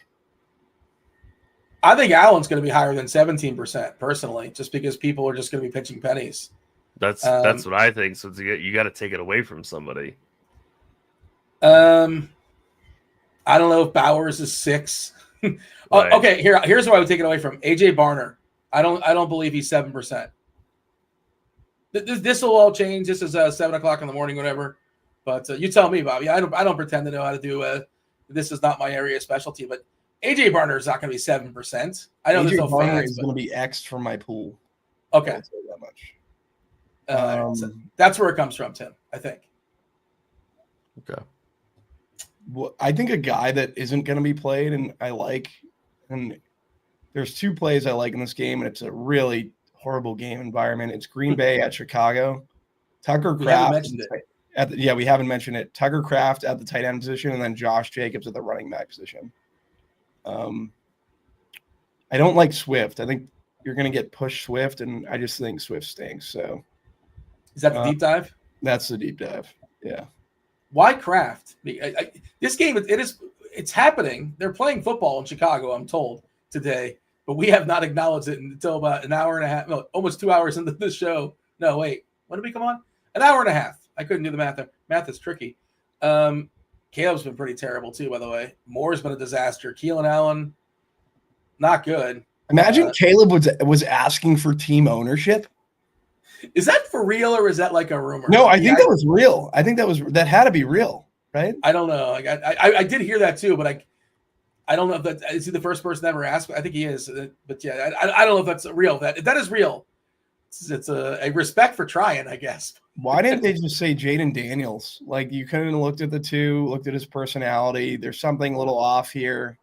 I think Allen's going to be higher than 17%, personally, just because people are just going to be pitching pennies. That's what I think. So you got to take it away from somebody. I don't know if Bowers is 6. Right. Okay, here's who I would take it away from. AJ Barner. I don't believe he's 7%. This will all change. This is 7:00 in the morning, whatever. But you tell me, Bobby. I don't pretend to know how to do. This is not my area of specialty. But AJ Barner is not going to be 7%. I know AJ there's no Barner fans. is going to be X from my pool. Okay, I'll say that much. So that's where it comes from, Tim. I think. Okay. Well, I think a guy that isn't going to be played, and I like, and there's 2 plays I like in this game, and it's a really horrible game environment. It's Green Bay at Chicago. Tucker Kraft. We haven't mentioned it. Tucker Kraft at the tight end position, and then Josh Jacobs at the running back position. I don't like Swift. I think you're going to get pushed Swift, and I just think Swift stinks. So, is that the deep dive? That's the deep dive. Yeah. Why Kraft? This game, it's happening. They're playing football in Chicago, I'm told, today, but we have not acknowledged it until about an hour and a half, no, almost 2 hours into the show. No, wait, when did we come on? An hour and a half. I couldn't do the math there. Math is tricky. Caleb's been pretty terrible too, by the way. Moore's been a disaster. Keelan Allen, not good. Imagine Caleb was asking for team ownership. Is that for real or is that like a rumor? No, I think that was real. I think that had to be real, right? I don't know. Like I did hear that too, but I don't know if that is he the first person to ever ask. I think he is, but yeah, I don't know if that's real. If that is real, it's a respect for trying, I guess. Why didn't they just say Jaden Daniels? Like you kind of looked at the two, looked at his personality. There's something a little off here.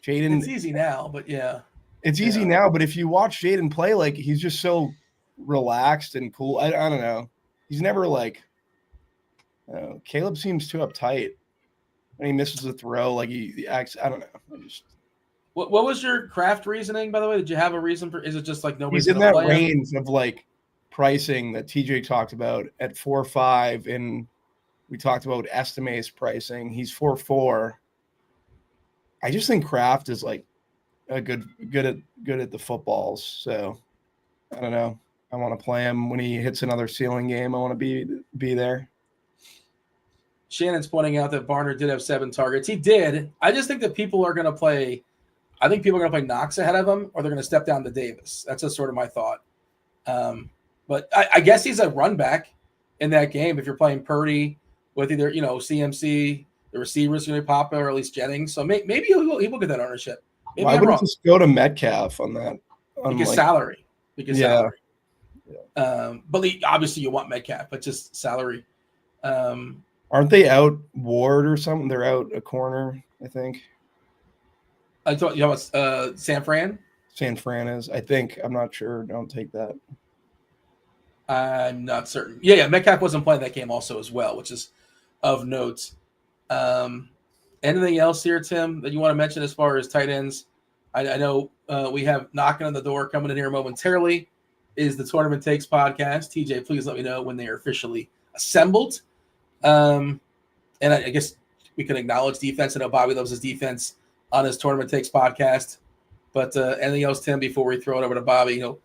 Jaden, it's easy now, but yeah, it's easy now. But if you watch Jaden play, like he's just so relaxed and cool. I don't know. He's never like. Caleb seems too uptight when he misses a throw. Like he acts. I don't know. What was your craft reasoning, by the way? Did you have a reason for? Is it just like nobody's he's in gonna that play range of like pricing that TJ talked about at 4.5, and we talked about Estime's pricing. He's 4.4. I just think Kraft is like a good at the footballs. So I don't know. I want to play him when he hits another ceiling game. I want to be there. Shannon's pointing out that Barner did have 7 targets. He did. I just think that people are going to play. I think people are going to play Knox ahead of him, or they're going to step down to Davis. That's just sort of my thought. But I guess he's a run back in that game. If you're playing Purdy with either CMC, the receivers going to be popular, or at least Jennings. So maybe he will get that ownership. Maybe Why I'm would wrong. just go to Metcalf on that? Because salary. Salary. Yeah. But obviously you want Metcalf, but just salary. Aren't they out Ward or something? They're out a corner, I think. I thought you know what's San Fran? San Fran is, I think. I'm not sure. Don't take that. I'm not certain. Yeah. Metcalf wasn't playing that game also as well, which is of note. Anything else here, Tim, that you want to mention as far as tight ends? I know we have knocking on the door coming in here momentarily. Is the Tournament Takes podcast. TJ, please let me know when they are officially assembled. And I guess we can acknowledge defense. I know Bobby loves his defense on his Tournament Takes podcast. But anything else, Tim, before we throw it over to Bobby? He'll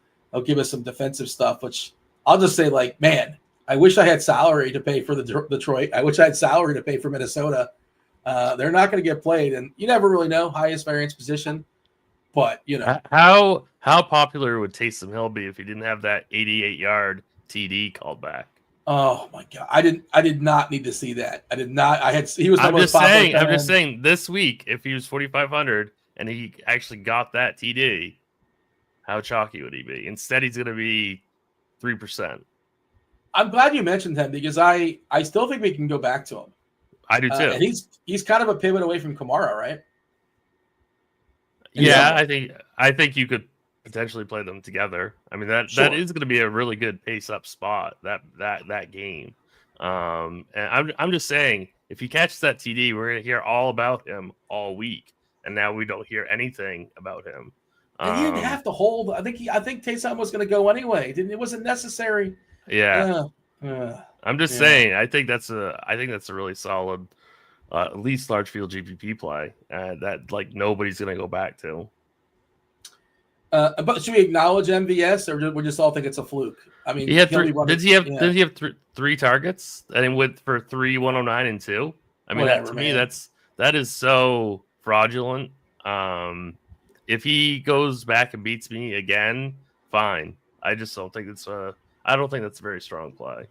give us some defensive stuff, which I'll just say, like, man, I wish I had salary to pay for the Detroit. I wish I had salary to pay for Minnesota. They're not going to get played, and you never really know highest variance position. But how popular would Taysom Hill be if he didn't have that 88-yard TD called back? Oh my God, I did not need to see that. I did not. He was. I'm just saying. This week, if he was 4,500 and he actually got that TD, how chalky would he be? Instead, he's going to be 3%. I'm glad you mentioned him because I still think we can go back to him. I do too. And he's kind of a pivot away from Kamara, right? Yeah, I think you could potentially play them together. I mean that is going to be a really good pace up spot that game. And I'm just saying if he catches that TD, we're going to hear all about him all week, and now we don't hear anything about him. And he didn't have to hold. I think Taysom was going to go anyway. It wasn't necessary. Yeah. I'm just saying. I think that's a really solid. At least large field GPP play that like nobody's going to go back to. But should we acknowledge MVS or we just all think it's a fluke? I mean, he had did he have three targets and for 3, 109 and 2? I mean, to me that is so fraudulent. If he goes back and beats me again, fine. I just don't think I don't think that's a very strong play.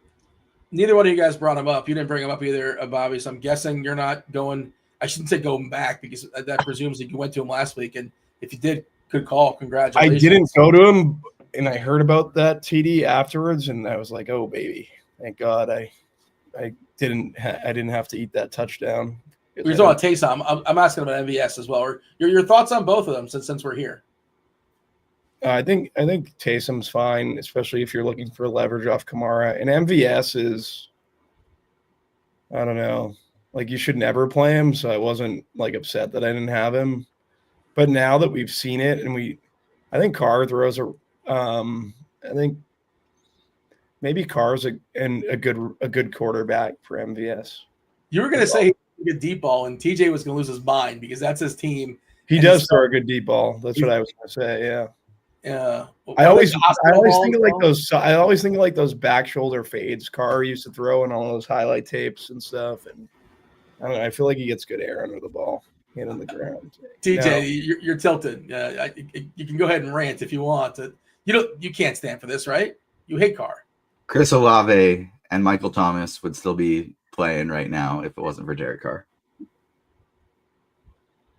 Neither one of you guys brought him up. You didn't bring him up either, Bobby. So I'm guessing you're not going. I shouldn't say going back because that presumes that you went to him last week. And if you did, good call. Congratulations. I didn't go to him, and I heard about that TD afterwards, and I was like, "Oh, baby, thank God I didn't have to eat that touchdown." We're talking about Taysom. I'm asking about MVS as well. Or your thoughts on both of them since we're here. I think Taysom's fine, especially if you're looking for leverage off Kamara. And MVS is, I don't know, like you should never play him. So I wasn't like upset that I didn't have him. But now that we've seen it, and I think Carr throws I think maybe Carr's a good quarterback for MVS. You were going to say a deep ball, and TJ was going to lose his mind because that's his team. He does throw a good deep ball. That's what I was going to say. Yeah. I always balls, think of like those. I always think of like those back shoulder fades Carr used to throw in all those highlight tapes and stuff. And I don't know. I feel like he gets good air under the ball, hit on the ground. TJ, you're tilted. You can go ahead and rant if you want. You can't stand for this, right? You hate Carr. Chris Olave and Michael Thomas would still be playing right now if it wasn't for Derek Carr.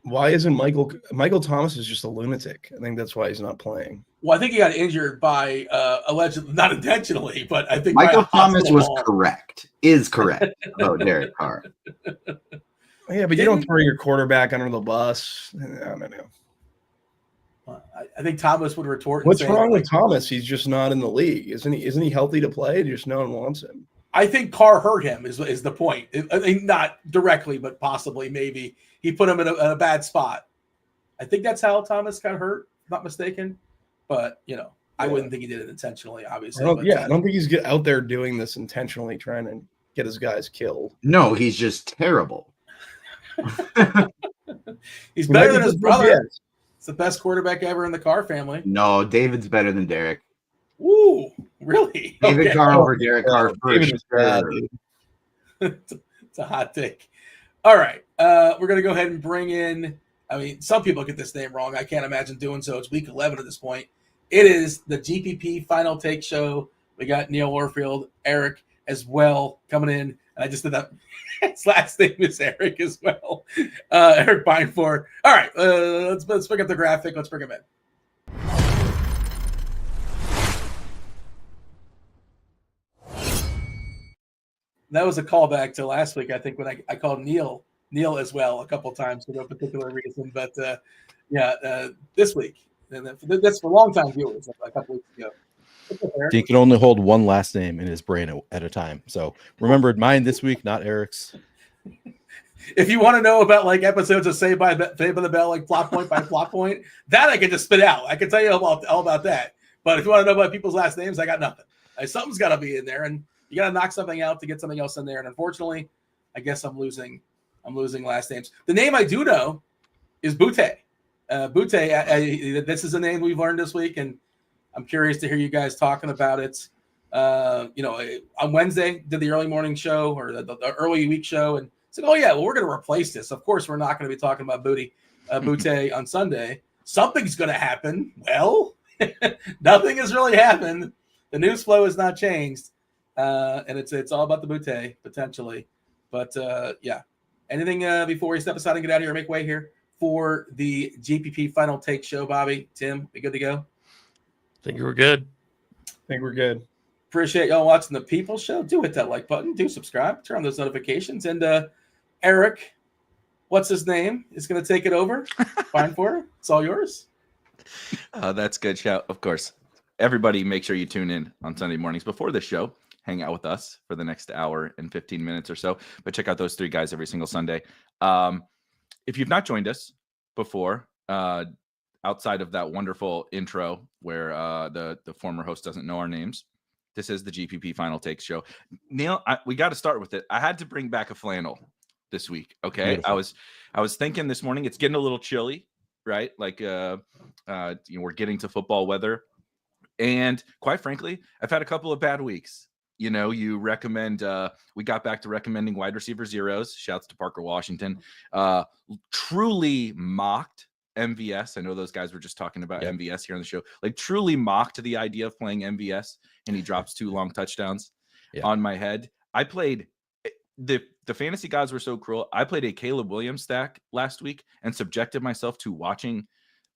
Why isn't Michael Thomas is just a lunatic? I think that's why he's not playing. Well, I think he got injured by allegedly, not intentionally, but I think Michael Thomas is correct about Derek Carr. Yeah, but you don't throw your quarterback under the bus. I don't know. I think Thomas would retort. What's wrong with Thomas? He's just not in the league, isn't he? Isn't he healthy to play? Just no one wants him. I think Carr hurt him. Is the point? Not directly, but possibly, maybe he put him in a bad spot. I think that's how Thomas got hurt. Not mistaken, but I wouldn't think he did it intentionally. Obviously, I don't think he's out there doing this intentionally, trying to get his guys killed. No, he's just terrible. He's better than his brother. It's the best quarterback ever in the Carr family. No, David's better than Derek. Ooh, really? David Carr over Derek Carr first. It's a hot take. All right. We're going to go ahead and bring in, some people get this name wrong. I can't imagine doing so. It's week 11 at this point. It is the GPP Final Take show. We got Neil Orfield, Erik as well coming in. And I just did that. His last name is Erik as well. Erik Beimfohr. All right. Let's pick up the graphic. Let's bring him in. That was a callback to last week, I think, when I called Neil as well a couple times for no particular reason. But this week, and that's for long-time viewers, a couple weeks ago. He can only hold one last name in his brain at a time. So remembered mine this week, not Eric's. If you want to know about episodes of Saved by the Bell, plot point by plot point, that I can just spit out. I can tell you all about that. But if you want to know about people's last names, I got nothing. Something's got to be in there, and you got to knock something out to get something else in there. And unfortunately, I guess I'm losing last names. The name I do know is Boutte. Boutte. This is a name we've learned this week, and I'm curious to hear you guys talking about it. On Wednesday, did the early morning show or the early week show, and said, "Oh yeah, well we're going to replace this. Of course, we're not going to be talking about Boutte on Sunday. Something's going to happen." Well, nothing has really happened. The news flow has not changed. And it's all about the Boutte potentially, but anything before we step aside and get out of here, make way here for the GPP Final Take show. Bobby, Tim, we good to go? I think we're good. Appreciate y'all watching the People Show. Do hit that like button. Do subscribe. Turn on those notifications. And Erik, what's his name, is going to take it over. Beimfohr, it's all yours. That's good shout. Of course, everybody, make sure you tune in on Sunday mornings before the show. Hang out with us for the next hour and 15 minutes or so. But check out those three guys every single Sunday. If you've not joined us before, outside of that wonderful intro where the former host doesn't know our names, this is the GPP Final Takes show. Neil, we got to start with it. I had to bring back a flannel this week. Okay, beautiful. I was thinking this morning, it's getting a little chilly, right? We're getting to football weather, and quite frankly, I've had a couple of bad weeks. You recommend, we got back to recommending wide receiver zeros. Shouts to Parker Washington. Truly mocked MVS. I know those guys were just talking about MVS here on the show. Truly mocked the idea of playing MVS, and he drops 2 long touchdowns on my head. I played, the fantasy gods were so cruel. I played a Caleb Williams stack last week and subjected myself to watching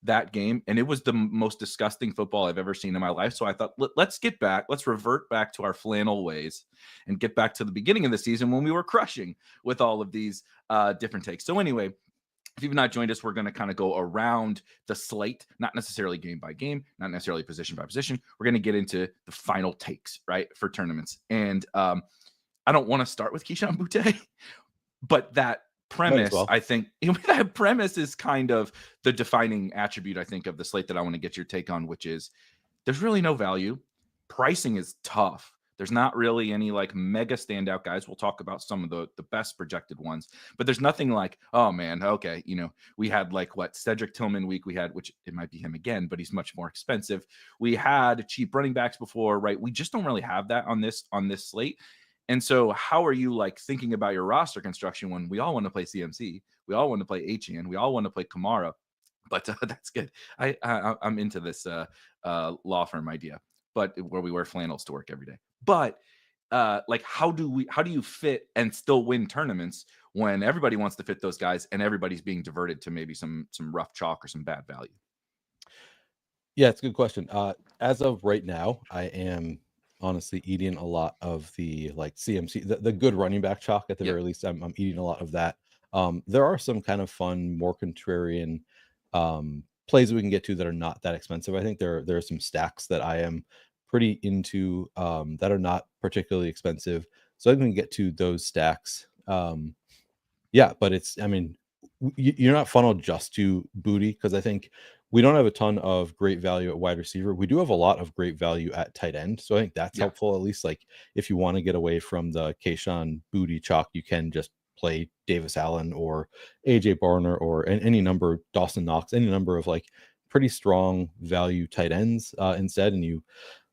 that game, and it was the most disgusting football I've ever seen in my life. So I thought, let's revert back to our flannel ways and get back to the beginning of the season when we were crushing with all of these different takes. So anyway, if you've not joined us, we're going to kind of go around the slate, not necessarily game by game, not necessarily position by position. We're going to get into the final takes, right, for tournaments. And I don't want to start with Kayshon Boutte, but that premise, I think that premise is kind of the defining attribute, I think, of the slate that I want to get your take on, which is there's really no value. Pricing is tough, There's not really any like mega standout guys. We'll talk about some of the best projected ones, but there's nothing like, oh man, okay, we had like what Cedric Tillman week we had, which it might be him again, but he's much more expensive. We had cheap running backs before, right? We just don't really have that on this slate. And so how are you like thinking about your roster construction when we all want to play CMC, we all want to play HN, we all want to play Kamara? But that's good. I'm into this law firm idea, but where we wear flannels to work every day. But like, how do you fit and still win tournaments when everybody wants to fit those guys and everybody's being diverted to maybe some rough chalk or some bad value? Yeah, it's a good question. As of right now, I am honestly eating a lot of the like CMC, the good running back chalk at the very least. I'm eating a lot of that. There are some kind of fun, more contrarian plays we can get to that are not that expensive. I think there are some stacks that I am pretty into that are not particularly expensive, so I can get to those stacks. Yeah, but you're not funneled just to Boutte, because I think we don't have a ton of great value at wide receiver. We do have a lot of great value at tight end, so I think that's helpful. At least like if you want to get away from the Kayshon Boutte chalk, you can just play Davis Allen or AJ Barner or any number, Dawson Knox, any number of like pretty strong value tight ends instead. And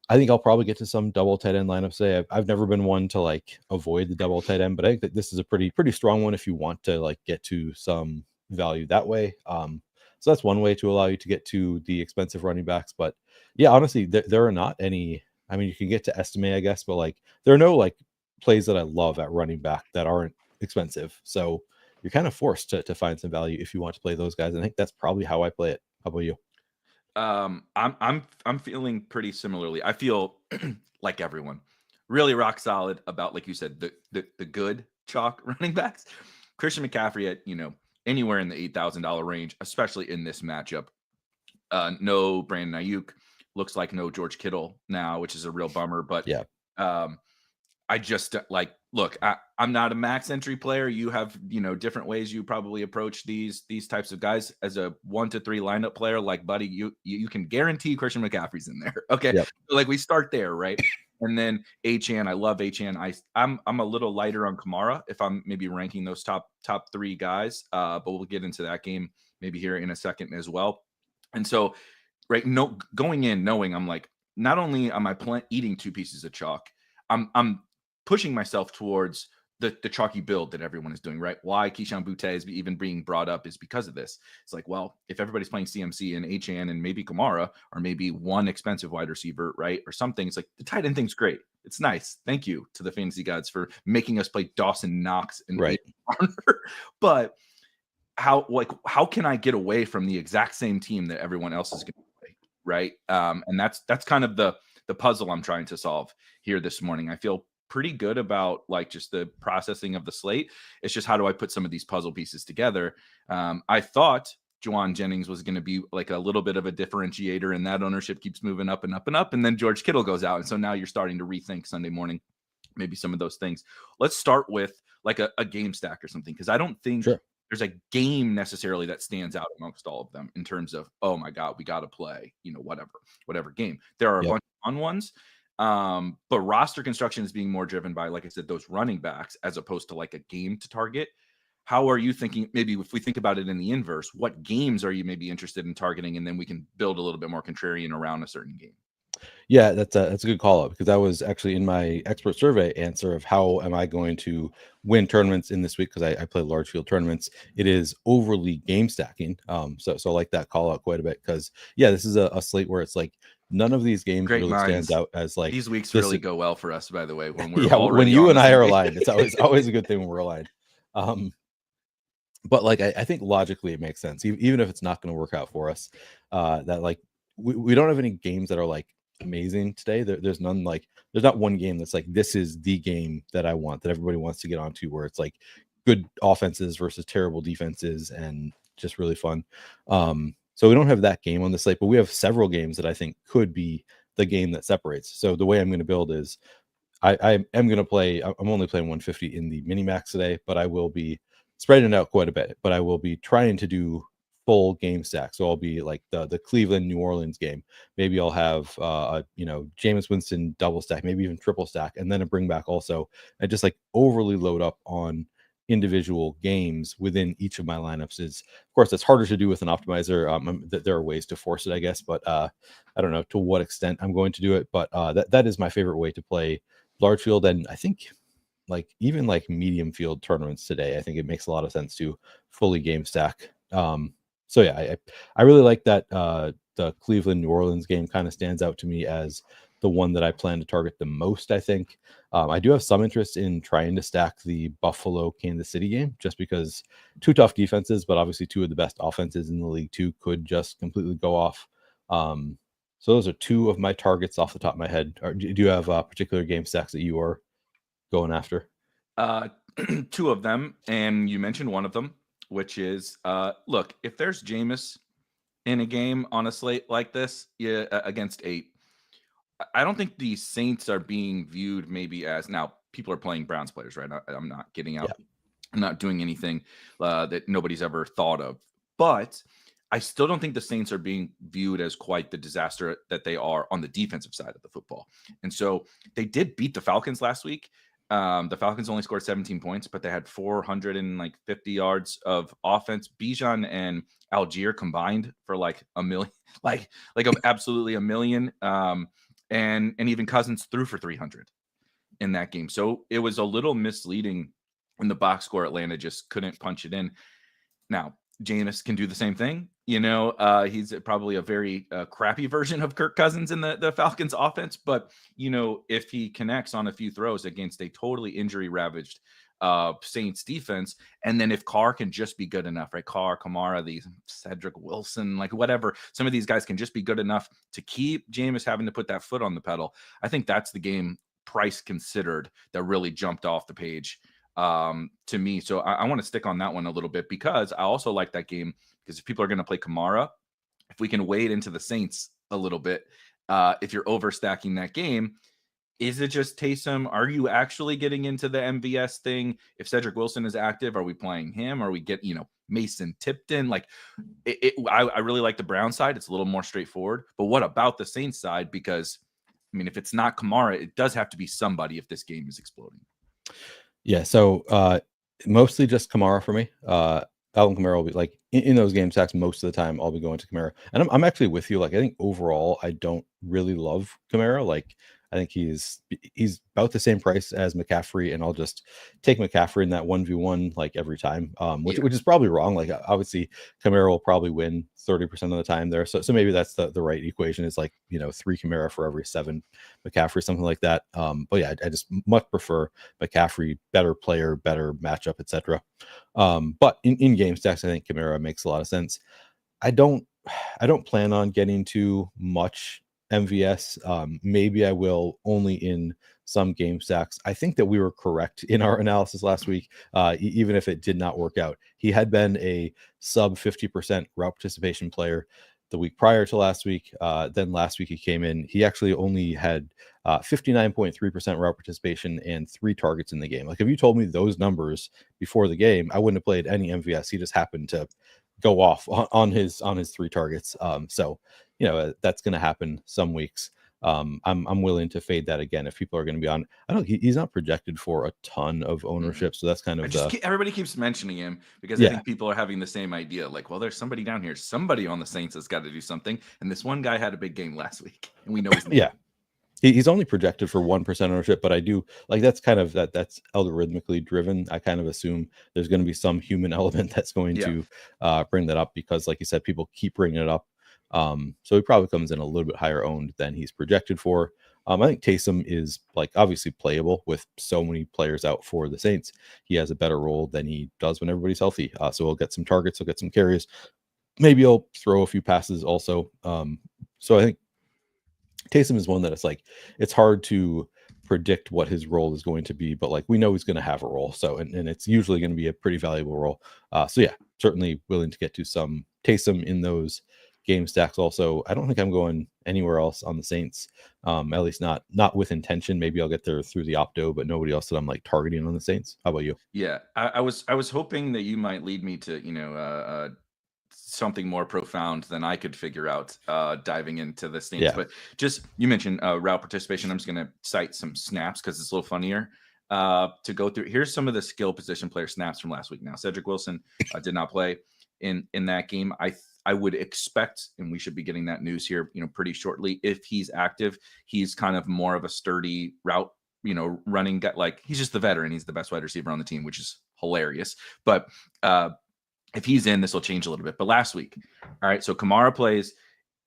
I think I'll probably get to some double tight end lineups today. I've never been one to like avoid the double tight end, but I think that this is a pretty strong one if you want to like get to some value that way. So that's one way to allow you to get to the expensive running backs. But yeah, honestly, there are not any. I mean, you can get to Estime, I guess, but like there are no like plays that I love at running back that aren't expensive. So you're kind of forced to find some value if you want to play those guys. And I think that's probably how I play it. How about you? I'm feeling pretty similarly. I feel like everyone really rock solid about, like you said, the good chalk running backs. Christian McCaffrey at anywhere in the $8,000 range, especially in this matchup. No Brandon Ayuk, looks like no George Kittle now, which is a real bummer. But yeah, I just like, look, I'm not a max entry player. You have, different ways you probably approach these types of guys. As a 1 to 3 lineup player, like buddy, you can guarantee Christian McCaffrey's in there. Okay. Yep. Like we start there, right? And then HN, I love HN. I'm a little lighter on Kamara if I'm maybe ranking those top 3 guys. But we'll get into that game maybe here in a second as well. And so, right, going in knowing I'm like, not only am I eating 2 pieces of chalk, I'm pushing myself towards the chalky build that everyone is doing, right? Why Kayshon Boutte is even being brought up is because of this. It's like, well, if everybody's playing CMC and HN and maybe Kamara or maybe one expensive wide receiver, right? Or something, it's like the tight end thing's great. It's nice. Thank you to the fantasy gods for making us play Dawson Knox and right. But how can I get away from the exact same team that everyone else is going to play, right? And that's kind of the puzzle I'm trying to solve here this morning. I feel pretty good about like just the processing of the slate. It's just how do I put some of these puzzle pieces together? I thought Juwan Jennings was going to be like a little bit of a differentiator, and that ownership keeps moving up and up and up. And then George Kittle goes out. And so now you're starting to rethink Sunday morning, maybe some of those things. Let's start with like a game stack or something, because I don't think there's a game necessarily that stands out amongst all of them in terms of, oh my God, we got to play, whatever game. There are a bunch of fun ones. But roster construction is being more driven by, like I said, those running backs as opposed to like a game to target. How are you thinking? Maybe if we think about it in the inverse, what games are you maybe interested in targeting? And then we can build a little bit more contrarian around a certain game. Yeah, that's a good call out, because that was actually in my expert survey answer of how am I going to win tournaments in this week, because I play large field tournaments. It is overly game stacking. So I like that call out quite a bit, because this is a slate where it's like none of these games really stands out as like these weeks really go well for us, by the way, when we're when you and I are aligned. It's always a good thing when we're aligned. But like I think logically it makes sense, even if it's not going to work out for us. That like we don't have any games that are like amazing today. There's none, like there's not one game that's like this is the game that I want, that everybody wants to get onto, where it's like good offenses versus terrible defenses and just really fun. So we don't have that game on the slate, but we have several games that I think could be the game that separates. So the way I'm going to build is I am going to play. I'm only playing 150 in the mini max today, but I will be spreading it out quite a bit. But I will be trying to do full game stack. So I'll be like the Cleveland New Orleans game. Maybe I'll have Jameis Winston double stack, maybe even triple stack, and then a bring back also, and just like overly load up on individual games within each of my lineups. Is of course that's harder to do with an optimizer. There are ways to force it, I guess, but I don't know to what extent I'm going to do it. But that is my favorite way to play large field, and I think like even like medium field tournaments today, I think it makes a lot of sense to fully game stack. So yeah, I really like that. The Cleveland New Orleans game kind of stands out to me as the one that I plan to target the most. I think I do have some interest in trying to stack the Buffalo Kansas City game, just because two tough defenses, but obviously two of the best offenses in the league too could just completely go off. So those are two of my targets off the top of my head. Do you have particular game stacks that you are going after? Two of them, and you mentioned one of them, which is look, if there's Jameis in a game on a slate like this, against 8, I don't think the Saints are being viewed maybe as, now people are playing Browns players, right? I'm not getting out. Yeah. I'm not doing anything that nobody's ever thought of, but I still don't think the Saints are being viewed as quite the disaster that they are on the defensive side of the football. And so they did beat the Falcons last week. The Falcons only scored 17 points, but they had 450 yards of offense. Bijan and Algier combined for like a million, like absolutely a million. And even Cousins threw for 300 in that game. So it was a little misleading in the box score. Atlanta just couldn't punch it in. Now, Jameis can do the same thing. He's probably a very crappy version of Kirk Cousins in the Falcons offense. But, if he connects on a few throws against a totally injury-ravaged Saints defense, and then if Carr can just be good enough, right? Carr, Kamara, these Cedric Wilson, like whatever, some of these guys can just be good enough to keep Jameis having to put that foot on the pedal. I think that's the game, price considered, that really jumped off the page to me. So I want to stick on that one a little bit, because I also like that game, because if people are going to play Kamara, if we can wade into the Saints a little bit, if you're overstacking that game, is it just Taysom? Are you actually getting into the MVS thing? If Cedric Wilson is active, are we playing him? Are we getting, Mason Tipton? Like I really like the Brown side. It's a little more straightforward, but what about the Saints side? Because if it's not Kamara, it does have to be somebody if this game is exploding. Yeah, so mostly just Kamara for me. Alvin Kamara will be like in those game stacks most of the time. I'll be going to Kamara, and I'm actually with you. Like I think overall, I don't really love Kamara. Like I think he's about the same price as McCaffrey, and I'll just take McCaffrey in that 1v1 like every time, which is probably wrong. Like obviously Kamara will probably win 30% of the time there. So maybe that's the right equation, is like 3 Kamara for every 7 McCaffrey, something like that. But yeah, I just much prefer McCaffrey, better player, better matchup, etc. But in game stacks, I think Kamara makes a lot of sense. I don't plan on getting too much MVS. Maybe I will, only in some game stacks. I think that we were correct in our analysis last week, even if it did not work out. He had been a sub 50% route participation player the week prior to last week. Then last week he came in. He actually only had 59.3% route participation and 3 targets in the game. Like if you told me those numbers before the game, I wouldn't have played any MVS. He just happened to go off on his 3 targets. So that's going to happen some weeks. I'm willing to fade that again if people are going to be on. I don't. He's not projected for a ton of ownership, so that's kind of. Everybody keeps mentioning him because I think people are having the same idea. Like, well, there's somebody down here. Somebody on the Saints has got to do something. And this one guy had a big game last week, and we know his name. Yeah. He's only projected for 1% ownership, but I do like that's kind of that's algorithmically driven. I kind of assume there's going to be some human element that's going to bring that up, because, like you said, people keep bringing it up. So he probably comes in a little bit higher owned than he's projected for. I think Taysom is like obviously playable with so many players out for the Saints. He has a better role than he does when everybody's healthy. So he'll get some targets, he'll get some carries. Maybe he'll throw a few passes also. So I think Taysom is one that it's hard to predict what his role is going to be, but like we know he's going to have a role. So, and it's usually going to be a pretty valuable role. So yeah, certainly willing to get to some Taysom in those game stacks. Also, I don't think I'm going anywhere else on the Saints, at least not with intention. Maybe I'll get there through the opto, but nobody else that I'm like targeting on the Saints. How about you? Yeah, I was hoping that you might lead me to something more profound than I could figure out diving into the things. Yeah. But just, you mentioned route participation. I'm just going to cite some snaps because it's a little funnier to go through. Here's some of the skill position player snaps from last week. Now, Cedric Wilson did not play in that game. I would expect, and we should be getting that news here, pretty shortly. If he's active, he's kind of more of a sturdy route, running guy. Like, he's just the veteran. He's the best wide receiver on the team, which is hilarious. But if he's in, this will change a little bit. But last week, all right, so Kamara plays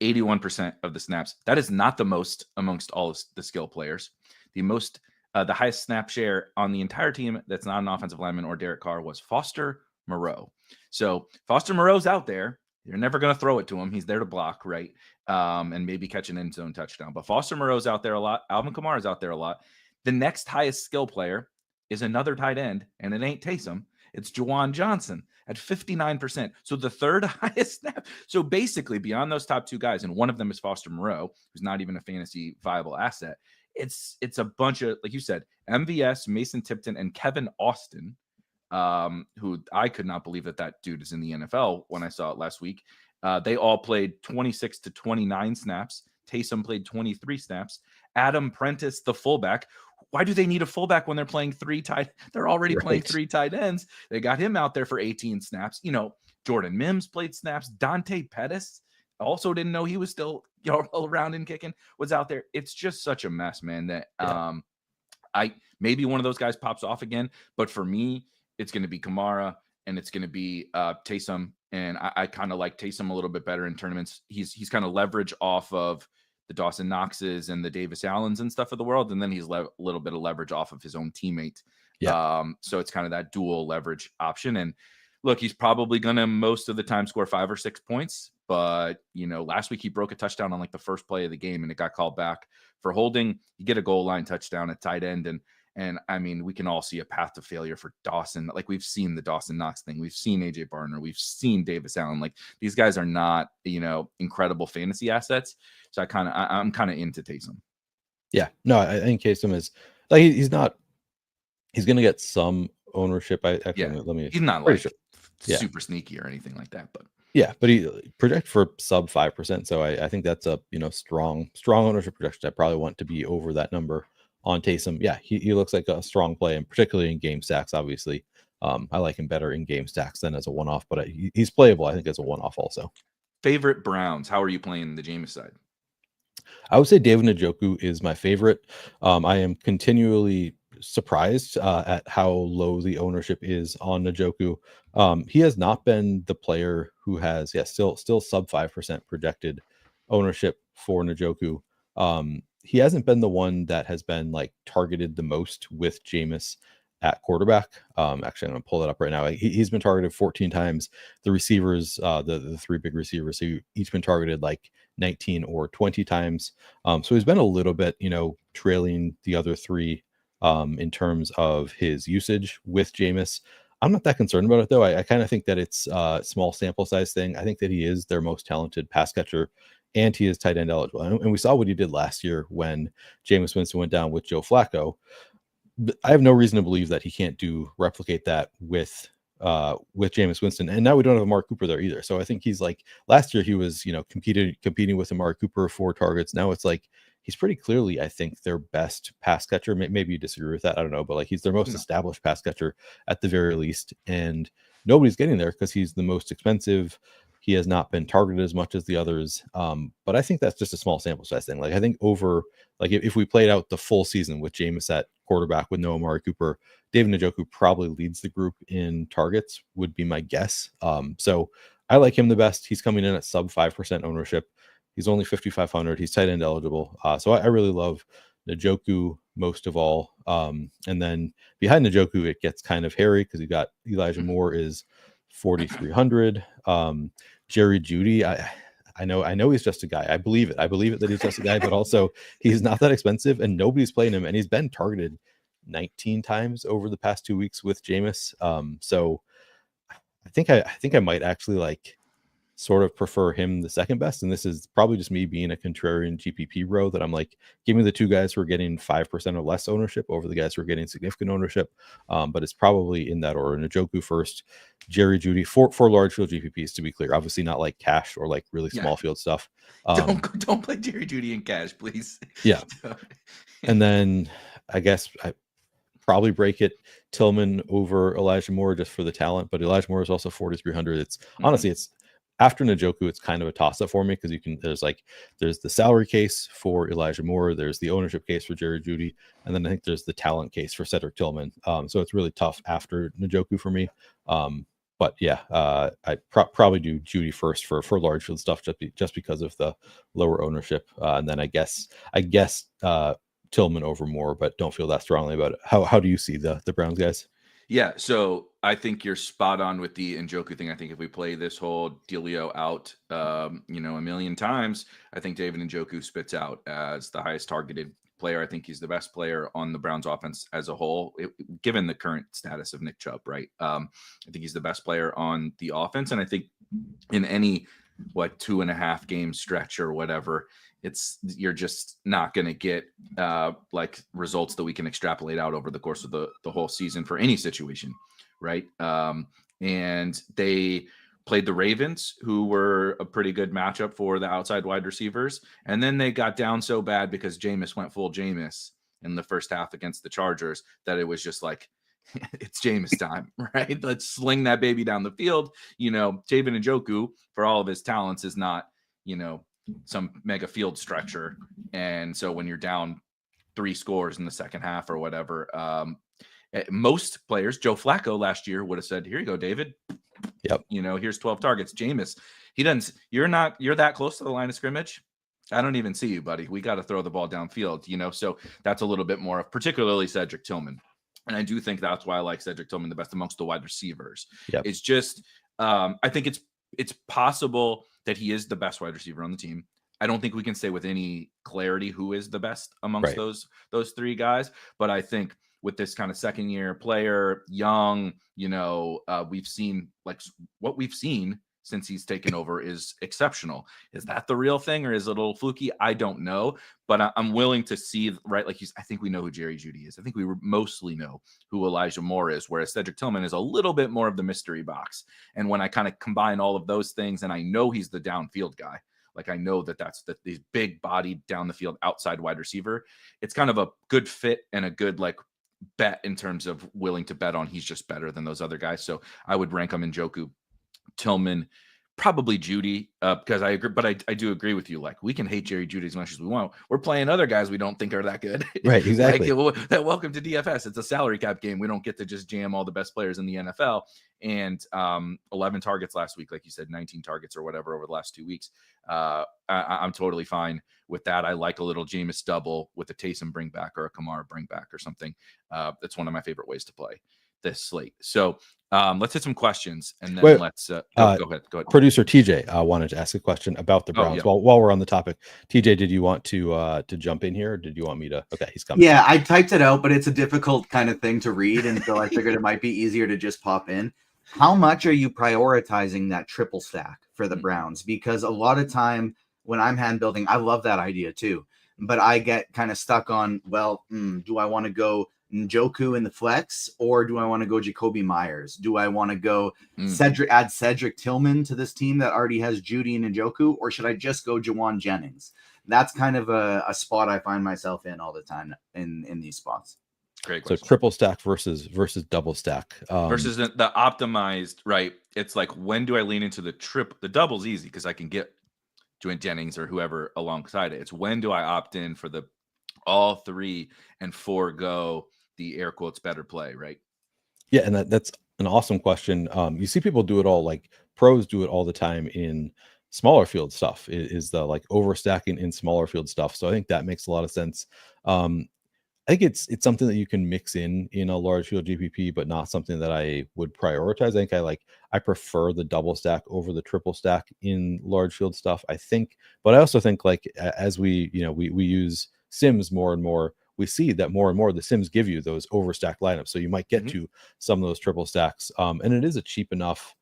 81% of the snaps. That is not the most amongst all of the skill players. The highest snap share on the entire team that's not an offensive lineman or Derek Carr was Foster Moreau. So Foster Moreau's out there. You're never going to throw it to him. He's there to block, right? And maybe catch an end zone touchdown. But Foster Moreau's out there a lot. Alvin Kamara's out there a lot. The next highest skill player is another tight end, and it ain't Taysom. It's Juwan Johnson at 59%. So the third highest snap. So basically, beyond those top two guys, and one of them is Foster Moreau, who's not even a fantasy viable asset. It's a bunch of, like you said, MVS, Mason Tipton, and Kevin Austin, who I could not believe that dude is in the NFL when I saw it last week. They all played 26 to 29 snaps. Taysom played 23 snaps. Adam Prentice, the fullback. Why do they need a fullback when they're playing they're already playing three tight ends? They got him out there for 18 snaps. Jordan Mims played snaps. Dante Pettis also didn't know he was still around and kicking, was out there. It's just such a mess, man, that maybe one of those guys pops off again. But for me, it's going to be Kamara and it's going to be Taysom. And I kind of like Taysom a little bit better in tournaments. He's kind of leverage off of the Dawson Knoxes and the Davis Allens and stuff of the world. And then he's a little bit of leverage off of his own teammate. Yeah. So it's kind of that dual leverage option. And look, he's probably going to most of the time score 5 or 6 points. But, last week he broke a touchdown on like the first play of the game and it got called back for holding. You get a goal line touchdown at tight end. And I mean, we can all see a path to failure for Dawson. Like, we've seen the Dawson Knox thing. We've seen AJ Barner. We've seen Davis Allen. Like, these guys are not, incredible fantasy assets. So I'm kind of into Taysom. Yeah, no, I think Taysom is like, he's going to get some ownership. He's not like super sneaky or anything like that, but yeah, but he project for sub 5%. So I think that's a, strong ownership projection. I probably want to be over that number on Taysom. Yeah, he looks like a strong play, and particularly in game stacks, obviously. I like him better in game stacks than as a one-off, but he's playable, I think, as a one-off also. Favorite Browns? How are you playing the Jameis side? I would say David Njoku is my favorite. I am continually surprised at how low the ownership is on Njoku. He has not been the player who has, still sub 5% projected ownership for Njoku. He hasn't been the one that has been like targeted the most with Jameis at quarterback. Actually, I'm going to pull that up right now. He's been targeted 14 times. The receivers, the three big receivers, so each been targeted like 19 or 20 times. So he's been a little bit, trailing the other three in terms of his usage with Jameis. I'm not that concerned about it, though. I kind of think that it's a small sample size thing. I think that he is their most talented pass catcher, and he is tight end eligible. And we saw what he did last year when Jameis Winston went down with Joe Flacco. I have no reason to believe that he can't replicate that with Jameis Winston. And now we don't have Amari Cooper there either. So I think he's like, last year he was, competing with Amari Cooper for targets. Now it's like, he's pretty clearly, I think, their best pass catcher. Maybe you disagree with that. I don't know, but like, he's their most established pass catcher at the very least. And nobody's getting there because he's the most expensive. He has not been targeted as much as the others. But I think that's just a small sample size thing. Like, I think if we played out the full season with Jameis at quarterback with no Amari Cooper, David Njoku probably leads the group in targets, would be my guess. So I like him the best. He's coming in at sub 5% ownership. He's only 5,500. He's tight end eligible. So I really love Njoku most of all. And then behind Njoku, it gets kind of hairy because you got Elijah Moore is 4,300. Jerry Jeudy, I know he's just a guy. I believe it that he's just a guy, but also he's not that expensive and nobody's playing him, and he's been targeted 19 times over the past 2 weeks with Jameis. So I think I might actually like sort of prefer him the second best. And this is probably just me being a contrarian GPP bro that I'm like, give me the two guys who are getting 5% or less ownership over the guys who are getting significant ownership. But it's probably in that order. Njoku first, Jerry Jeudy for large field GPPs, to be clear. Obviously not like cash or like really small field stuff. Don't play Jerry Jeudy in cash, please. Yeah. And then I guess I probably break it Tillman over Elijah Moore just for the talent, but Elijah Moore is also 4,300. It's honestly, it's after Njoku, it's kind of a toss up for me because there's the salary case for Elijah Moore, there's the ownership case for Jerry Jeudy, and then I think there's the talent case for Cedric Tillman. So it's really tough after Njoku for me. But yeah, I probably do Jeudy first for large field stuff just because of the lower ownership, and then I guess Tillman over Moore, but don't feel that strongly about it. How do you see the Browns guys? Yeah, so I think you're spot on with the Njoku thing. I think if we play this whole dealio out, a million times, I think David Njoku spits out as the highest targeted player. I think he's the best player on the Browns offense as a whole, given the current status of Nick Chubb, right? I think he's the best player on the offense. And I think in any, 2.5 game stretch or whatever, you're just not going to get like results that we can extrapolate out over the course of the whole season for any situation, right? And they played the Ravens, who were a pretty good matchup for the outside wide receivers. And then they got down so bad because Jameis went full Jameis in the first half against the Chargers that it was just like, it's Jameis time, right? Let's sling that baby down the field. David Njoku, for all of his talents, is not, some mega field stretcher. And so when you're down 3 scores in the second half or whatever, most players, Joe Flacco last year would have said, here you go, David. Yep. Here's 12 targets. Jameis, you're that close to the line of scrimmage. I don't even see you, buddy. We got to throw the ball downfield, so that's a little bit more of particularly Cedric Tillman. And I do think that's why I like Cedric Tillman the best amongst the wide receivers. Yep. It's just, I think it's possible that he is the best wide receiver on the team. I don't think we can say with any clarity who is the best amongst those 3 guys. But I think with this kind of second year player, young, we've seen what we've seen since he's taken over is exceptional. Is that the real thing or is it a little fluky? I don't know, but I'm willing to see, right? I think we know who Jerry Jeudy is. I think we mostly know who Elijah Moore is, whereas Cedric Tillman is a little bit more of the mystery box. And when I kind of combine all of those things, and I know he's the downfield guy, I know that's these big bodied down the field outside wide receiver. It's kind of a good fit and a good bet in terms of willing to bet on he's just better than those other guys. So I would rank him in Njoku, Tillman, probably Jeudy, because I agree, but I do agree with you. We can hate Jerry Jeudy as much as we want. We're playing other guys we don't think are that good. Right, exactly. Welcome to DFS. It's a salary cap game. We don't get to just jam all the best players in the NFL. And 11 targets last week, like you said, 19 targets or whatever over the last 2 weeks. I'm totally fine with that. I like a little Jameis double with a Taysom bring back or a Kamara bring back or something. That's one of my favorite ways to play this slate. So let's hit some questions and then let's go ahead. Producer TJ wanted to ask a question about the Browns. While we're on the topic, TJ, did you want to jump in here? Or did you want me to? Okay, he's coming. Yeah, I typed it out, but it's a difficult kind of thing to read, and so I figured it might be easier to just pop in. How much are you prioritizing that triple stack for the Browns? Because a lot of time when I'm hand building, I love that idea too, but I get kind of stuck on, do I want to go Njoku in the flex, or do I want to go Jacoby Myers? Do I want to go add Cedric Tillman to this team that already has Jeudy and Njoku, or should I just go Jawan Jennings? That's kind of a spot I find myself in all the time in these spots. Great question. So triple stack versus double stack versus the optimized, right? It's when do I lean into the double's easy because I can get Jawan Jennings or whoever alongside it. It's when do I opt in for the all 3 and forego the air quotes better play, right? Yeah, and that's an awesome question. You see people do it all, pros do it all the time in smaller field stuff, is the overstacking in smaller field stuff. So I think that makes a lot of sense. I think it's something that you can mix in a large field GPP, but not something that I would prioritize. I think I prefer the double stack over the triple stack in large field stuff, I think. But I also think as we use Sims more and more, we see that more and more the Sims give you those overstacked lineups. So you might get to some of those triple stacks. And it is a cheap enough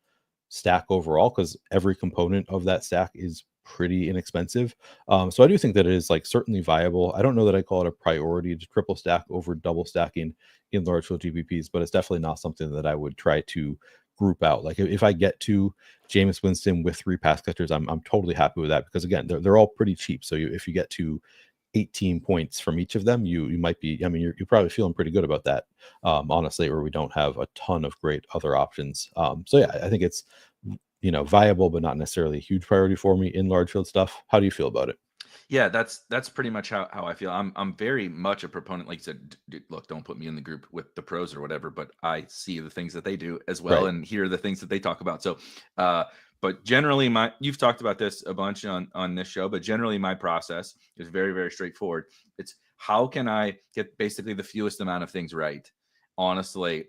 stack overall, because every component of that stack is pretty inexpensive. So I do think that it is like certainly viable. I don't know that I call it a priority to triple stack over double stacking in large field GPPs, but it's definitely not something that I would try to group out. Like if I get to Jameis Winston with 3 pass catchers, I'm totally happy with that, because again, they're all pretty cheap. So if you get to 18 points from each of them, you might be, I mean, you're probably feeling pretty good about that, honestly, where we don't have a ton of great other options. So yeah, I think it's, viable, but not necessarily a huge priority for me in large field stuff. How do you feel about it? Yeah, that's pretty much how I feel. I'm very much a proponent, like you said, look, don't put me in the group with the pros or whatever, but I see the things that they do as well, Right. and hear the things that they talk about. So, but generally, you've talked about this a bunch on this show, but generally my process is very, very straightforward. It's how can I get basically the fewest amount of things right on a slate,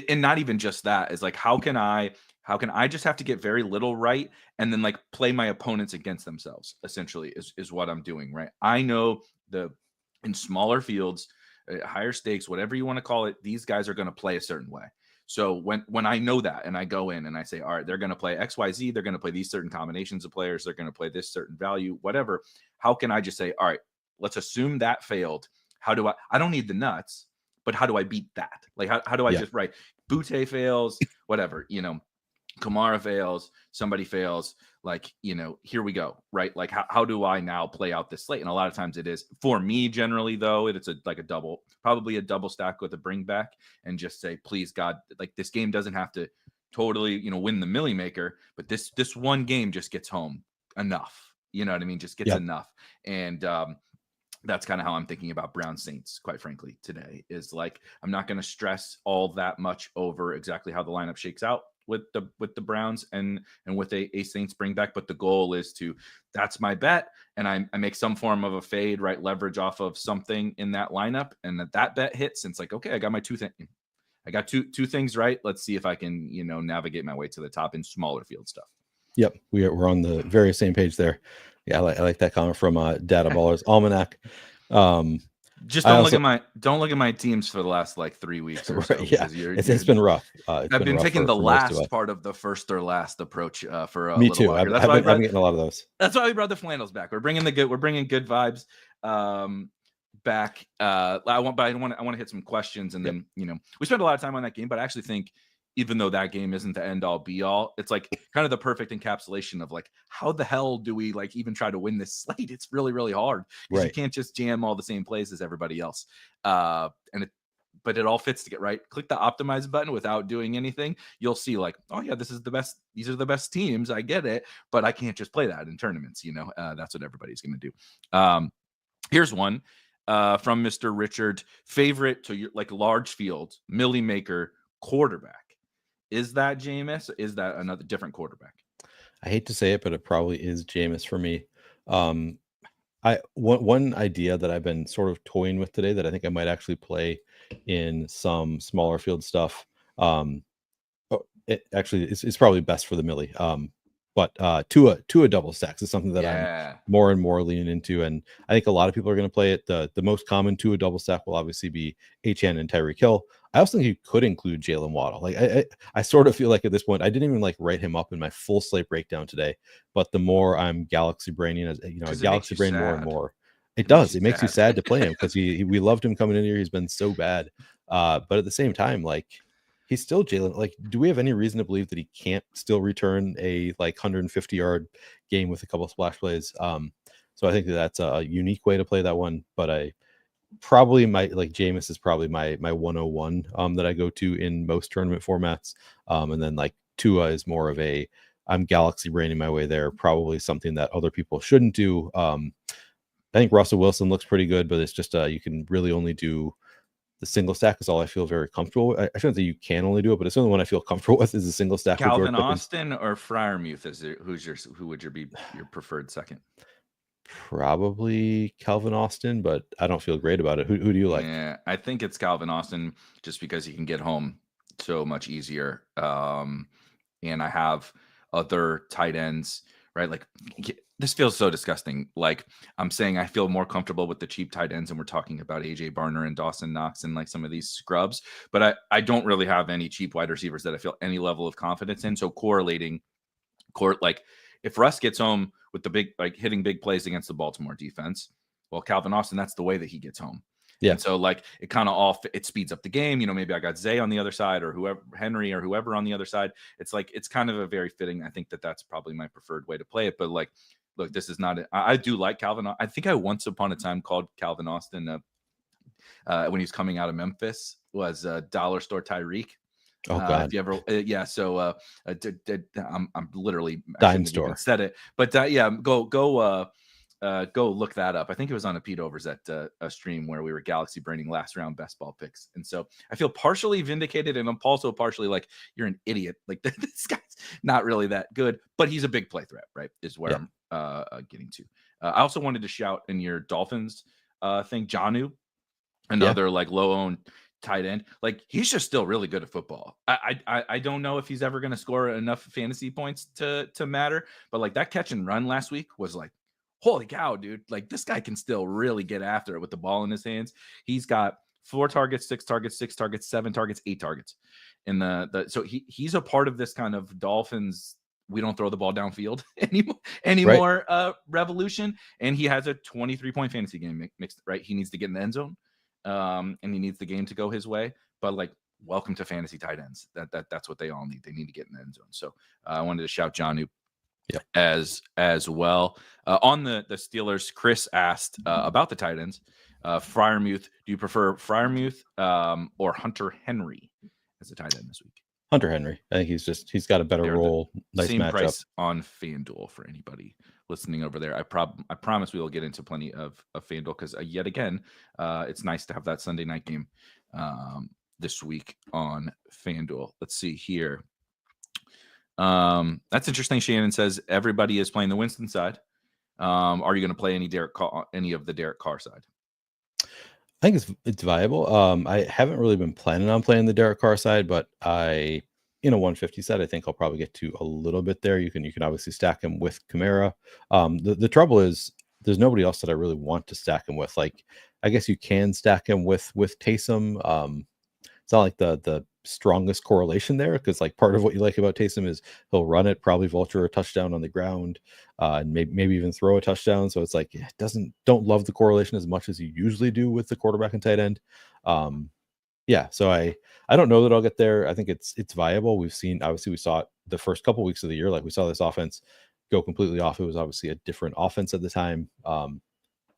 and not even just that, is like how can I just have to get very little right, and then like play my opponents against themselves, essentially is what I'm doing, right? I know in smaller fields, higher stakes, whatever you want to call it, these guys are going to play a certain way. So when I know that, and I go in and I say, all right, they're going to play XYZ, they're going to play these certain combinations of players, they're going to play this certain value, whatever. How can I just say, all right, let's assume that failed. How do I don't need the nuts, but how do I beat that? Like, how do I just write Boutte fails, whatever, Kamara fails, somebody fails, like, here we go, right? Like, how do I now play out this slate? And a lot of times it is, for me, generally, though, it's probably a double stack with a bring back, and just say, please, God, like, this game doesn't have to totally, win the milli maker, but this one game just gets home enough. You know what I mean? Just gets enough. And that's kind of how I'm thinking about Brown Saints, quite frankly, today, is like, I'm not going to stress all that much over exactly how the lineup shakes out with the Browns and with a Saints bring back. But the goal is that's my bet. And I make some form of a fade, right? Leverage off of something in that lineup. And that bet hits. And it's like, okay, I got my two things right. Let's see if I can, navigate my way to the top in smaller field stuff. Yep. We're on the very same page there. Yeah. I like that comment from Data Ballers Almanac. Just don't look at my teams for the last like 3 weeks or so. Yeah, it's been rough. I've been taking the last part of the first or last approach for a Me little too. while. I've been getting a lot of those. That's why we brought the flannels back. We're bringing good vibes back. I want to hit some questions, and then we spent a lot of time on that game, but I actually think, even though that game isn't the end all be all, it's like kind of the perfect encapsulation of like, how the hell do we like even try to win this slate? It's really, really hard, because you can't just jam all the same plays as everybody else. But it all fits to get right. Click the optimize button without doing anything. You'll see like, oh yeah, this is the best. These are the best teams. I get it, but I can't just play that in tournaments. That's what everybody's going to do. Here's one from Mr. Richard. Favorite to your like large field milli maker quarterback. Is that Jameis? Is that another different quarterback? I hate to say it, but it probably is Jameis for me. One idea that I've been sort of toying with today that I think I might actually play in some smaller field stuff. It's probably best for the milli. But Tua double stacks is something that I'm more and more leaning into, and I think a lot of people are going to play it. The most common Tua double stack will obviously be HN and Tyreek Hill. I also think you could include Jalen Waddle. Like I sort of feel like at this point, I didn't even like write him up in my full slate breakdown today. But the more I'm galaxy braining, as galaxy brain more and more, it does. It makes you sad to play him, because we loved him coming in here. He's been so bad, but at the same time, like, he's still Jalen. Like, do we have any reason to believe that he can't still return a like 150-yard game with a couple of splash plays? So I think that's a unique way to play that one. But I probably Jameis is probably my 101 that I go to in most tournament formats. And then like Tua is more of I'm galaxy braining my way there. Probably something that other people shouldn't do. I think Russell Wilson looks pretty good, but it's just you can really only do the single stack is all I feel very comfortable with. I shouldn't say you can only do it, but it's the only one I feel comfortable with is a single stack. Calvin Austin or Freiermuth who would be your preferred second? Probably Calvin Austin, but I don't feel great about it. Who do you like? Yeah, I think it's Calvin Austin, just because he can get home so much easier. And I have other tight ends, right? Like, This feels so disgusting. Like I'm saying, I feel more comfortable with the cheap tight ends, and we're talking about AJ Barner and Dawson Knox and like some of these scrubs. But I don't really have any cheap wide receivers that I feel any level of confidence in. So like if Russ gets home with the big, like hitting big plays against the Baltimore defense, well, Calvin Austin, that's the way that he gets home. Yeah. And so like it kind of it speeds up the game. You know, maybe I got Zay on the other side or whoever, Henry or whoever on the other side. It's like, it's kind of a very fitting. I think that's probably my preferred way to play it. But like, look, this is not, I do like Calvin. I think I once upon a time called Calvin Austin when he was coming out of Memphis was Dollar Store Tyreek. Oh God. If you ever, yeah. So I'm literally Dime Store said it, but yeah, go look that up. I think it was on a Pete Overs at a stream where we were galaxy braining last round best ball picks, and so I feel partially vindicated, and I'm also partially like you're an idiot. Like this guy's not really that good, but he's a big play threat, right? Is where I'm getting to. I also wanted to shout in your Dolphins thing, Jonnu, another like low owned tight end. Like he's just still really good at football. I don't know if he's ever going to score enough fantasy points to matter, but like that catch and run last week was like, holy cow, dude. Like this guy can still really get after it with the ball in his hands. He's got 4 targets, 6 targets, 6 targets, 7 targets, 8 targets. In so he's a part of this kind of Dolphins, we don't throw the ball downfield anymore right. Revolution. And he has a 23-point fantasy game mixed, right? He needs to get in the end zone. And he needs the game to go his way, but like, welcome to fantasy tight ends. That's what they all need. They need to get in the end zone. So I wanted to shout Jonnu as well. On the Steelers, Chris asked about the tight ends. Freiermuth, do you prefer Freiermuth or Hunter Henry as a tight end this week? Hunter Henry. I think he's got a better role. Nice same matchup. Price on FanDuel for anybody listening over there. I promise we will get into plenty of FanDuel because yet again, it's nice to have that Sunday night game this week on FanDuel. Let's see here. That's interesting. Shannon says everybody is playing the Winston side. Are you going to play any of the Derek Carr side? I think it's viable. I haven't really been planning on playing the Derek Carr side, but in a 150 set, I think I'll probably get to a little bit there. You can obviously stack him with Kamara. The trouble is there's nobody else that I really want to stack him with. Like, I guess you can stack him with Taysom. It's not like the strongest correlation there, because like part of what you like about Taysom is he'll run it, probably vulture a touchdown on the ground, and maybe even throw a touchdown. So it's like don't love the correlation as much as you usually do with the quarterback and tight end. So I don't know that I'll get there. I think it's viable. We saw it the first couple weeks of the year. Like we saw this offense go completely off. It was obviously a different offense at the time.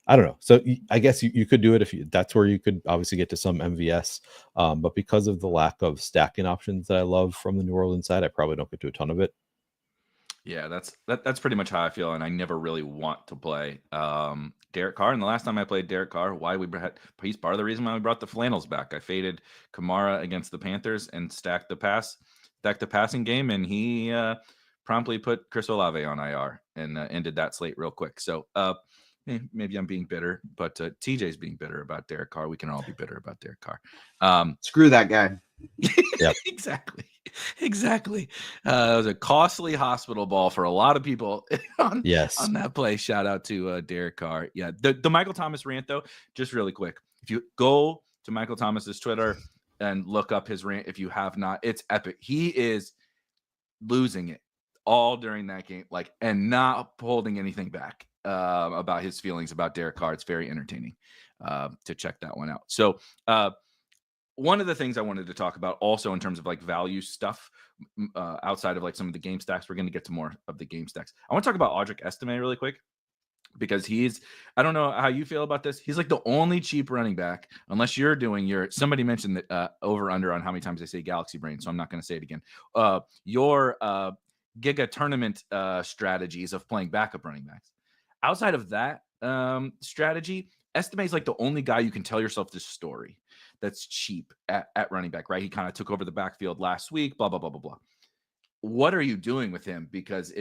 I don't know. So I guess you could do it that's where you could obviously get to some MVS. But because of the lack of stacking options that I love from the New Orleans side, I probably don't get to a ton of it. Yeah, that's pretty much how I feel. And I never really want to play Derek Carr. And the last time I played Derek Carr, he's part of the reason why we brought the flannels back. I faded Kamara against the Panthers and stacked the passing game. And he promptly put Chris Olave on IR and ended that slate real quick. So, maybe I'm being bitter, but TJ's being bitter about Derek Carr. We can all be bitter about Derek Carr. Screw that guy. Yep. Exactly. It was a costly hospital ball for a lot of people on that play. Shout out to Derek Carr. Yeah. The Michael Thomas rant, though, just really quick. If you go to Michael Thomas's Twitter and look up his rant, if you have not, it's epic. He is losing it all during that game, and not holding anything back. About his feelings about Derek Carr. It's very entertaining to check that one out. So one of the things I wanted to talk about also in terms of value stuff outside of some of the game stacks, we're going to get to more of the game stacks. I want to talk about Audric Estime really quick because I don't know how you feel about this. He's the only cheap running back, unless you're doing somebody mentioned that over under on how many times they say Galaxy Brain. So I'm not going to say it again. Your Giga tournament strategies of playing backup running backs. Outside of that strategy, Estime is the only guy you can tell yourself this story that's cheap at running back, right? He kind of took over the backfield last week, blah, blah, blah, blah, blah. What are you doing with him? Because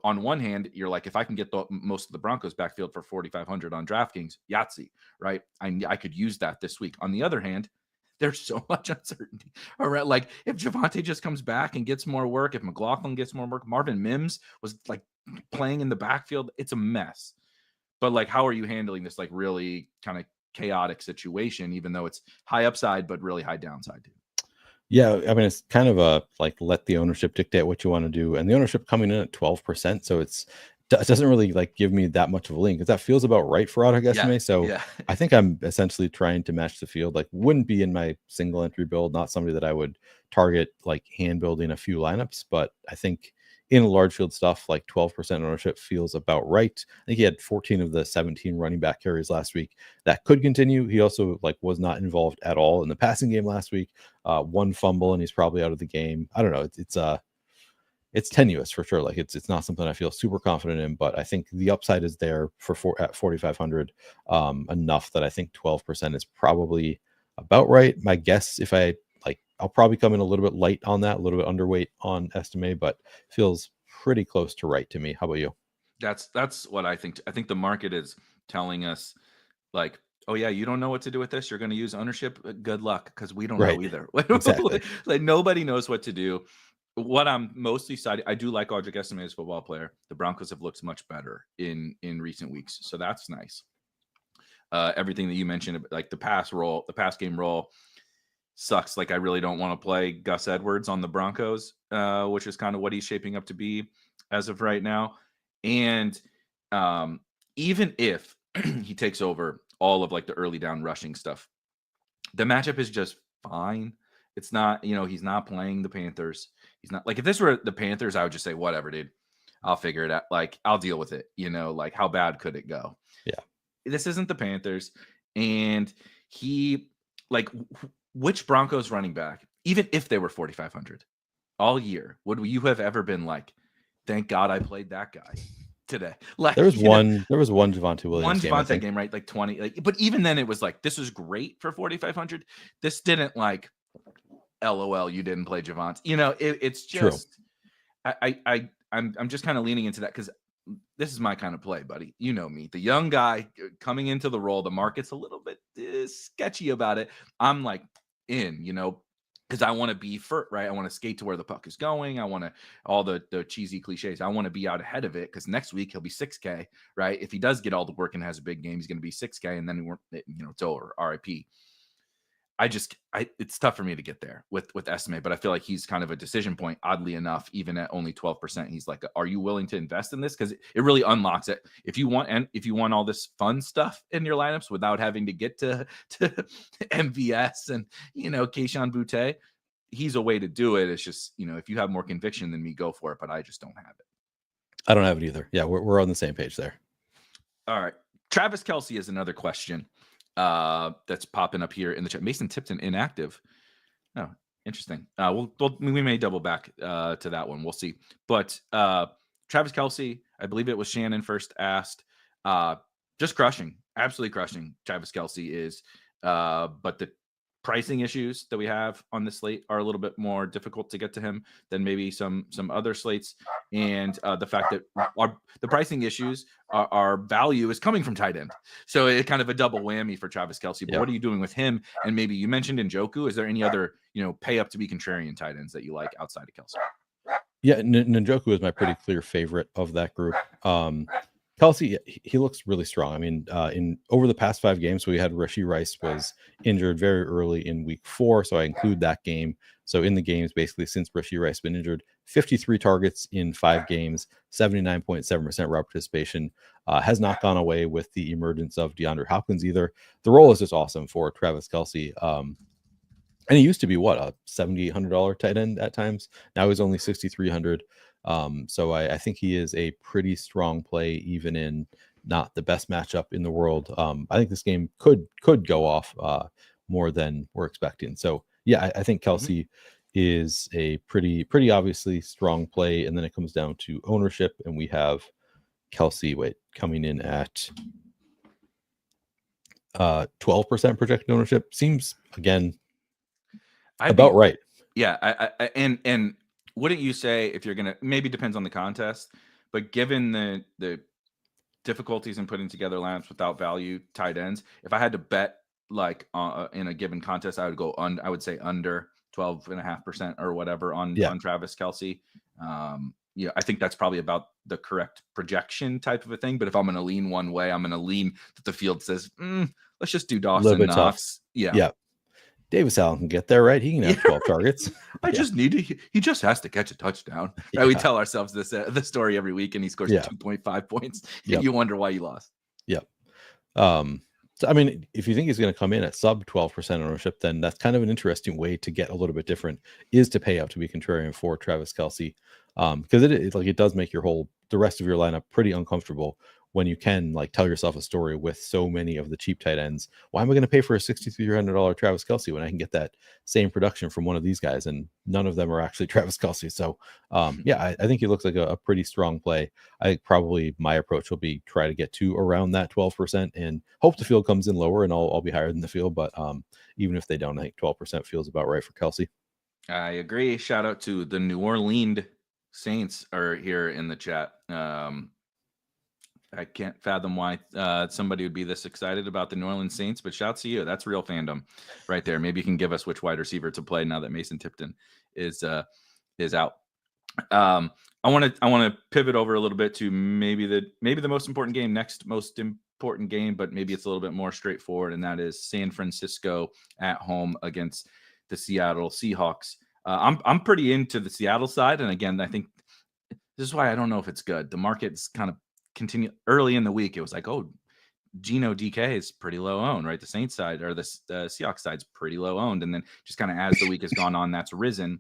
on one hand, you're if I can get most of the Broncos backfield for 4,500 on DraftKings, Yahtzee, right? I could use that this week. On the other hand, there's so much uncertainty. All right, if Javonte just comes back and gets more work, if McLaughlin gets more work, Marvin Mims was playing in the backfield, it's a mess. But like, how are you handling this like really kind of chaotic situation, even though it's high upside but really high downside too? Yeah, I mean, it's kind of a like let the ownership dictate what you want to do, and the ownership coming in at 12%, so it doesn't really like give me that much of a lean because that feels about right for Audric Estime. So Yeah. I think I'm essentially trying to match the field. Like, wouldn't be in my single entry build, not somebody that I would target like hand building a few lineups, but I think in large field stuff, like 12% ownership feels about right. I think he had 14 of the 17 running back carries last week. That could continue. He also like was not involved at all in the passing game last week. One fumble and he's probably out of the game. I don't know. It's tenuous for sure. Like it's not something I feel super confident in, but I think the upside is there at 4,500 enough that I think 12% is probably about right. My guess, if I I'll probably come in a little bit light on that, a little bit underweight on Estime, but feels pretty close to right to me. How about you? That's what I think. I think the market is telling us like, oh yeah, you don't know what to do with this. You're going to use ownership. Good luck, because we don't know either. Exactly. Like nobody knows what to do. What I'm mostly excited, I do like Audric Estime as a football player. The Broncos have looked much better in recent weeks, so that's nice. Everything that you mentioned, like the pass game role, sucks. Like I really don't want to play Gus Edwards on the Broncos, which is kind of what he's shaping up to be as of right now. And even if he takes over all of like the early down rushing stuff, the matchup is just fine. It's not, he's not playing the Panthers. He's not like, if this were the Panthers, I would just say, whatever, dude, I'll figure it out. Like I'll deal with it. Like how bad could it go? Yeah. This isn't the Panthers. And he like, which Broncos running back, even if they were 4,500 all year, would you have ever been like, thank God I played that guy today? Like there was one Javonte Williams game, right? Like 20, like, but even then it was like, this was great for 4,500. This didn't like, LOL, you didn't play Javonte. It's just, true. I'm just kind of leaning into that because this is my kind of play, buddy. You know me, the young guy coming into the role. The market's a little bit sketchy about it. I'm like in, because I want to be first, right? I want to skate to where the puck is going. I want to all the cheesy cliches. I want to be out ahead of it because next week he'll be 6K, right? If he does get all the work and has a big game, he's going to be 6K, and then it's over. RIP. It's tough for me to get there with Estime, but I feel like he's kind of a decision point. Oddly enough, even at only 12%, he's like, are you willing to invest in this? Because it really unlocks it. If you want all this fun stuff in your lineups without having to get to MVS and Kayshon Boutte, he's a way to do it. It's just if you have more conviction than me, go for it. But I just don't have it. I don't have it either. Yeah, we're on the same page there. All right, Travis Kelce is another question. That's popping up here in the chat. Mason Tipton inactive. Oh, interesting. We may double back to that one. We'll see. But Travis Kelce, I believe it was Shannon first asked. Just crushing, absolutely crushing. Travis Kelce is, but the pricing issues that we have on the slate are a little bit more difficult to get to him than maybe some other slates. And the fact that the pricing issues, our value is coming from tight end. So it's kind of a double whammy for Travis Kelce. But What are you doing with him? And maybe you mentioned Njoku. Is there any other, pay up to be contrarian tight ends that you like outside of Kelce? Yeah, Njoku is my pretty clear favorite of that group. Kelce, he looks really strong. I mean, in over the past 5 games, we had Rashee Rice was injured very early in week 4, so I include that game. So in the games, basically, since Rashee Rice been injured, 53 targets in 5 games, 79.7% route participation, has not gone away with the emergence of DeAndre Hopkins either. The role is just awesome for Travis Kelce. And he used to be a $7,800 tight end at times. Now he's only $6,300. So I think he is a pretty strong play, even in not the best matchup in the world. I think this game could go off more than we're expecting. So yeah, I think Kelce is a pretty obviously strong play, and then it comes down to ownership, and we have Kelce coming in at 12% projected ownership. Seems again about right. Yeah, and wouldn't you say, if you're gonna, maybe depends on the contest, but given the difficulties in putting together lineups without value tight ends, if I had to bet like in a given contest, I would go I would say under 12.5% or whatever on Travis Kelce. I think that's probably about the correct projection type of a thing. But if I'm going to lean one way, I'm going to lean that the field says, let's just do Dawson bit Knox. tough. Yeah. Davis Allen can get there, right? He can have 12 targets. I just need to. He just has to catch a touchdown. Right? We tell ourselves this the story every week, and he scores 2.5 points. And you wonder why he lost. Yep. So, I mean, if you think he's going to come in at sub 12% ownership, then that's kind of an interesting way to get a little bit different, is to pay up to be contrarian for Travis Kelce. Because it does make the rest of your lineup pretty uncomfortable when you can like tell yourself a story with so many of the cheap tight ends. Why am I going to pay for a $6,300 Travis Kelce when I can get that same production from one of these guys? And none of them are actually Travis Kelce. So I think he looks like a pretty strong play. I think probably my approach will be try to get to around that 12% and hope the field comes in lower and I'll be higher than the field. But even if they don't, I think 12% feels about right for Kelce. I agree. Shout out to the New Orleans Saints are here in the chat. I can't fathom why somebody would be this excited about the New Orleans Saints, but shouts to you. That's real fandom right there. Maybe you can give us which wide receiver to play now that Mason Tipton is out. I want to pivot over a little bit to maybe the most important game, next most important game, but maybe it's a little bit more straightforward, and that is San Francisco at home against the Seattle Seahawks. I'm pretty into the Seattle side, and again, I think this is why I don't know if it's good. The market's kind of continue early in the week. It was like, oh, Geno DK is pretty low owned, right? The Saints side or the Seahawks side's pretty low owned, and then just kind of as the week has gone on, that's risen.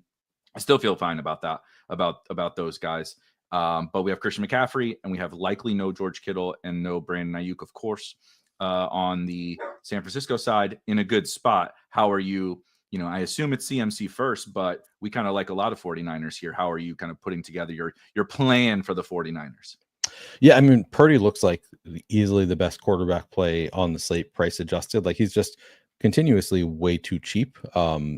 I still feel fine about that, about those guys. But we have Christian McCaffrey, and we have likely no George Kittle and no Brandon Ayuk, of course, on the San Francisco side in a good spot. How are you? I assume it's CMC first, but we kind of like a lot of 49ers here. How are you kind of putting together your plan for the 49ers? Yeah, I mean, Purdy looks like easily the best quarterback play on the slate, price adjusted. Like he's just continuously way too cheap.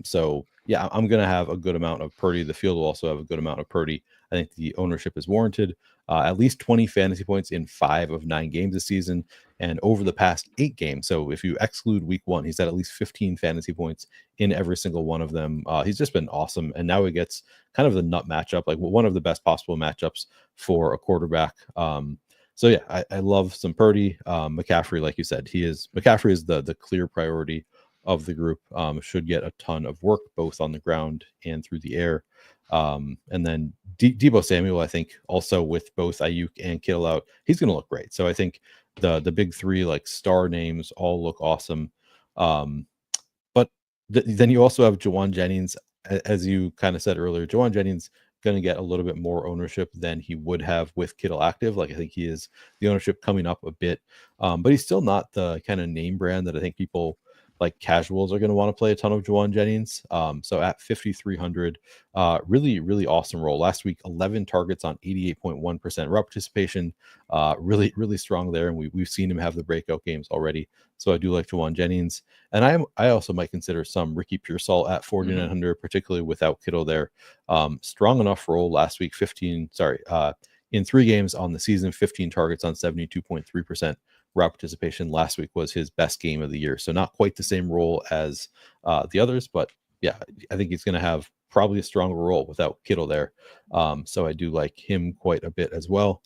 So yeah, I'm going to have a good amount of Purdy. The field will also have a good amount of Purdy. I think the ownership is warranted. At least 20 fantasy points in 5 of 9 games this season and over the past 8 games. So if you exclude week 1, he's at least 15 fantasy points in every single one of them. He's just been awesome. And now he gets kind of the nut matchup, like one of the best possible matchups for a quarterback. So yeah, I love some Purdy. McCaffrey, like you said, McCaffrey is the clear priority of the group. Should get a ton of work both on the ground and through the air. And then Deebo Samuel, I think also with both Ayuk and Kittle out, he's going to look great. So I think the big 3 like star names all look awesome. But then you also have Jawan Jennings, as you kind of said earlier. Jawan Jennings going to get a little bit more ownership than he would have with Kittle active. Like I think he is the ownership coming up a bit, but he's still not the kind of name brand that I think people like casuals are going to want to play a ton of Jawan Jennings. So at 5,300, really, really awesome role. Last week, 11 targets on 88.1% route participation. Really, really strong there. And we've seen him have the breakout games already. So I do like Jawan Jennings. And I also might consider some Ricky Pearsall at 4,900, particularly without Kittle there. Strong enough role last week, in 3 games on the season, 15 targets on 72.3%. Route participation. Last week was his best game of the year. So not quite the same role as the others, but yeah, I think he's going to have probably a stronger role without Kittle there. So I do like him quite a bit as well.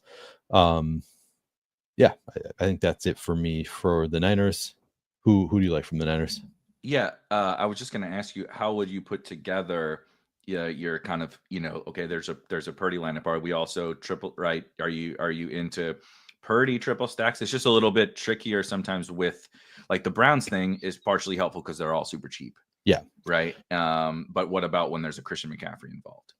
Yeah, I think that's it for me for the Niners. Who do you like from the Niners? Yeah, I was just going to ask you, how would you put together your kind of, okay, there's a Purdy lineup. Are we also triple, right? Are you into Purdy triple stacks? It's just a little bit trickier sometimes with like the Browns thing is partially helpful because they're all super cheap. Yeah. Right. But what about when there's a Christian McCaffrey involved?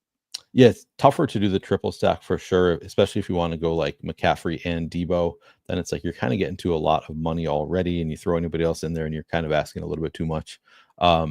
Yeah, it's tougher to do the triple stack for sure, especially if you want to go like McCaffrey and Deebo. Then it's like you're kind of getting to a lot of money already, and you throw anybody else in there, and you're kind of asking a little bit too much. I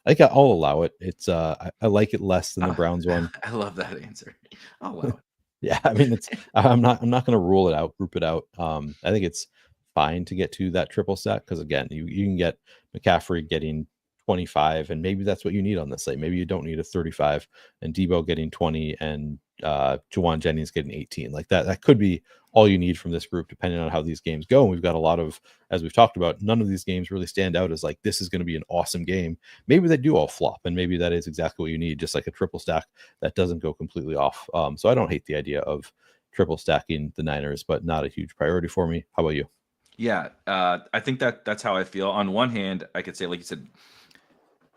think I'll allow it. It's I like it less than the Browns one. I love that answer. I'll allow it. Yeah, I mean, I'm not going to rule it out, group it out. I think it's fine to get to that triple stack because again, you can get McCaffrey getting 25, and maybe that's what you need on this slate. Maybe you don't need a 35 and Debo getting 20 and Juwan Jennings getting 18. Like that could be all you need from this group, depending on how these games go. And we've got a lot of, as we've talked about, none of these games really stand out as like, this is going to be an awesome game. Maybe they do all flop, and maybe that is exactly what you need, just like a triple stack that doesn't go completely off. So I don't hate the idea of triple stacking the Niners, but not a huge priority for me. How about you? Yeah, I think that's how I feel. On one hand, I could say, like you said,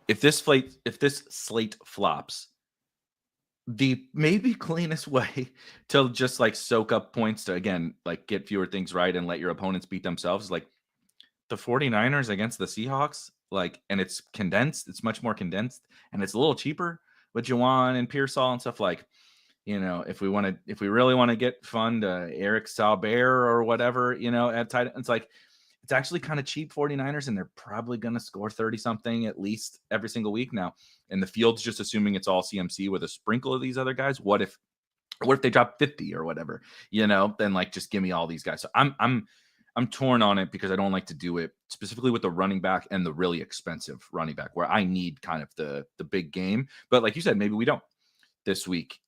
if this slate flops, the maybe cleanest way to just like soak up points to, again, like get fewer things right and let your opponents beat themselves, like the 49ers against the Seahawks, like, and it's condensed, it's much more condensed, and it's a little cheaper with Juwan and Pearsall and stuff. Like, you know, if we really want to get fun to Eric Beimfohr or whatever, you know, at tight, it's like, it's actually kind of cheap 49ers, and they're probably going to score 30 something at least every single week now. And the field's just assuming it's all CMC with a sprinkle of these other guys. What if they drop 50 or whatever, you know, then like, just give me all these guys. So I'm torn on it because I don't like to do it specifically with the running back and the really expensive running back where I need kind of the big game. But like you said, maybe we don't this week.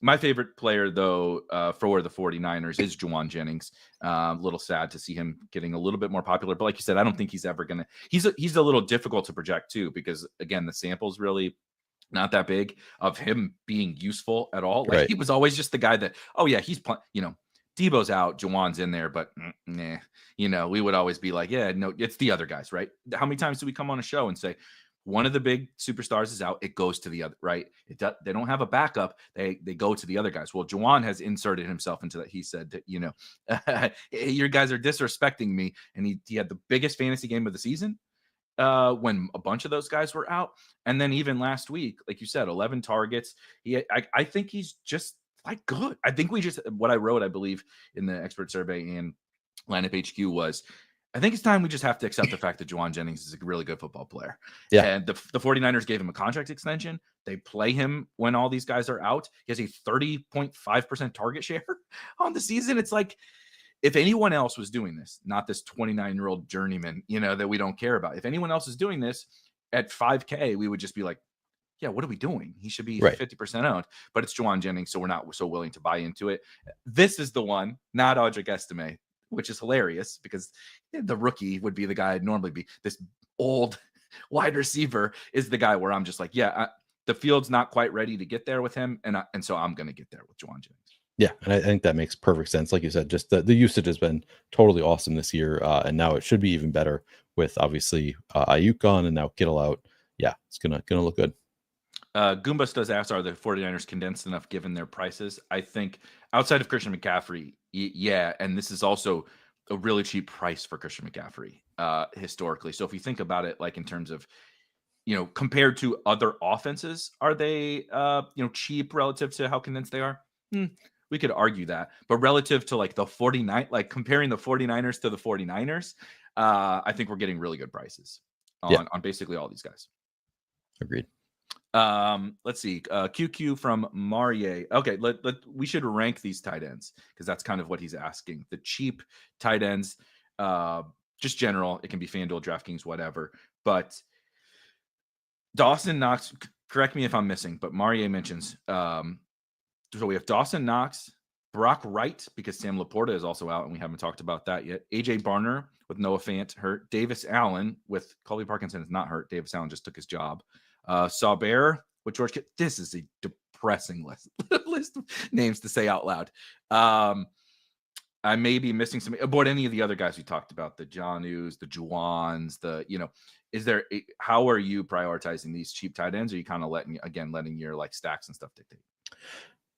My favorite player, though, for the 49ers is Juwan Jennings. A little sad to see him getting a little bit more popular. But like you said, I don't think he's ever going to – he's a little difficult to project, too, because, again, the sample's really not that big of him being useful at all. Like, He was always just the guy that, oh, yeah, he's – you know, Debo's out, Juwan's in there, but nah. You know, we would always be like, yeah, no, it's the other guys, right? How many times do we come on a show and say – one of the big superstars is out, it goes to the other, right? They don't have a backup. They go to the other guys. Well, Juwan has inserted himself into that. He said that, you know, your guys are disrespecting me. And he had the biggest fantasy game of the season when a bunch of those guys were out. And then even last week, like you said, 11 targets. I think he's just like good. I think what I wrote, I believe, in the expert survey and lineup HQ was, I think it's time we just have to accept the fact that Juwan Jennings is a really good football player. Yeah. And the 49ers gave him a contract extension. They play him when all these guys are out. He has a 30.5% target share on the season. It's like, if anyone else was doing this, not this 29-year-old journeyman, you know, that we don't care about. If anyone else is doing this at 5K, we would just be like, yeah, what are we doing? He should be 50% owned, but it's Juwan Jennings, so we're not so willing to buy into it. This is the one, not Audric Estime, which is hilarious because the rookie would be the guy I'd normally be. This old wide receiver is the guy where I'm just like, yeah, the field's not quite ready to get there with him. And so I'm going to get there with Juwan Jennings. Yeah, and I think that makes perfect sense. Like you said, just the usage has been totally awesome this year. And now it should be even better with obviously Ayuk gone and now Kittle out. Yeah, it's gonna look good. Goombas does ask, are the 49ers condensed enough given their prices? I think outside of Christian McCaffrey, yeah, and this is also a really cheap price for Christian McCaffrey historically. So if you think about it, like in terms of, you know, compared to other offenses, are they, cheap relative to how condensed they are? We could argue that, but relative to like the 49, like comparing the 49ers to the 49ers, I think we're getting really good prices on basically all these guys. Agreed. Let's see. QQ from Marie. Okay, we should rank these tight ends because that's kind of what he's asking. The cheap tight ends, just general. It can be FanDuel, DraftKings, whatever. But Dawson Knox. Correct me if I'm missing, but Marie mentions. So we have Dawson Knox, Brock Wright because Sam Laporta is also out, and we haven't talked about that yet. AJ Barner with Noah Fant hurt. Davis Allen with Colby Parkinson is not hurt. Davis Allen just took his job. Bear with George Kittle. This is a depressing list of names to say out loud. I may be missing some about any of the other guys we talked about, the Jonus, the Juwans, how are you prioritizing these cheap tight ends? Or are you kind of letting your like stacks and stuff dictate?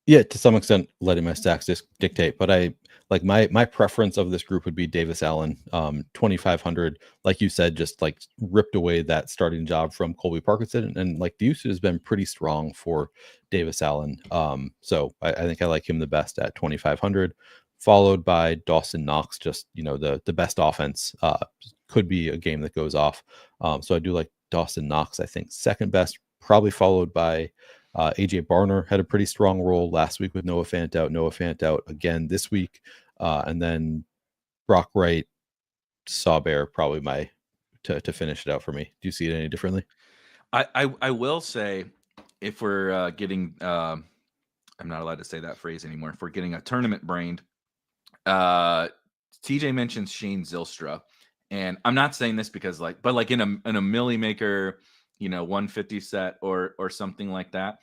Yeah, to some extent, letting my stacks dictate. But I like my preference of this group would be Davis Allen, 2,500. Like you said, just like ripped away that starting job from Colby Parkinson, and like the usage has been pretty strong for Davis Allen. So I think I like him the best at 2,500, followed by Dawson Knox. Just the best offense could be a game that goes off. So I do like Dawson Knox. I think second best, probably followed by. AJ Barner had a pretty strong role last week with Noah Fant out again this week. And then Brock Wright, Bear, probably my to finish it out for me. Do you see it any differently? I will say, if we're getting, I'm not allowed to say that phrase anymore. If we're getting a tournament brained, TJ mentions Shane Zylstra, and I'm not saying this because but like in a Millie Maker, 150 set or something like that,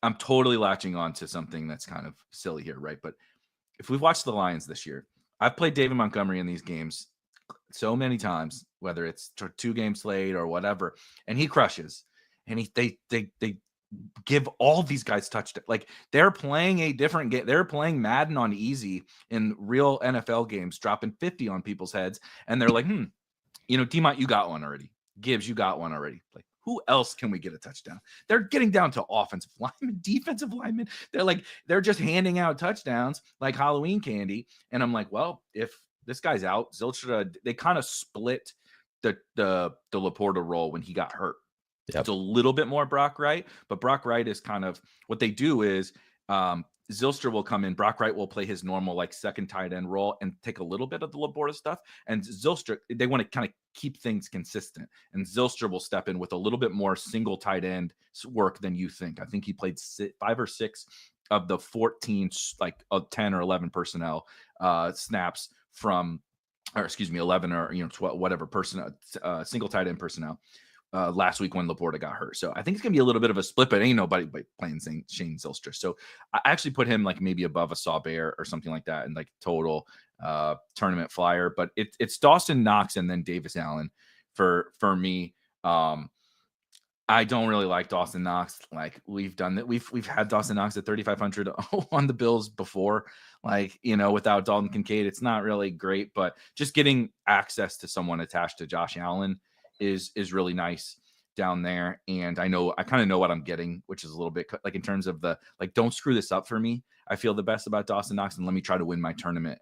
I'm totally latching on to something that's kind of silly here, right? But if we've watched the Lions this year, I've played David Montgomery in these games so many times, whether it's 2 game slate or whatever, and he crushes. And they give all these guys touchdowns. Like, they're playing a different game. They're playing Madden on easy in real NFL games, dropping 50 on people's heads, and they're like, D-Mont, you got one already. Gibbs, you got one already. Like, who else can we get a touchdown? They're getting down to offensive linemen, defensive linemen. They're just handing out touchdowns like Halloween candy. And I'm like, well, if this guy's out, Zylstra, they kind of split the Laporta role when he got hurt. Yep. It's a little bit more Brock Wright, but Brock Wright is kind of what they do is Zylstra will come in. Brock Wright will play his normal second tight end role and take a little bit of the Laporta stuff. And Zylstra, they want to kind of keep things consistent. And Zylstra will step in with a little bit more single tight end work than you think. I think he played 5 or 6 of the 14, 10 or 11 personnel snaps from, or excuse me, 11 or 12, whatever single tight end personnel. Last week when Laporta got hurt. So I think it's going to be a little bit of a split, but ain't nobody playing Shane Zylstra. So I actually put him maybe above a Saubert or something like that in total tournament flyer. But it's Dawson Knox and then Davis Allen for me. I don't really like Dawson Knox. We've done that. We've had Dawson Knox at 3,500 on the Bills before. Without Dalton Kincaid, it's not really great, but just getting access to someone attached to Josh Allen is really nice down there. And I kind of know what I'm getting, which is a little bit in terms of don't screw this up for me. I feel the best about Dawson Knox, and let me try to win my tournament,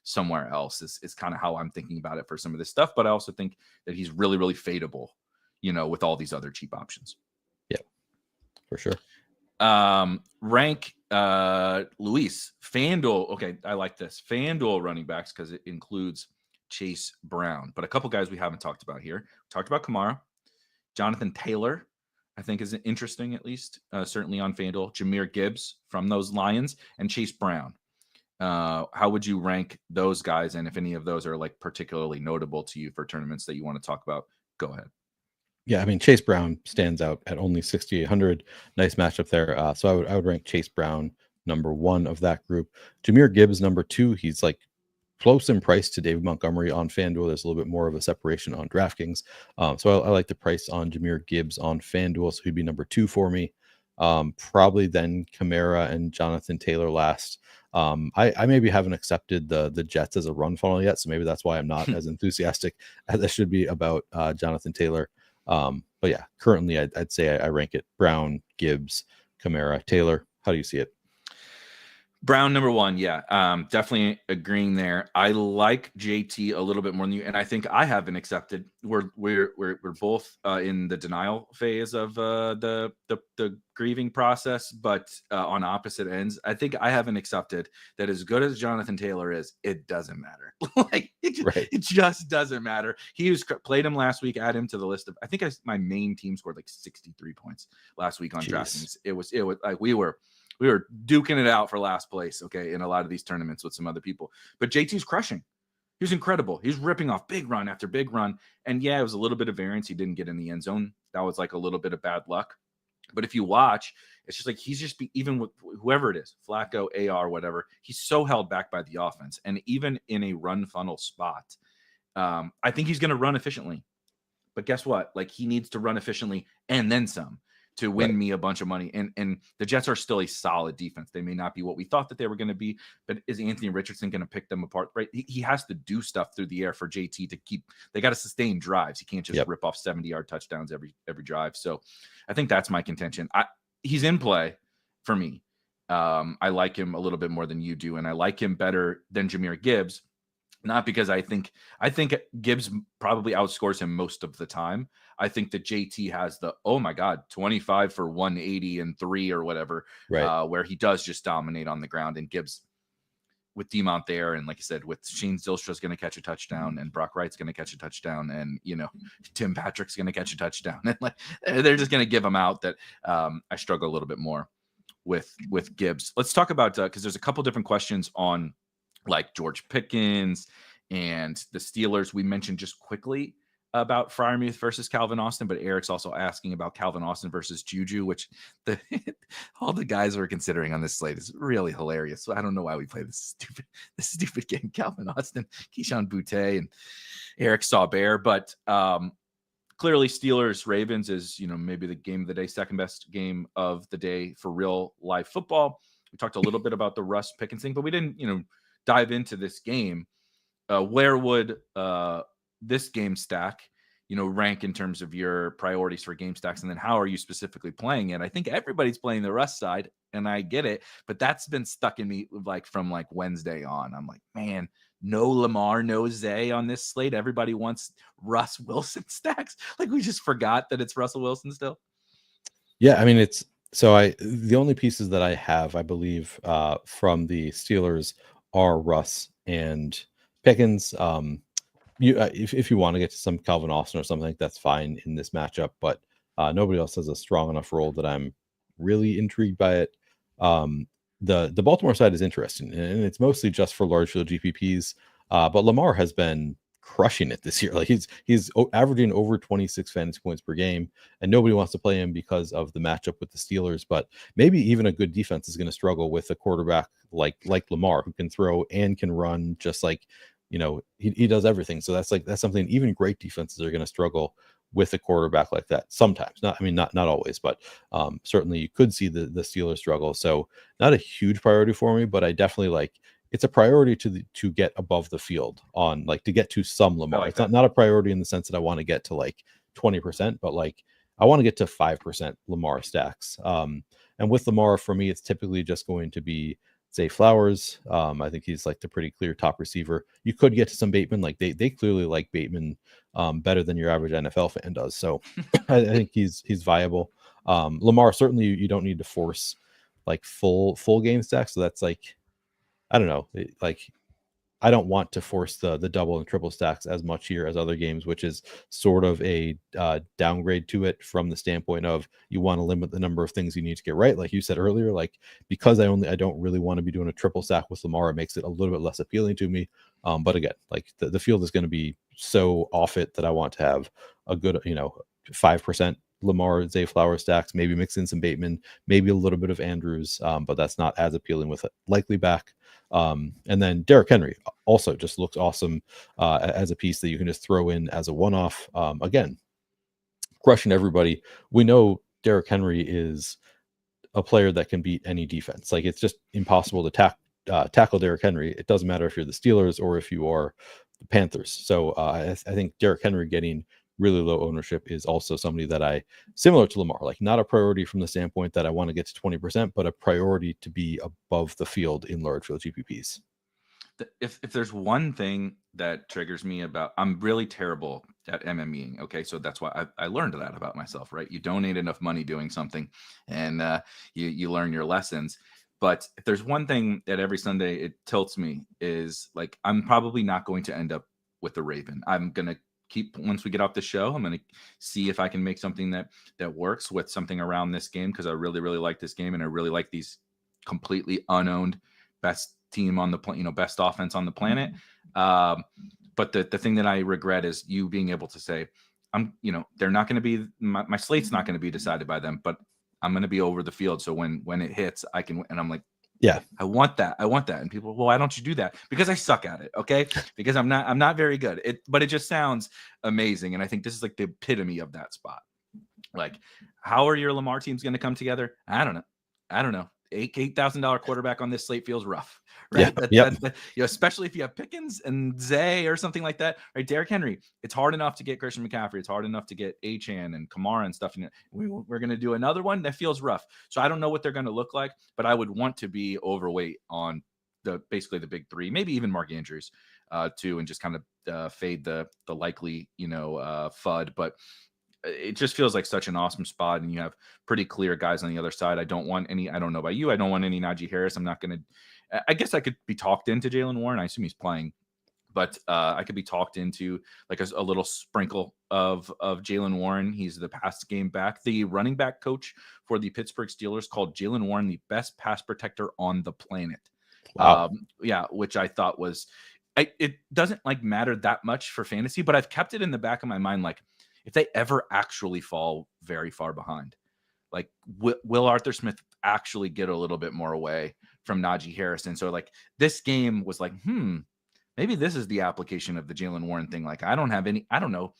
somewhere else is kind of how I'm thinking about it for some of this stuff. But I also think that he's really, really fadeable, with all these other cheap options. Yeah, for sure. Rank Luis FanDuel. Okay, I like this. FanDuel running backs because it includes Chase Brown, but a couple guys we haven't talked about here. We talked about Kamara. Jonathan Taylor, I think, is interesting, at least, certainly on FanDuel. Jahmyr Gibbs from those Lions, and Chase Brown. How would you rank those guys? And if any of those are particularly notable to you for tournaments that you want to talk about, go ahead. Yeah, I mean, Chase Brown stands out at only 6,800. Nice matchup there. So I would rank Chase Brown number 1 of that group. Jahmyr Gibbs number 2. He's close in price to David Montgomery on FanDuel. There's a little bit more of a separation on DraftKings. So I like the price on Jahmyr Gibbs on FanDuel. So he'd be number 2 for me. Probably then Kamara and Jonathan Taylor last. I maybe haven't accepted the Jets as a run funnel yet. So maybe that's why I'm not as enthusiastic as I should be about Jonathan Taylor. But yeah, currently I'd say I rank it Brown, Gibbs, Kamara, Taylor. How do you see it? Brown number 1, yeah, definitely agreeing there. I like JT a little bit more than you, and I think I haven't accepted. We're both in the denial phase of the grieving process, but on opposite ends. I think I haven't accepted that as good as Jonathan Taylor is, it doesn't matter. It just doesn't matter. Played him last week. Add him to the list of. I think my main team scored 63 points last week on DraftKings. It was we were duking it out for last place, okay, in a lot of these tournaments with some other people. But JT's crushing. He was incredible. He's ripping off big run after big run. And yeah, it was a little bit of variance. He didn't get in the end zone. That was a little bit of bad luck. But if you watch, it's just he's just even with whoever it is, Flacco, AR, whatever, he's so held back by the offense. And even in a run funnel spot, I think he's going to run efficiently. But guess what? He needs to run efficiently and then some to win me a bunch of money. And the Jets are still a solid defense. They may not be what we thought that they were going to be, but is Anthony Richardson going to pick them apart? Right. He has to do stuff through the air for JT to they got to sustain drives. He can't just rip off 70-yard touchdowns every drive. So I think that's my contention. He's in play for me. I like him a little bit more than you do. And I like him better than Jahmyr Gibbs. Not because I think Gibbs probably outscores him most of the time. I think that JT has 25 for 180 and 3 or whatever, where he does just dominate on the ground. And Gibbs, with Demont there, and like you said, with Shane Zylstra's going to catch a touchdown, and Brock Wright's going to catch a touchdown, and Tim Patrick's going to catch a touchdown, and like they're just going to give them out. That I struggle a little bit more with Gibbs. Let's talk about because there's a couple different questions on like George Pickens and the Steelers. We mentioned just quickly about Freiermuth versus Calvin Austin, but Eric's also asking about Calvin Austin versus Juju, which all the guys are considering on this slate is really hilarious. So I don't know why we play this stupid game. Calvin Austin, Kayshon Boutte, and Eric Saubert, but clearly Steelers Ravens is maybe the game of the day, second best game of the day for real life football. We talked a little bit about the Russ Pickens thing, but we didn't dive into this game. Where would this game stack, rank in terms of your priorities for game stacks? And then how are you specifically playing it? I think everybody's playing the Russ side, and I get it, but that's been stuck in me from Wednesday on. I'm like, man, no Lamar, no Zay on this slate. Everybody wants Russ Wilson stacks. Like we just forgot that it's Russell Wilson still. Yeah. I mean, the only pieces that I have, I believe, from the Steelers are Russ and Pickens. If you want to get to some Calvin Austin or something, that's fine in this matchup, but nobody else has a strong enough role that I'm really intrigued by it. The Baltimore side is interesting, and it's mostly just for large field GPPs. But Lamar has been crushing it this year. Like he's averaging over 26 fantasy points per game, and nobody wants to play him because of the matchup with the Steelers. But maybe even a good defense is going to struggle with a quarterback like Lamar, who can throw and can run, just like he does everything. So that's something even great defenses are going to struggle with a quarterback like that sometimes. Not always, but certainly you could see the Steelers struggle. So not a huge priority for me, but I definitely it's a priority to get above the field on to get to some Lamar. It's not a priority in the sense that I want to get to 20%, but I want to get to 5% Lamar stacks. And with Lamar, for me, it's typically just going to be Zay Flowers. I think he's the pretty clear top receiver. You could get to some Bateman. They clearly like Bateman better than your average NFL fan does. So I think he's viable. Lamar, certainly you don't need to force full game stacks. So that's I don't know. I don't want to force the double and triple stacks as much here as other games, which is sort of a downgrade to it from the standpoint of you want to limit the number of things you need to get right. Like you said earlier, because I don't really want to be doing a triple stack with Lamar, it makes it a little bit less appealing to me. But again, the field is going to be so off it that I want to have a good, 5% Lamar, Zay Flower stacks, maybe mix in some Bateman, maybe a little bit of Andrews, but that's not as appealing with it likely back. And then Derrick Henry also just looks awesome as a piece that you can just throw in as a one-off. Again, crushing everybody. We know Derrick Henry is a player that can beat any defense. It's just impossible to tackle Derrick Henry. It doesn't matter if you're the Steelers or if you are the Panthers. So I think Derrick Henry getting really low ownership is also somebody that similar to Lamar, not a priority from the standpoint that I want to get to 20%, but a priority to be above the field in large field GPPs. If there's one thing that triggers me about, I'm really terrible at MMEing. Okay. So that's why I learned that about myself, right? You donate enough money doing something and you learn your lessons. But if there's one thing that every Sunday it tilts me is I'm probably not going to end up with the Raven. I'm going to once we get off the show, I'm going to see if I can make something that works with something around this game, because I really, really like this game, and I really like these completely unowned best team on the planet, best offense on the planet. But the thing that I regret is you being able to say, they're not going to be, my slate's not going to be decided by them, but I'm going to be over the field. So when it hits, I can, and I'm like, yeah, I want that. And people, well, why don't you do that? Because I suck at it. Okay. Because I'm not very good. But it just sounds amazing. And I think this is the epitome of that spot. How are your Lamar teams going to come together? I don't know. $8,000 quarterback on this slate feels rough, right? Yeah, especially if you have Pickens and Zay or something like that, right? Derrick Henry, it's hard enough to get Christian McCaffrey. It's hard enough to get Achane and Kamara and stuff. And we're going to do another one that feels rough. So I don't know what they're going to look like, but I would want to be overweight on basically the big three, maybe even Mark Andrews too, and just kind of fade the likely, FUD. But it just feels like such an awesome spot, and you have pretty clear guys on the other side. I don't know about you. I don't want any Najee Harris. I'm not going to, I guess I could be talked into Jalen Warren. I assume he's playing, but I could be talked into like a little sprinkle of Jalen Warren. He's the pass game back. The running back coach for the Pittsburgh Steelers called Jalen Warren the best pass protector on the planet. Wow. Yeah, which I thought was, it doesn't like matter that much for fantasy, but I've kept it in the back of my mind. Like if they ever actually fall very far behind, like will Arthur Smith actually get a little bit more away from Najee Harris? And so like this game was like, maybe this is the application of the Jalen Warren thing. Like I don't know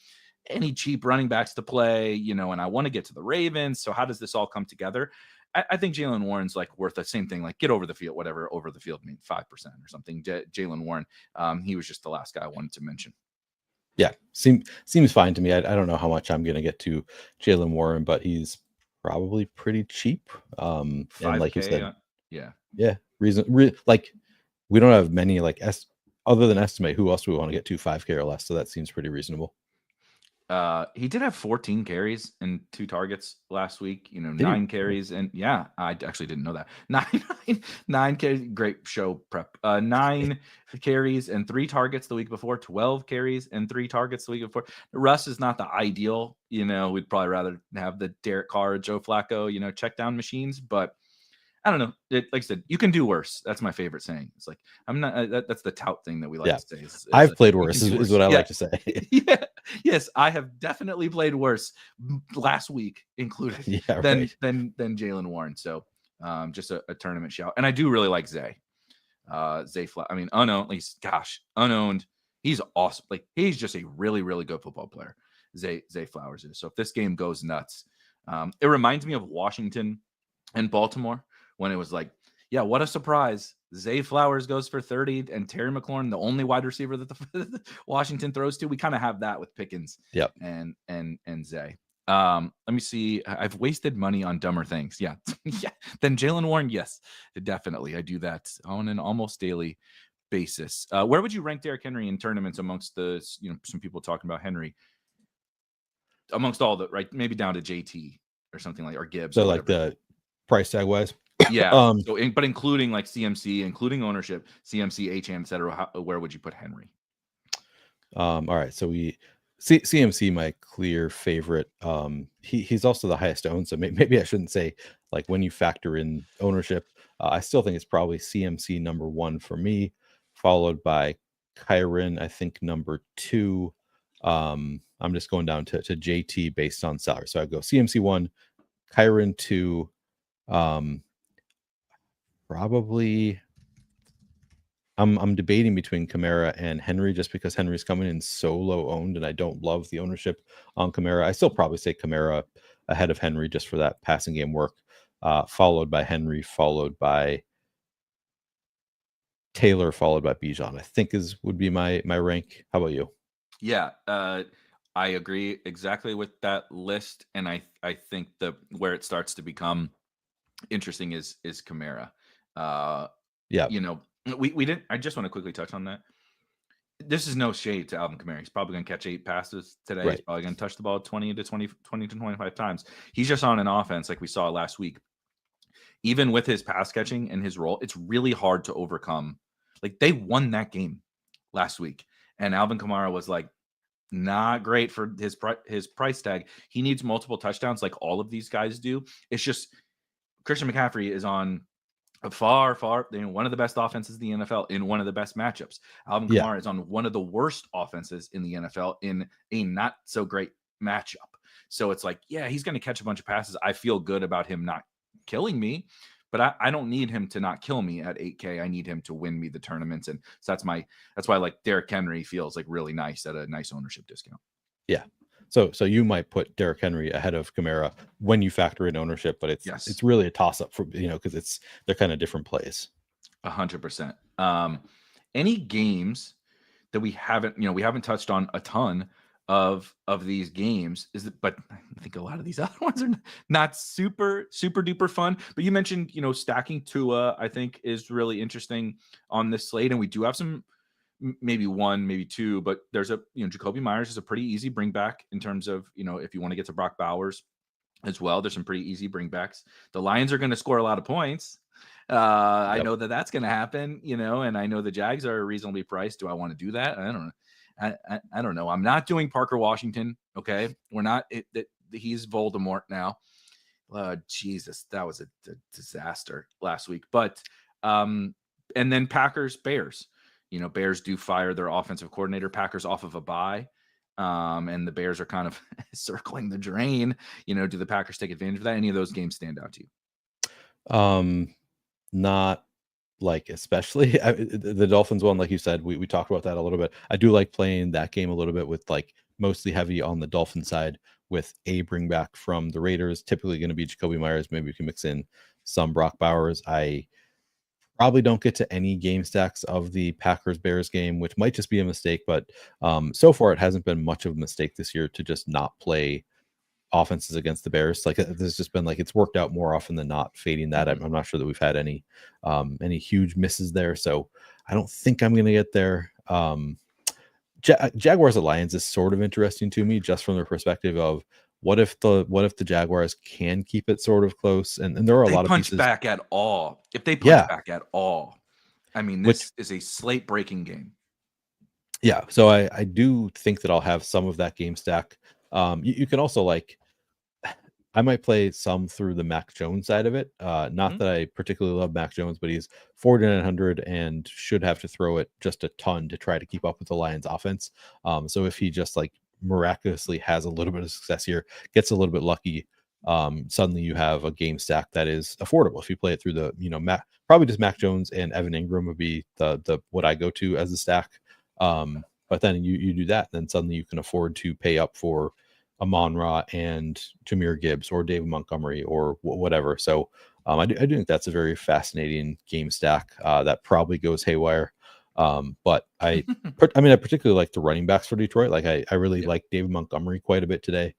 any cheap running backs to play, and I want to get to the Ravens. So how does this all come together? I think Jalen Warren's like worth the same thing, like get over the field, whatever over the field means, 5% or something. Jalen Warren, he was just the last guy I wanted to mention. Yeah, seems fine to me. I don't know how much I'm going to get to Jalen Warren, but he's probably pretty cheap. And like you said, yeah, like we don't have many like other than Estimate. Who else do we want to get to 5K or less? So that seems pretty reasonable. He did have 14 carries and 2 targets last week, 9 carries. And yeah, I actually didn't know that. Nine carries. Great show prep. 9 carries and 3 targets the week before, 12 carries and 3 targets the week before. Russ is not the ideal, we'd probably rather have the Derek Carr, Joe Flacco, check down machines, but I don't know. Like I said, you can do worse. That's my favorite saying. It's like, I'm not, that's the tout thing that we like to say. I've played worse is what I like to say. Yeah. Yes. I have definitely played worse last week included than Jalen Warren. So just a tournament shout. And I do really like Zay. Unowned. He's awesome. Like he's just a really, really good football player. Zay Flowers is. So if this game goes nuts, it reminds me of Washington and Baltimore. When it was like, yeah, what a surprise. Zay Flowers goes for 30 and Terry McLaurin, the only wide receiver that the Washington throws to. We kind of have that with Pickens and Zay. Let me see. I've wasted money on dumber things. Yeah. Yeah. Then Jalen Warren. Yes, definitely. I do that on an almost daily basis. Where would you rank Derrick Henry in tournaments amongst the, some people talking about Henry amongst all the, right? Maybe down to JT or something like, or Gibbs. So like the price tag wise. Yeah. But including like CMC, including ownership, CMC, HM, et cetera, where would you put Henry? All right. So CMC, my clear favorite. He's also the highest owned. So maybe I shouldn't say like when you factor in ownership. I still think it's probably CMC number 1 for me, followed by Kyron, I think number 2. I'm just going down to JT based on salary. So I go CMC 1, Kyron 2. Probably I'm debating between Kamara and Henry just because Henry's coming in so low owned and I don't love the ownership on Kamara. I still probably say Kamara ahead of Henry just for that passing game work, followed by Henry, followed by Taylor, followed by Bijan. I think would be my rank. How about you? Yeah, I agree exactly with that list, and I think where it starts to become interesting is Kamara. We didn't. I just want to quickly touch on that. This is no shade to Alvin Kamara. He's probably going to catch 8 passes today. Right. He's probably going to touch the ball 20 to 25 times. He's just on an offense like we saw last week. Even with his pass catching and his role, it's really hard to overcome. Like they won that game last week, and Alvin Kamara was like not great for his price tag. He needs multiple touchdowns like all of these guys do. It's just Christian McCaffrey is on a far, one of the best offenses in the NFL in one of the best matchups. Alvin Kamara is on one of the worst offenses in the NFL in a not so great matchup. So it's like, yeah, he's going to catch a bunch of passes. I feel good about him not killing me, but I don't need him to not kill me at 8K. I need him to win me the tournaments. And so that's why like Derrick Henry feels like really nice at a nice ownership discount. Yeah. So you might put Derrick Henry ahead of Kamara when you factor in ownership, but it's really a toss up for, because they're kind of different plays. 100%. Any games that we haven't touched on a ton of these games but I think a lot of these other ones are not super duper fun. But you mentioned, stacking Tua, I think is really interesting on this slate. And we do have some maybe one, maybe two, but there's Jacoby Myers is a pretty easy bring back in terms of, if you want to get to Brock Bowers as well, there's some pretty easy bringbacks. The Lions are going to score a lot of points. I know that's going to happen, and I know the Jags are reasonably priced. Do I want to do that? I don't know. I don't know. I'm not doing Parker Washington. Okay. We're not, he's Voldemort now. Jesus, that was a disaster last week. But, and then Packers, Bears, Bears do fire their offensive coordinator, Packers off of a bye. And the Bears are kind of circling the drain. Do the Packers take advantage of that? Any of those games stand out to you? Not like especially the Dolphins one, like you said, we talked about that a little bit. I do like playing that game a little bit with like mostly heavy on the Dolphin side with a bring back from the Raiders, typically going to be Jacoby Myers. Maybe we can mix in some Brock Bowers. I probably don't get to any game stacks of the Packers Bears game, which might just be a mistake, but so far it hasn't been much of a mistake this year to just not play offenses against the Bears. Like there's just been like it's worked out more often than not fading that. I'm not sure that we've had any huge misses there, so I don't think I'm going to get there. Jaguars Lions is sort of interesting to me just from the perspective of what if the Jaguars can keep it sort of close, and there are a lot of pieces back at all. If they punch back at all, I mean, this is a slate breaking game. Yeah, so I do think that I'll have some of that game stack. You can also I might play some through the Mac Jones side of it. Not that I particularly love Mac Jones, but he's 4,900 and should have to throw it just a ton to try to keep up with the Lions offense. So if he just miraculously has a little bit of success here, gets a little bit lucky, suddenly you have a game stack that is affordable. If you play it through the, probably just Mac Jones and Evan Ingram would be the what I go to as the stack. But then you do that, then suddenly you can afford to pay up for Amon-Ra and Jahmyr Gibbs or David Montgomery or whatever. So I do think that's a very fascinating game stack that probably goes haywire. But I particularly like the running backs for Detroit. I really like David Montgomery quite a bit today.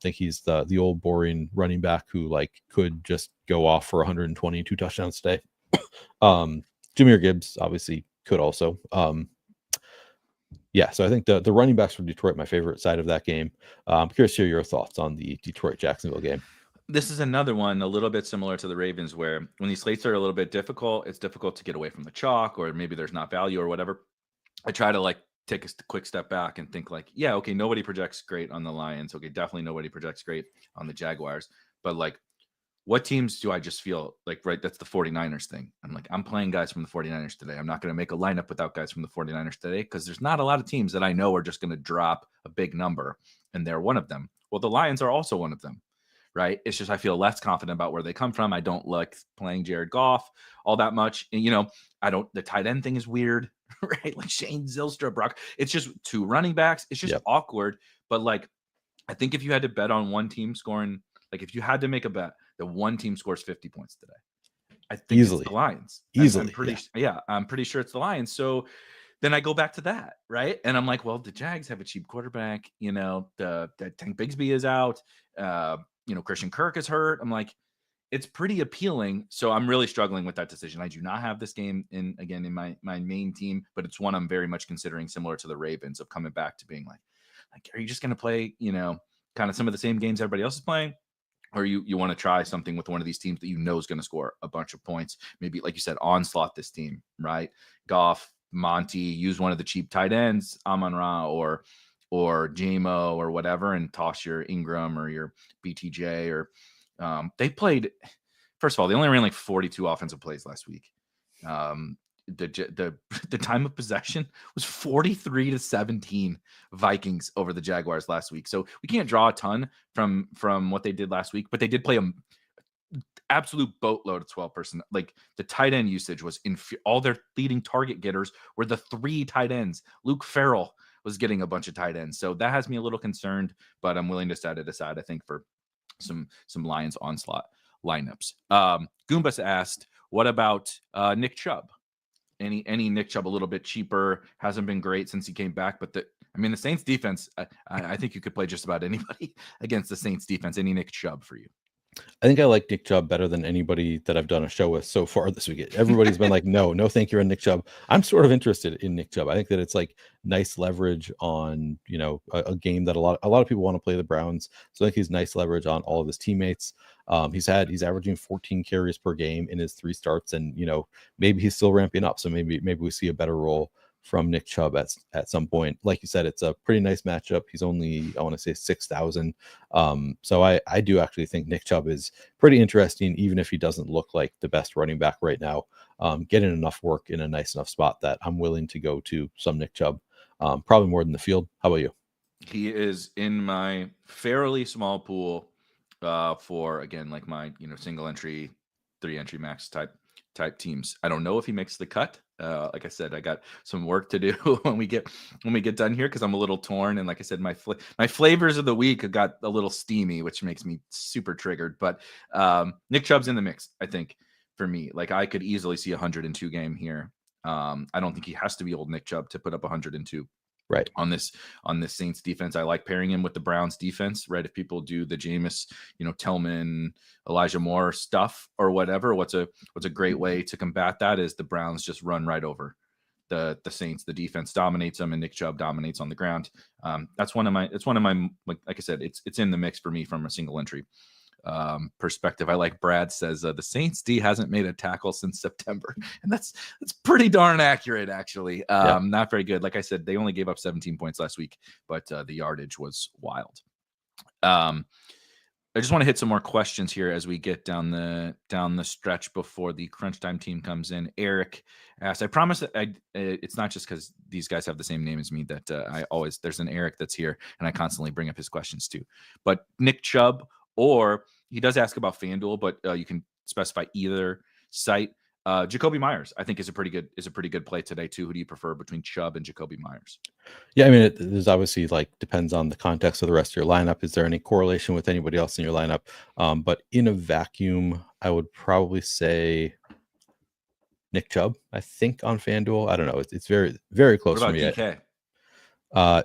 Think he's the old boring running back who could just go off for 122 touchdowns today. Jahmyr Gibbs obviously could also. Yeah, so I think the running backs from Detroit, my favorite side of that game. I'm curious to hear your thoughts on the Detroit-Jacksonville game. This is another one a little bit similar to the Ravens, where when these slates are a little bit difficult, it's difficult to get away from the chalk, or maybe there's not value or whatever. I try to take a quick step back and think yeah, okay, nobody projects great on the Lions. Okay, definitely nobody projects great on the Jaguars. But what teams do I just feel right? That's the 49ers thing. I'm playing guys from the 49ers today. I'm not going to make a lineup without guys from the 49ers today because there's not a lot of teams that I know are just going to drop a big number, and they're one of them. Well, the Lions are also one of them, right? It's just I feel less confident about where they come from. I don't like playing Jared Goff all that much. And, the tight end thing is weird, right? Shane Zylstra, Brock. It's just two running backs. It's just awkward. But I think if you had to bet on one team scoring, if you had to make a bet, the one team scores 50 points today, I think easily. It's the Lions. Easily. I'm pretty sure it's the Lions. So then I go back to that, right? And I'm well, the Jags have a cheap quarterback. The Tank Bigsby is out. Christian Kirk is hurt. I'm it's pretty appealing. So I'm really struggling with that decision. I do not have this game in my main team, but it's one I'm very much considering, similar to the Ravens, of coming back to being are you just going to play, kind of some of the same games everybody else is playing? Or you want to try something with one of these teams that is going to score a bunch of points. Maybe, like you said, onslaught this team, right? Goff, Monty, use one of the cheap tight ends, Amon-Ra or JMO or whatever, and toss your Ingram or your BTJ. Or they played. First of all, they only ran 42 offensive plays last week. The time of possession was 43-17 Vikings over the Jaguars last week. So we can't draw a ton from what they did last week, but they did play an absolute boatload of 12 person. The tight end usage was all their leading target getters were the 3 tight ends. Luke Farrell was getting a bunch of tight ends. So that has me a little concerned, but I'm willing to set it aside, I think, for some Lions onslaught lineups. Goombas asked, what about Nick Chubb? Any Nick Chubb a little bit cheaper, hasn't been great since he came back, but the Saints defense, I think you could play just about anybody against the Saints defense. Any Nick Chubb for you? I think I like Nick Chubb better than anybody that I've done a show with so far this week. Everybody's been like, no, thank you on Nick Chubb. I'm sort of interested in Nick Chubb. I think that it's like nice leverage on, a game that a lot of people want to play the Browns. So I think he's nice leverage on all of his teammates. He's averaging 14 carries per game in his 3 starts, and maybe he's still ramping up. So maybe we see a better role from Nick Chubb at some point. Like you said, it's a pretty nice matchup. He's only, I want to say 6,000. So I do actually think Nick Chubb is pretty interesting, even if he doesn't look like the best running back right now. Getting enough work in a nice enough spot that I'm willing to go to some Nick Chubb, probably more than the field. How about you? He is in my fairly small pool for, again, like my single entry, 3 entry max type teams. I don't know if he makes the cut. Like I said, I got some work to do when we get done here, because I'm a little torn. And like I said, my flavors of the week got a little steamy, which makes me super triggered. But Nick Chubb's in the mix, I think, for me. Like, I could easily see 102 game here. I don't think he has to be old Nick Chubb to put up 102. Right. On this Saints defense. I like pairing him with the Browns defense, right? If people do the Jameis, Tillman, Elijah Moore stuff or whatever, what's a great way to combat that is the Browns just run right over the Saints. The defense dominates them, and Nick Chubb dominates on the ground. It's one of my, like I said, it's in the mix for me from a single entry perspective. I like Brad says the Saints D hasn't made a tackle since September, and that's pretty darn accurate, actually. Not very good. Like I said, they only gave up 17 points last week, but the yardage was wild. I just want to hit some more questions here as we get down the stretch before the crunch time team comes in. Eric asked, I promise that it's not just because these guys have the same name as me that there's an Eric that's here and I constantly bring up his questions too. But Nick Chubb, or he does ask about FanDuel, but you can specify either site. Jacoby Myers, I think, is a pretty good play today too. Who do you prefer between Chubb and Jacoby Myers? Yeah, I mean, there's obviously depends on the context of the rest of your lineup. Is there any correlation with anybody else in your lineup? But in a vacuum, I would probably say Nick Chubb. I think on FanDuel, I don't know. It's very, very close What for about me. DK?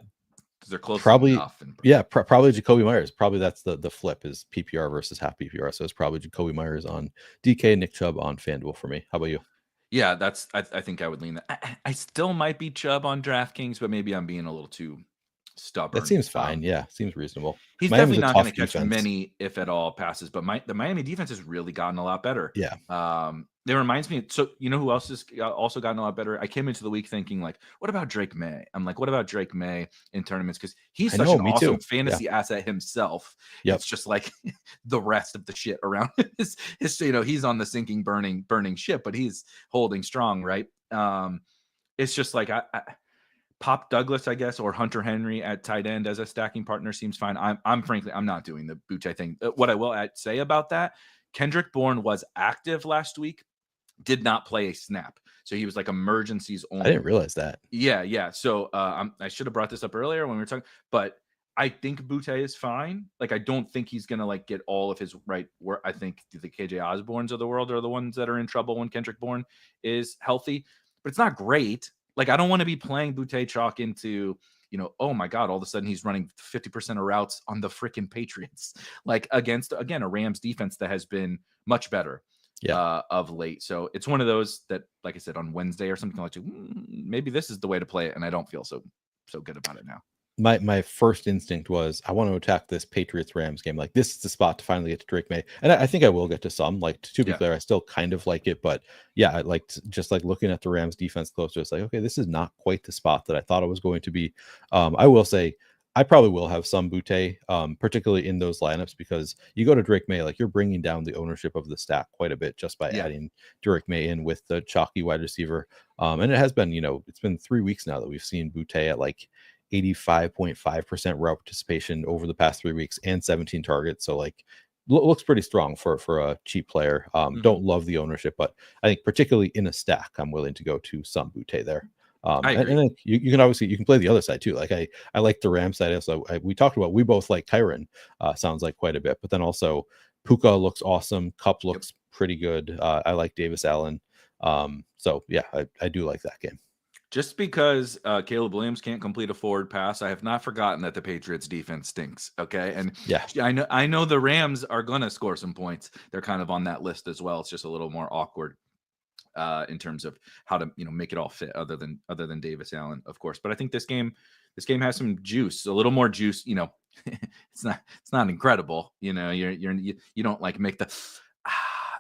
Because they're close probably enough. Probably Jacoby Myers. Probably that's the flip is PPR versus half PPR. So it's probably Jacoby Myers on DK, Nick Chubb on FanDuel for me. How about you? Yeah, I think I would lean that. I still might be Chubb on DraftKings, but maybe I'm being a little too stubborn. That seems fine. Seems reasonable. He's Miami's definitely not going to catch defense. many, if at all, passes. But the Miami defense has really gotten a lot better. Yeah. It reminds me. So who else has also gotten a lot better? I came into the week thinking like, what about Drake May? I'm like, what about Drake May in tournaments? Because he's such an awesome fantasy asset himself. Yep. It's just like the rest of the shit around his he's on the sinking, burning ship, but he's holding strong, right? It's just like I Pop Douglas, I guess, or Hunter Henry at tight end as a stacking partner seems fine. I'm frankly not doing the Boutte thing. What I will say about that, Kendrick Bourne was active last week, did not play a snap, so he was like emergencies only. I didn't realize that. Yeah. So I should have brought this up earlier when we were talking, but I think Boutte is fine. Like, I don't think he's gonna like get all of his right work. I think the KJ Osbornes of the world are the ones that are in trouble when Kendrick Bourne is healthy, but it's not great. Like, I don't want to be playing Boutte chalk into, oh my God, all of a sudden he's running 50% of routes on the freaking Patriots, like against, again, a Rams defense that has been much better of late. So it's one of those that, like I said, on Wednesday or something like that, maybe this is the way to play it. And I don't feel so good about it now. My first instinct was I want to attack this Patriots Rams game. Like, this is the spot to finally get to Drake May, and I think I will get to some. Like, to be clear, I still kind of like it, but I like just like looking at the Rams defense closer. It's like, okay, this is not quite the spot that I thought it was going to be. I will say I probably will have some Boutte, particularly in those lineups, because you go to Drake May, like, you're bringing down the ownership of the stack quite a bit just by adding Drake May in with the chalky wide receiver. And it has been, it's been 3 weeks now that we've seen Boutte at like 85.5% route participation over the past 3 weeks and 17 targets. So like looks pretty strong for a cheap player. Don't love the ownership, but I think particularly in a stack, I'm willing to go to some Boutte there. And then you can obviously play the other side too. Like I like the Ram side. So we talked about, we both like Kayshon, sounds like quite a bit, but then also Puka looks awesome. Cup looks pretty good. I like Davis Allen. So yeah, I do like that game. Just because Caleb Williams can't complete a forward pass, I have not forgotten that the Patriots defense stinks. Okay. And Yeah. I know the Rams are going to score some points. They're kind of on that list as well. It's just a little more awkward in terms of how to, make it all fit other than Davis Allen, of course. But I think this game has some juice, a little more juice. It's not incredible. You don't like make the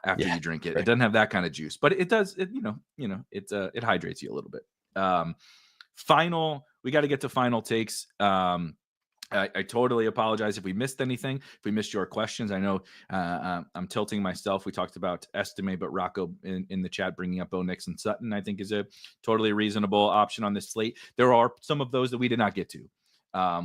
after you drink it. Right. It doesn't have that kind of juice, but it does. It hydrates you a little bit. We got to get to final takes. I totally apologize if we missed anything, if we missed your questions. I know I'm tilting myself. We talked about Estime, but Rocco in the chat bringing up Bo Nix and Sutton, I think, is a totally reasonable option on this slate. There are some of those that we did not get to.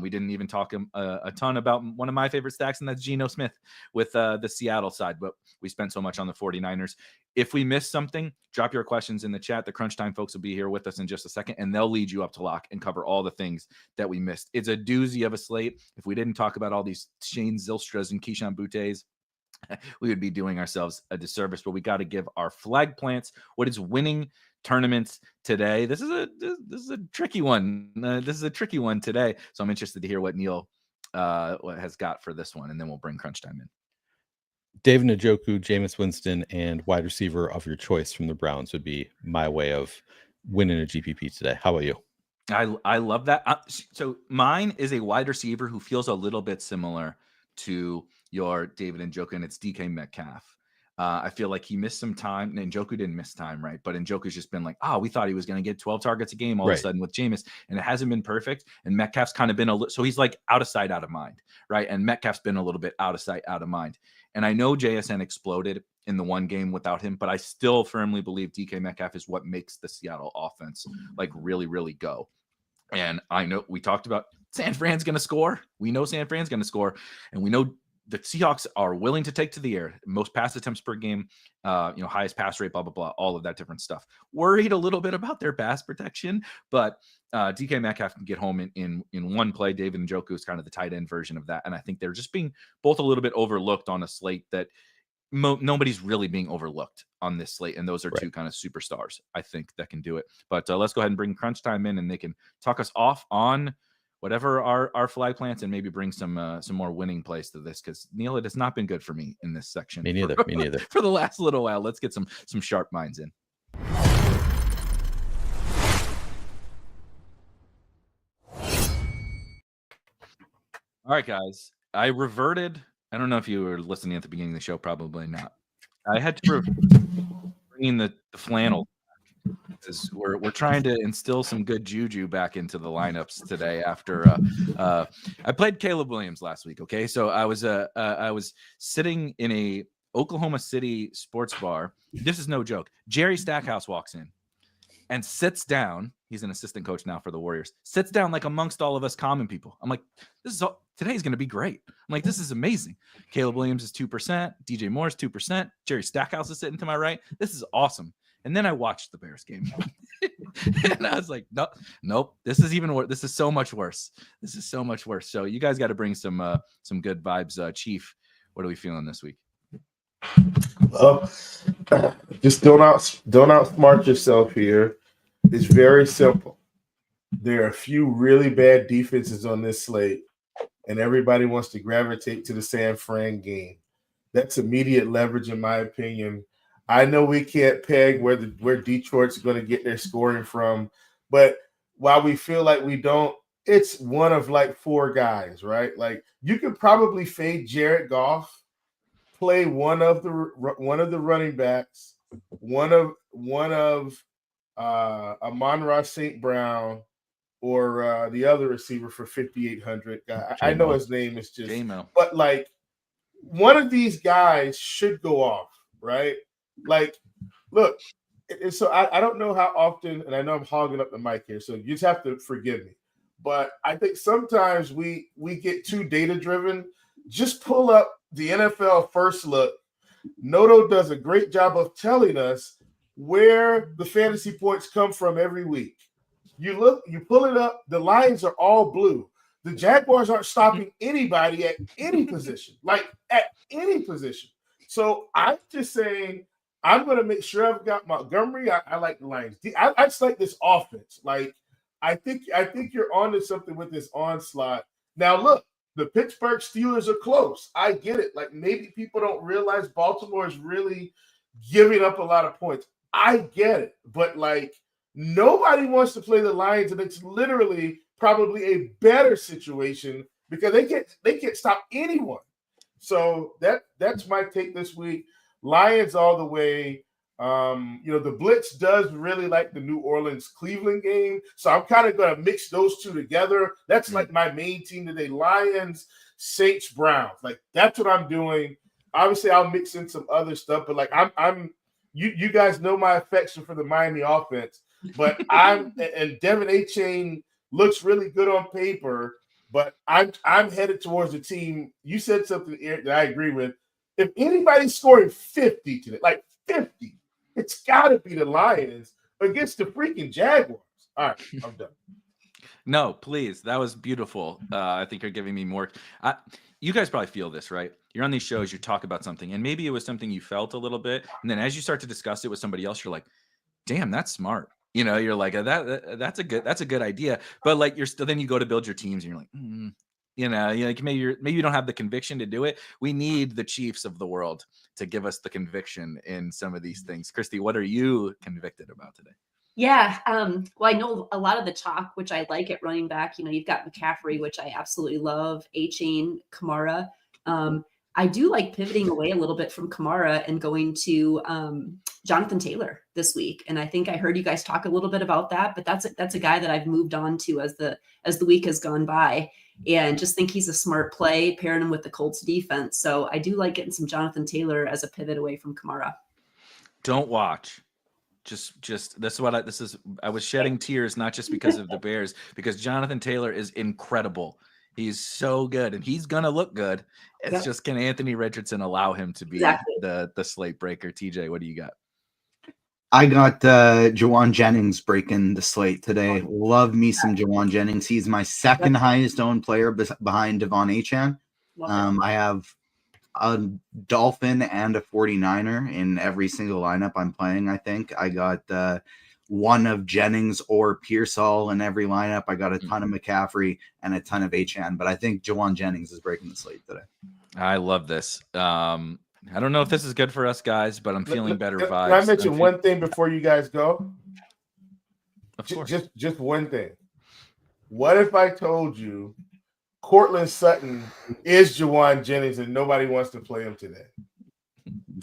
We didn't even talk a ton about one of my favorite stacks, and that's Geno Smith with the Seattle side. But we spent so much on the 49ers. If we missed something, drop your questions in the chat. The Crunch Time folks will be here with us in just a second, and they'll lead you up to lock and cover all the things that we missed. It's a doozy of a slate. If we didn't talk about all these Shane Zylstras and Kayshon Bouttes, we would be doing ourselves a disservice. But we got to give our flag plants what is winning tournaments today. This is a tricky one. This is a tricky one today. So I'm interested to hear what Neil has got for this one, and then we'll bring Crunch Time in. David Njoku, Jameis Winston, and wide receiver of your choice from the Browns would be my way of winning a GPP today. How about you? I love that. So mine is a wide receiver who feels a little bit similar to your David Njoku, and it's DK Metcalf. I feel like he missed some time. Njoku didn't miss time, right? But Njoku's just been like, we thought he was going to get 12 targets a game all of a sudden with Jameis, and it hasn't been perfect. And Metcalf's kind of been so he's like out of sight, out of mind, right? And Metcalf's been a little bit out of sight, out of mind. And I know JSN exploded in the one game without him, but I still firmly believe DK Metcalf is what makes the Seattle offense like really, really go. And I know we talked about San Fran's going to score. We know San Fran's going to score, and we know the Seahawks are willing to take to the air, most pass attempts per game, highest pass rate, blah, blah, blah, all of that different stuff. Worried a little bit about their pass protection, but DK Metcalf can get home in one play. David Njoku is kind of the tight end version of that. And I think they're just being both a little bit overlooked on a slate that nobody's really being overlooked on this slate. And those are two kind of superstars, I think, that can do it. But let's go ahead and bring Crunch Time in, and they can talk us off on whatever our flag plants, and maybe bring some more winning plays to this, because Neil, it has not been good for me in this section. Me neither. For the last little while. Let's get some sharp minds in. All right, guys. I reverted. I don't know if you were listening at the beginning of the show. Probably not. I had to bring in the flannel. We're trying to instill some good juju back into the lineups today after I played Caleb Williams last week. Okay, so I was sitting in a Oklahoma City sports bar. This is no joke. Jerry Stackhouse walks in and sits down. He's an assistant coach now for the Warriors. Sits down like amongst all of us common people. I'm like, today's going to be great. I'm like, this is amazing. Caleb Williams is 2%. DJ Moore is 2%. Jerry Stackhouse is sitting to my right. This is awesome. And then I watched the Bears game, and I was like, nope. This is even worse. This is so much worse. So you guys got to bring some good vibes. Chief, what are we feeling this week? Just don't outsmart yourself here. It's very simple. There are a few really bad defenses on this slate, and everybody wants to gravitate to the San Fran game. That's immediate leverage, in my opinion. I know we can't peg where Detroit's going to get their scoring from, but while we feel like we don't, it's one of like four guys, right? Like you could probably fade Jared Goff, play one of the running backs, one of Amon-Ra St. Brown, or the other receiver for 5,800. I know his name is just, J-Mo. But like one of these guys should go off, right? Like, look, so I don't know how often, and I know I'm hogging up the mic here, so you just have to forgive me. But I think sometimes we get too data-driven. Just pull up the NFL First Look. Noto does a great job of telling us where the fantasy points come from every week. You look, you pull it up, the lines are all blue. The Jaguars aren't stopping anybody at any position, like at any position. So I'm just saying, I'm going to make sure I've got Montgomery. I like the Lions. I just like this offense. Like, I think you're onto something with this onslaught. Now, look, the Pittsburgh Steelers are close. I get it. Like, maybe people don't realize Baltimore is really giving up a lot of points. I get it. But, like, nobody wants to play the Lions, and it's literally probably a better situation because they can't stop anyone. So that's my take this week. Lions all the way. The Blitz does really like the New Orleans Cleveland game. So I'm kind of going to mix those two together. That's like my main team today. Lions, Saints, Browns. Like, that's what I'm doing. Obviously, I'll mix in some other stuff, but like you guys know my affection for the Miami offense, but and Devin A-Chain looks really good on paper, but I'm headed towards the team. You said something, Eric, that I agree with. If anybody's scoring 50 today, like 50, it's got to be the Lions against the freaking Jaguars. All right, I'm done. No, please. That was beautiful. I think you're giving me more. You guys probably feel this, right? You're on these shows, you talk about something, and maybe it was something you felt a little bit. And then as you start to discuss it with somebody else, you're like, damn, that's smart. You're like, that's a good idea. But like, then you go to build your teams and you're like, like maybe you don't have the conviction to do it. We need the Chiefs of the world to give us the conviction in some of these things. Kristi, what are you convicted about today? Yeah. Well, I know a lot of the talk, which I like at running back. You've got McCaffrey, which I absolutely love, A-Chain, Kamara. I do like pivoting away a little bit from Kamara and going to Jonathan Taylor this week. And I think I heard you guys talk a little bit about that, but that's a guy that I've moved on to as the week has gone by, and just think he's a smart play, pairing him with the Colts defense. So I do like getting some Jonathan Taylor as a pivot away from Kamara. Don't watch. Just I was shedding tears, not just because of the Bears, because Jonathan Taylor is incredible. He's so good, and he's gonna look good. It's just, can Anthony Richardson allow him to be the slate breaker? TJ, what do you got? I got Jawan Jennings breaking the slate today. Love me some Jawan Jennings. He's my second highest owned player behind Devon Achane. I have a Dolphin and a 49er in every single lineup I'm playing. I think I got one of Jennings or Pearsall in every lineup. I got a ton of McCaffrey and a ton of Achane, but I think Jawan Jennings is breaking the slate today. I love this. I don't know if this is good for us guys, but I'm feeling better vibes. Can I mention one thing before you guys go? Of course. Just one thing. What if I told you Courtland Sutton is Jawan Jennings and nobody wants to play him today?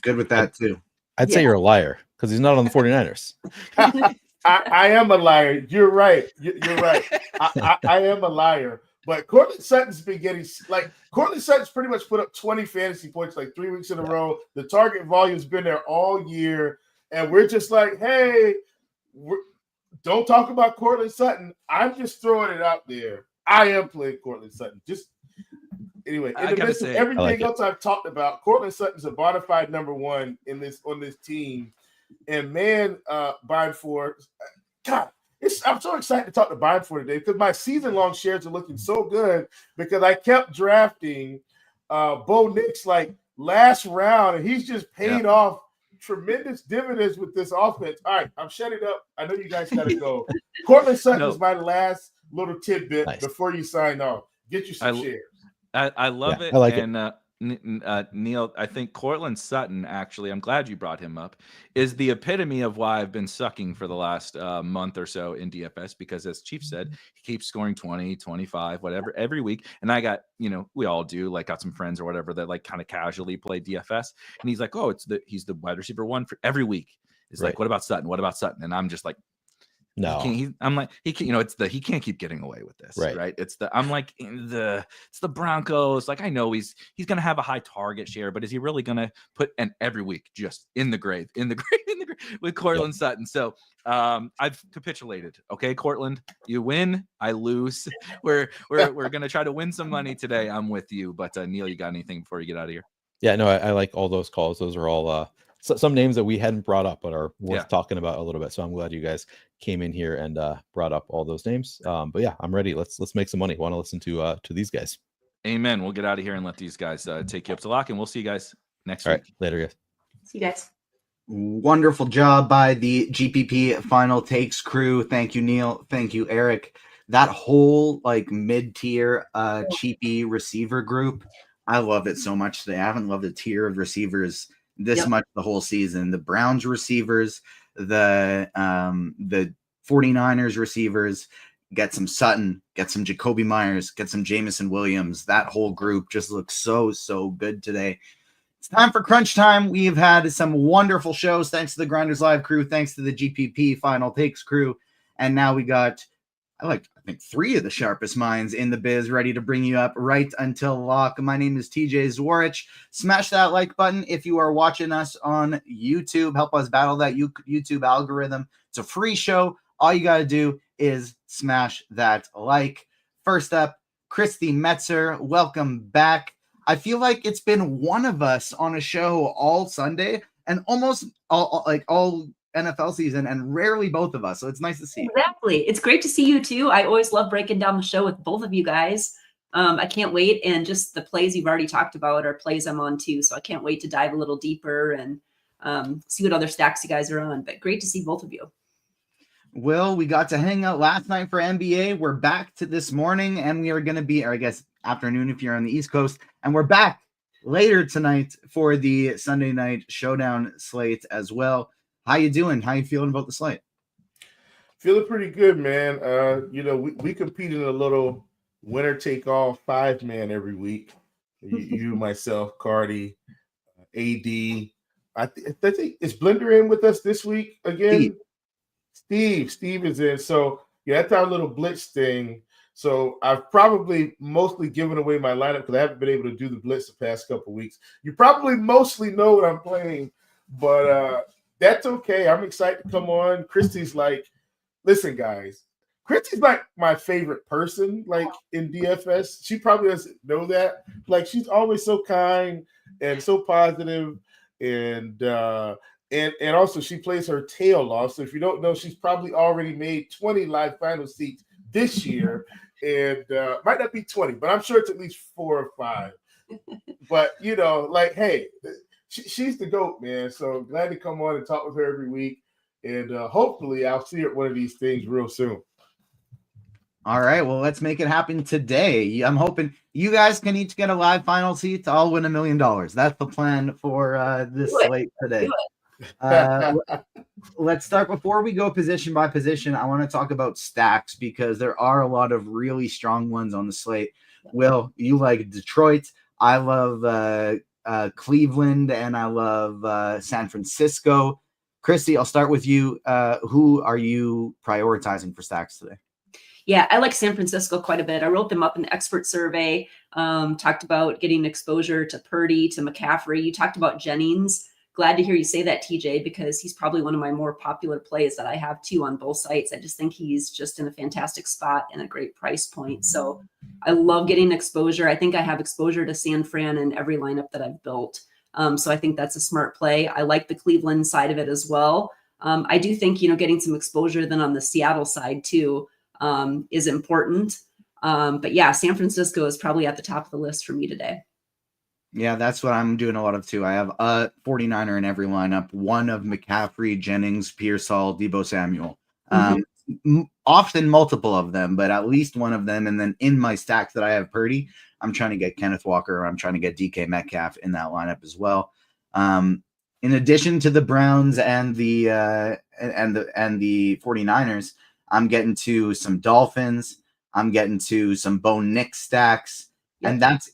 Good with that too. I'd say you're a liar because he's not on the 49ers. I am a liar. You're right. You're right. I am a liar. But Courtland Sutton's been getting Courtland Sutton's pretty much put up 20 fantasy points like 3 weeks in a row. The target volume's been there all year, and we're just like, hey, don't talk about Courtland Sutton. I'm just throwing it out there. I am playing Courtland Sutton. Just anyway, in the midst of everything else I've talked about, Courtland Sutton's a bona fide number one on this team. And man, Ebeimfohr, God. I'm so excited to talk to Ebeimfohr today because my season-long shares are looking so good because I kept drafting Bo Nix like last round, and he's just paid off tremendous dividends with this offense. All right, I'm shutting up. I know you guys got to go. Courtland Sutton is my last little tidbit before you sign off. Get you some shares. I love it. I like it. Neil, I think Courtland Sutton, actually, I'm glad you brought him up, is the epitome of why I've been sucking for the last month or so in DFS, because as Chief said, he keeps scoring 20, 25, whatever, every week. And I got, we all do, like, got some friends or whatever that like kind of casually play DFS. And he's like, oh, he's the wide receiver one for every week. It's like, what about Sutton? What about Sutton? And I'm just like, no, I'm like, he can't, he can't keep getting away with this, right? It's the Broncos. Like, I know he's going to have a high target share, but is he really going to put every week just in the grave with Courtland Sutton? So I've capitulated. Okay, Courtland, you win, I lose. We're going to try to win some money today. I'm with you. But Neil, you got anything before you get out of here? Yeah, no, I like all those calls. Those are all some names that we hadn't brought up, but are worth talking about a little bit. So I'm glad you guys came in here and brought up all those names. But yeah, I'm ready. Let's make some money. Want to listen to these guys? Amen. We'll get out of here and let these guys take you up to lock, and we'll see you guys next week. All right, later, guys. See you guys. Wonderful job by the GPP Final Takes crew. Thank you, Neil. Thank you, Erik. That whole like mid-tier cheapy receiver group, I love it so much today. I haven't loved a tier of receivers this much the whole season. The Browns receivers, the 49ers receivers, get some Sutton, get some Jacoby Myers, get some Jamison Williams. That whole group just looks so good today. It's time for crunch time. We've had some wonderful shows thanks to the GrindersLive crew, thanks to the GPP Final Takes crew, and now we got, I think 3 of the sharpest minds in the biz ready to bring you up right until lock. My name is TJ Zwarych. Smash that like button if you are watching us on YouTube. Help us battle that YouTube algorithm. It's a free show. All you got to do is smash that like. First up, Kristi Metzer. Welcome back. I feel like it's been one of us on a show all Sunday and almost all NFL season, and rarely both of us. So it's nice to see. Exactly. It's great to see you too. I always love breaking down the show with both of you guys. I can't wait. And just the plays you've already talked about are plays I'm on too. So I can't wait to dive a little deeper and see what other stacks you guys are on. But great to see both of you. Well, we got to hang out last night for NBA. We're back to this morning, and we are going to be, or I guess afternoon if you're on the East Coast, and we're back later tonight for the Sunday night showdown slate as well. How you doing? How you feeling about the slate? Feeling pretty good, man. We compete in a little winner take all 5-man every week. You, myself, Cardi, AD. I think is Blender in with us this week again? Steve is in. So yeah, that's our little blitz thing. So I've probably mostly given away my lineup because I haven't been able to do the blitz the past couple of weeks. You probably mostly know what I'm playing, but that's okay. I'm excited to come on. Kristi's like, listen, guys, Kristi's like my favorite person, like in DFS. She probably doesn't know that. Like, she's always so kind and so positive, and also she plays her tail off. So if you don't know, she's probably already made 20 live final seats this year, and might not be 20, but I'm sure it's at least 4 or 5. But hey, she's the GOAT, man. So glad to come on and talk with her every week, and hopefully I'll see her at one of these things real soon. All right, well, let's make it happen today. I'm hoping you guys can each get a live final seat. I'll win $1 million. That's the plan for this slate today. Let's start. Before we go position by position, I want to talk about stacks because there are a lot of really strong ones on the slate. Will, you like Detroit. I love Cleveland, and I love San Francisco. Kristi, I'll start with you. Who are you prioritizing for stacks today? Yeah, I like San Francisco quite a bit. I wrote them up in the expert survey, talked about getting exposure to Purdy, to McCaffrey. You talked about Jennings. Glad to hear you say that, TJ, because he's probably one of my more popular plays that I have too on both sites. I just think he's just in a fantastic spot and a great price point. So I love getting exposure. I think I have exposure to San Fran in every lineup that I've built. So I think that's a smart play. I like the Cleveland side of it as well. I do think, getting some exposure then on the Seattle side too is important. But yeah, San Francisco is probably at the top of the list for me today. Yeah, that's what I'm doing a lot of too. I have a 49er in every lineup, one of McCaffrey, Jennings, Pearsall, Deebo Samuel. Often multiple of them, but at least one of them. And then in my stacks that I have Purdy, I'm trying to get Kenneth Walker. I'm trying to get DK Metcalf in that lineup as well. In addition to the Browns and the 49ers, I'm getting to some Dolphins. I'm getting to some Bo Nix stacks. Yep. And that's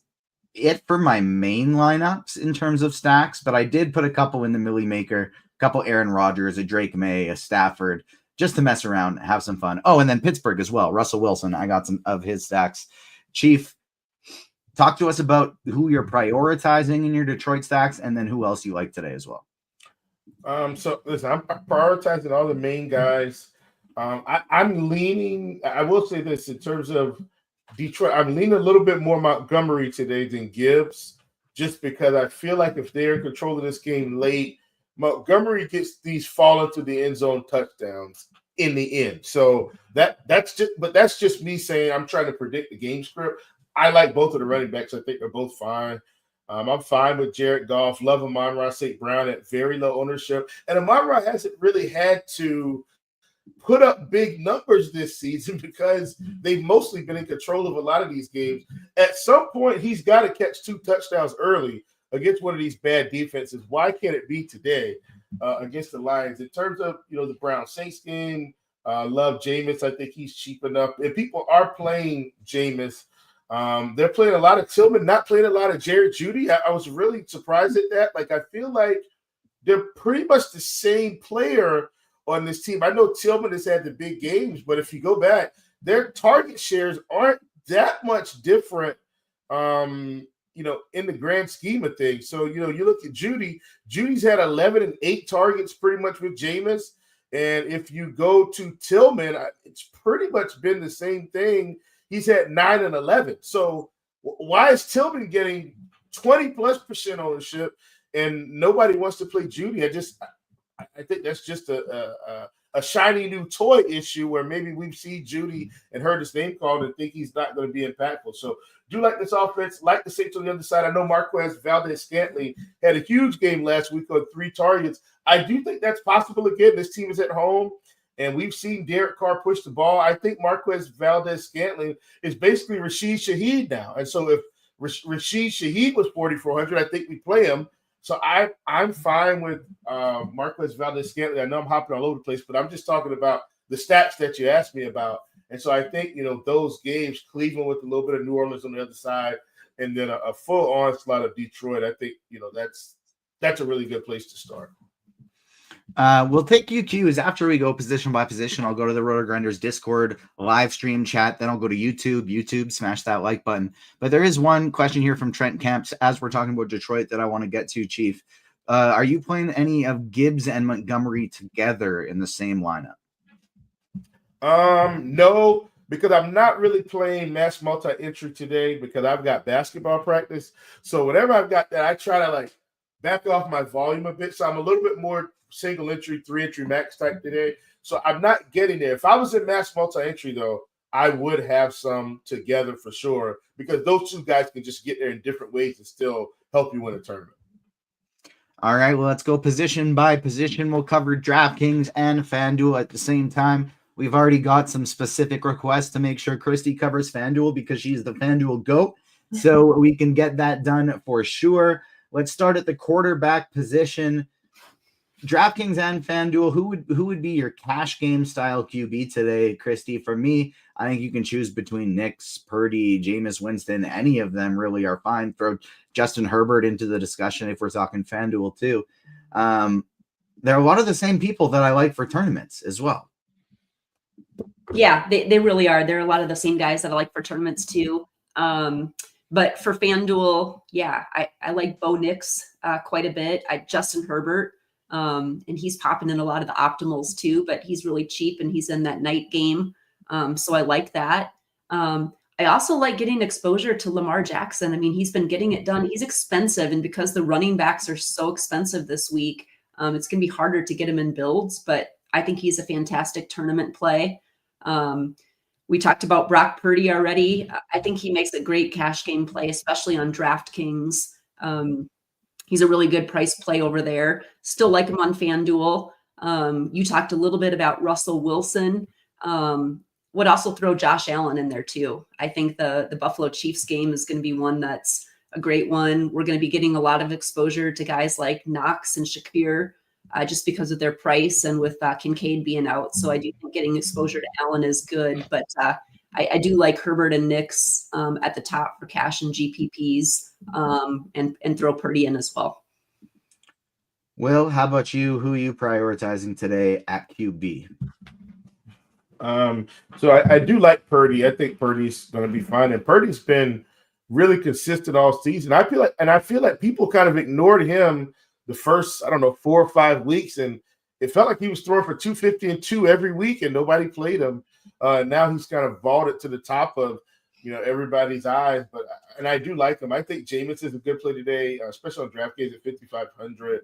it for my main lineups in terms of stacks. But I did put a couple in the Millie Maker, a couple Aaron Rodgers, a Drake May, a Stafford, just to mess around, have some fun. Oh, and then Pittsburgh as well. Russell Wilson, I got some of his stacks. Chief, talk to us about who you're prioritizing in your Detroit stacks and then who else you like today as well. So listen, I'm prioritizing all the main guys. I'm leaning, I will say this, in terms of Detroit, I'm leaning a little bit more Montgomery today than Gibbs, just because I feel like if they're in control of this game late, Montgomery gets these fall into the end zone touchdowns in the end. So that's just me saying I'm trying to predict the game script. I like both of the running backs. I think they're both fine. I'm fine with Jared Goff. Love Amon-Ra St. Brown at very low ownership. And Amon-Ra hasn't really had to put up big numbers this season because they've mostly been in control of a lot of these games. At some point, he's got to catch 2 touchdowns early against one of these bad defenses. Why can't it be today against the Lions? In terms of, the Brown Saints game, love Jameis. I think he's cheap enough. If people are playing Jameis, they're playing a lot of Tillman, not playing a lot of Jared Jeudy. I was really surprised at that. Like, I feel like they're pretty much the same player on this team. I know Tillman has had the big games, but if you go back, their target shares aren't that much different, in the grand scheme of things. So, you look at Jeudy. Judy's had 11 and 8 targets pretty much with Jameis. And if you go to Tillman, it's pretty much been the same thing. He's had 9 and 11. So why is Tillman getting 20+% ownership and nobody wants to play Jeudy? I think that's just a shiny new toy issue where maybe we've seen Jeudy and heard his name called and think he's not going to be impactful. So do like this offense, like the Saints on the other side. I know Marquez Valdes-Scantling had a huge game last week on 3 targets. I do think that's possible again. This team is at home, and we've seen Derek Carr push the ball. I think Marquez Valdes-Scantling is basically Rashid Shaheed now. And so if Rashid Shaheed was 4,400, I think we play him. So I'm fine with Marquez Valdes-Scantling. I know I'm hopping all over the place, but I'm just talking about the stats that you asked me about. And so I think, those games, Cleveland with a little bit of New Orleans on the other side, and then a full onslaught of Detroit, I think, that's a really good place to start. We'll take QQs after we go position by position. I'll go to the RotoGrinders Discord live stream chat. Then I'll go to YouTube, smash that like button. But there is one question here from Trent Camps as we're talking about Detroit that I want to get to, Chief. Are you playing any of Gibbs and Montgomery together in the same lineup? No, because I'm not really playing mass multi-entry today because I've got basketball practice. So whenever I've got that, I try to back off my volume a bit. So I'm a little bit more single entry, 3-entry max type today. So I'm not getting there. If I was in mass multi-entry, though, I would have some together for sure because those 2 guys can just get there in different ways and still help you win a tournament. All right, well, let's go position by position. We'll cover DraftKings and FanDuel at the same time. We've already got some specific requests to make sure Kristi covers FanDuel because she's the FanDuel GOAT. So we can get that done for sure. Let's start at the quarterback position. DraftKings and FanDuel, who would be your cash game style QB today, Kristi? For me, I think you can choose between Nix, Purdy, Jameis Winston. Any of them really are fine. Throw Justin Herbert into the discussion if we're talking FanDuel too. There are a lot of the same people that I like for tournaments as well. Yeah, they really are. There are a lot of the same guys that I like for tournaments too. But for FanDuel, yeah, I like Bo Nix quite a bit. Justin Herbert. And he's popping in a lot of the optimals too, but he's really cheap and he's in that night game. So I like that. I also like getting exposure to Lamar Jackson. I mean, he's been getting it done. He's expensive. And because the running backs are so expensive this week, it's going to be harder to get him in builds, but I think he's a fantastic tournament play. We talked about Brock Purdy already. I think he makes a great cash game play, especially on DraftKings. He's a really good price play over there. Still like him on FanDuel. You talked a little bit about Russell Wilson. Would also throw Josh Allen in there too. I think the Buffalo Chiefs game is going to be one that's a great one. We're going to be getting a lot of exposure to guys like Knox and Shakir just because of their price and with Kincaid being out. So I do think getting exposure to Allen is good. But I do like Herbert and Nix at the top for cash and GPPs and throw Purdy in as well. Will, how about you? Who are you prioritizing today at QB? So I do like Purdy. I think Purdy's going to be fine. And Purdy's been really consistent all season. I feel like people kind of ignored him the first, 4 or 5 weeks. And it felt like he was throwing for 250 and 2 every week and nobody played him. Now he's kind of vaulted to the top of, everybody's eyes. And I do like him. I think Jameis is a good play today, especially on DraftKings at 5,500.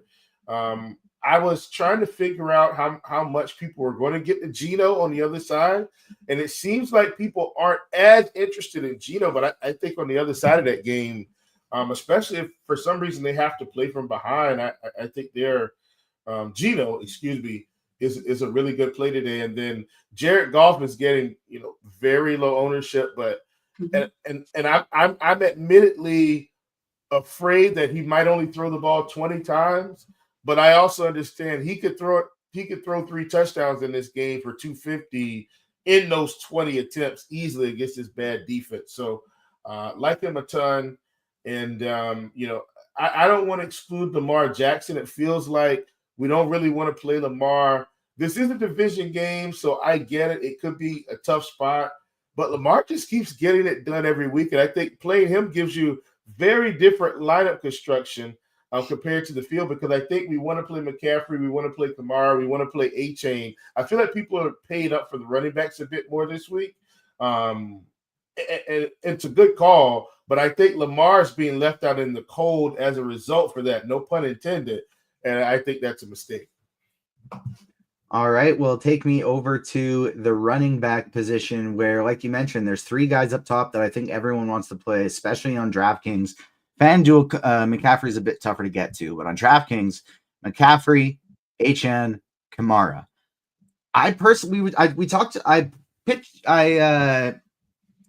I was trying to figure out how much people were going to get to Geno on the other side. And it seems like people aren't as interested in Geno, but I think on the other side of that game, especially if for some reason they have to play from behind. I think their Gino, is a really good play today. And then Jared Goff is getting, very low ownership, but and I'm admittedly afraid that he might only throw the ball 20 times, but I also understand he could throw 3 touchdowns in this game for 250 in those 20 attempts easily against this bad defense. So like him a ton. And I don't want to exclude Lamar Jackson. It feels like we don't really want to play Lamar. This is a division game, so I get it. It could be a tough spot, but Lamar just keeps getting it done every week. And I think playing him gives you very different lineup construction compared to the field, because I think we want to play McCaffrey, we want to play Kamara, we want to play A-Chain. I feel like people are paid up for the running backs a bit more this week. And it's a good call, but I think Lamar's being left out in the cold as a result for that. No pun intended. And I think that's a mistake. All right, well, take me over to the running back position where, like you mentioned, there's 3 guys up top that I think everyone wants to play, especially on DraftKings. FanDuel, McCaffrey's a bit tougher to get to, but on DraftKings, McCaffrey, HN, Kamara. I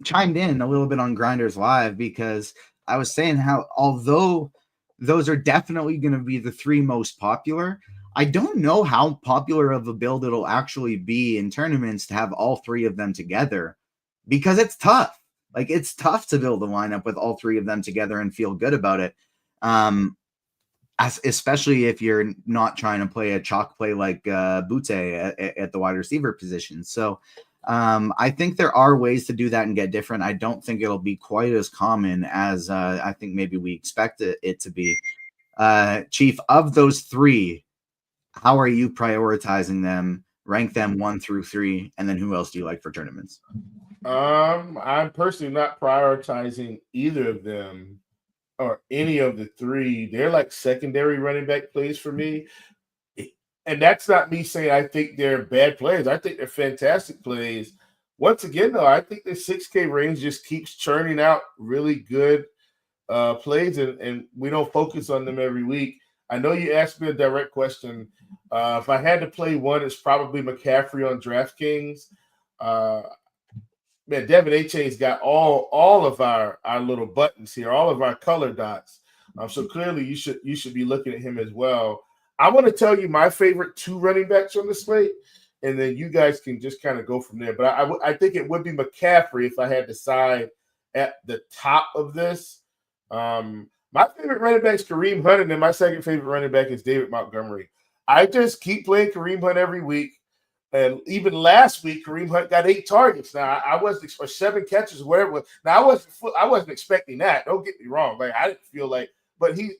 chimed in a little bit on GrindersLive because I was saying how, although those are definitely going to be the 3 most popular, I don't know how popular of a build it'll actually be in tournaments to have all 3 of them together, because it's tough. Like, it's tough to build a lineup with all 3 of them together and feel good about it. Especially if you're not trying to play a chalk play like Boutte at the wide receiver position. So I think there are ways to do that and get different. I don't think it'll be quite as common as I think maybe we expect it to be. Chief, of those 3, how are you prioritizing them? Rank them 1 through 3, and then who else do you like for tournaments? I'm personally not prioritizing either of them or any of the 3. They're like secondary running back plays for me. And that's not me saying I think they're bad plays. I think they're fantastic plays. Once again, though, I think the 6K range just keeps churning out really good plays, and we don't focus on them every week. I know you asked me a direct question. If I had to play one, it's probably McCaffrey on DraftKings. Man, Devin A-Chain's got all of our little buttons here, all of our color dots. So clearly you should be looking at him as well. I want to tell you my favorite 2 running backs on the slate, and then you guys can just kind of go from there. But I think it would be McCaffrey if I had to side at the top of this. My favorite running back is Kareem Hunt, and then my second favorite running back is David Montgomery. I just keep playing Kareem Hunt every week. And even last week, Kareem Hunt got 8 targets. Now, I wasn't for 7 catches, whatever it was. Now, I wasn't expecting that. Don't get me wrong. Like, I didn't feel like, but he,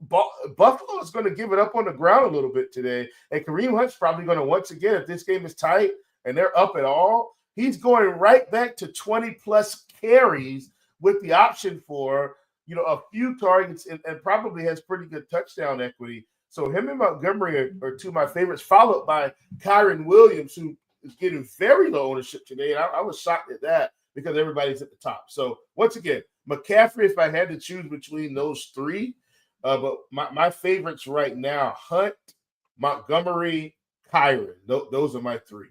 Buffalo is going to give it up on the ground a little bit today. And Kareem Hunt's probably going to, once again, if this game is tight and they're up at all, he's going right back to 20-plus carries with the option for, a few targets and probably has pretty good touchdown equity. So him and Montgomery are 2 of my favorites, followed by Kyron Williams, who is getting very low ownership today. And I was shocked at that because everybody's at the top. So once again, McCaffrey, if I had to choose between those 3, but my favorites right now, Hunt, Montgomery, Kyron. Those are my 3.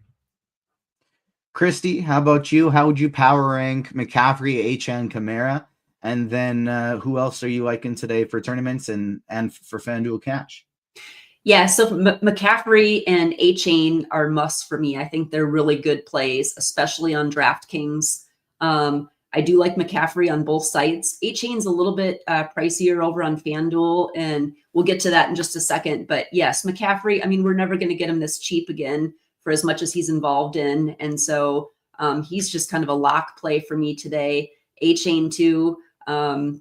Kristi, how about you? How would you power rank McCaffrey, HN, Kamara? And then who else are you liking today for tournaments and for FanDuel Cash? Yeah, so McCaffrey and A-Chain are musts for me. I think they're really good plays, especially on DraftKings. I do like McCaffrey on both sites. A-Chain's a little bit pricier over on FanDuel, and we'll get to that in just a second. But yes, McCaffrey, I mean, we're never going to get him this cheap again for as much as he's involved in. And so he's just kind of a lock play for me today. A-Chain too.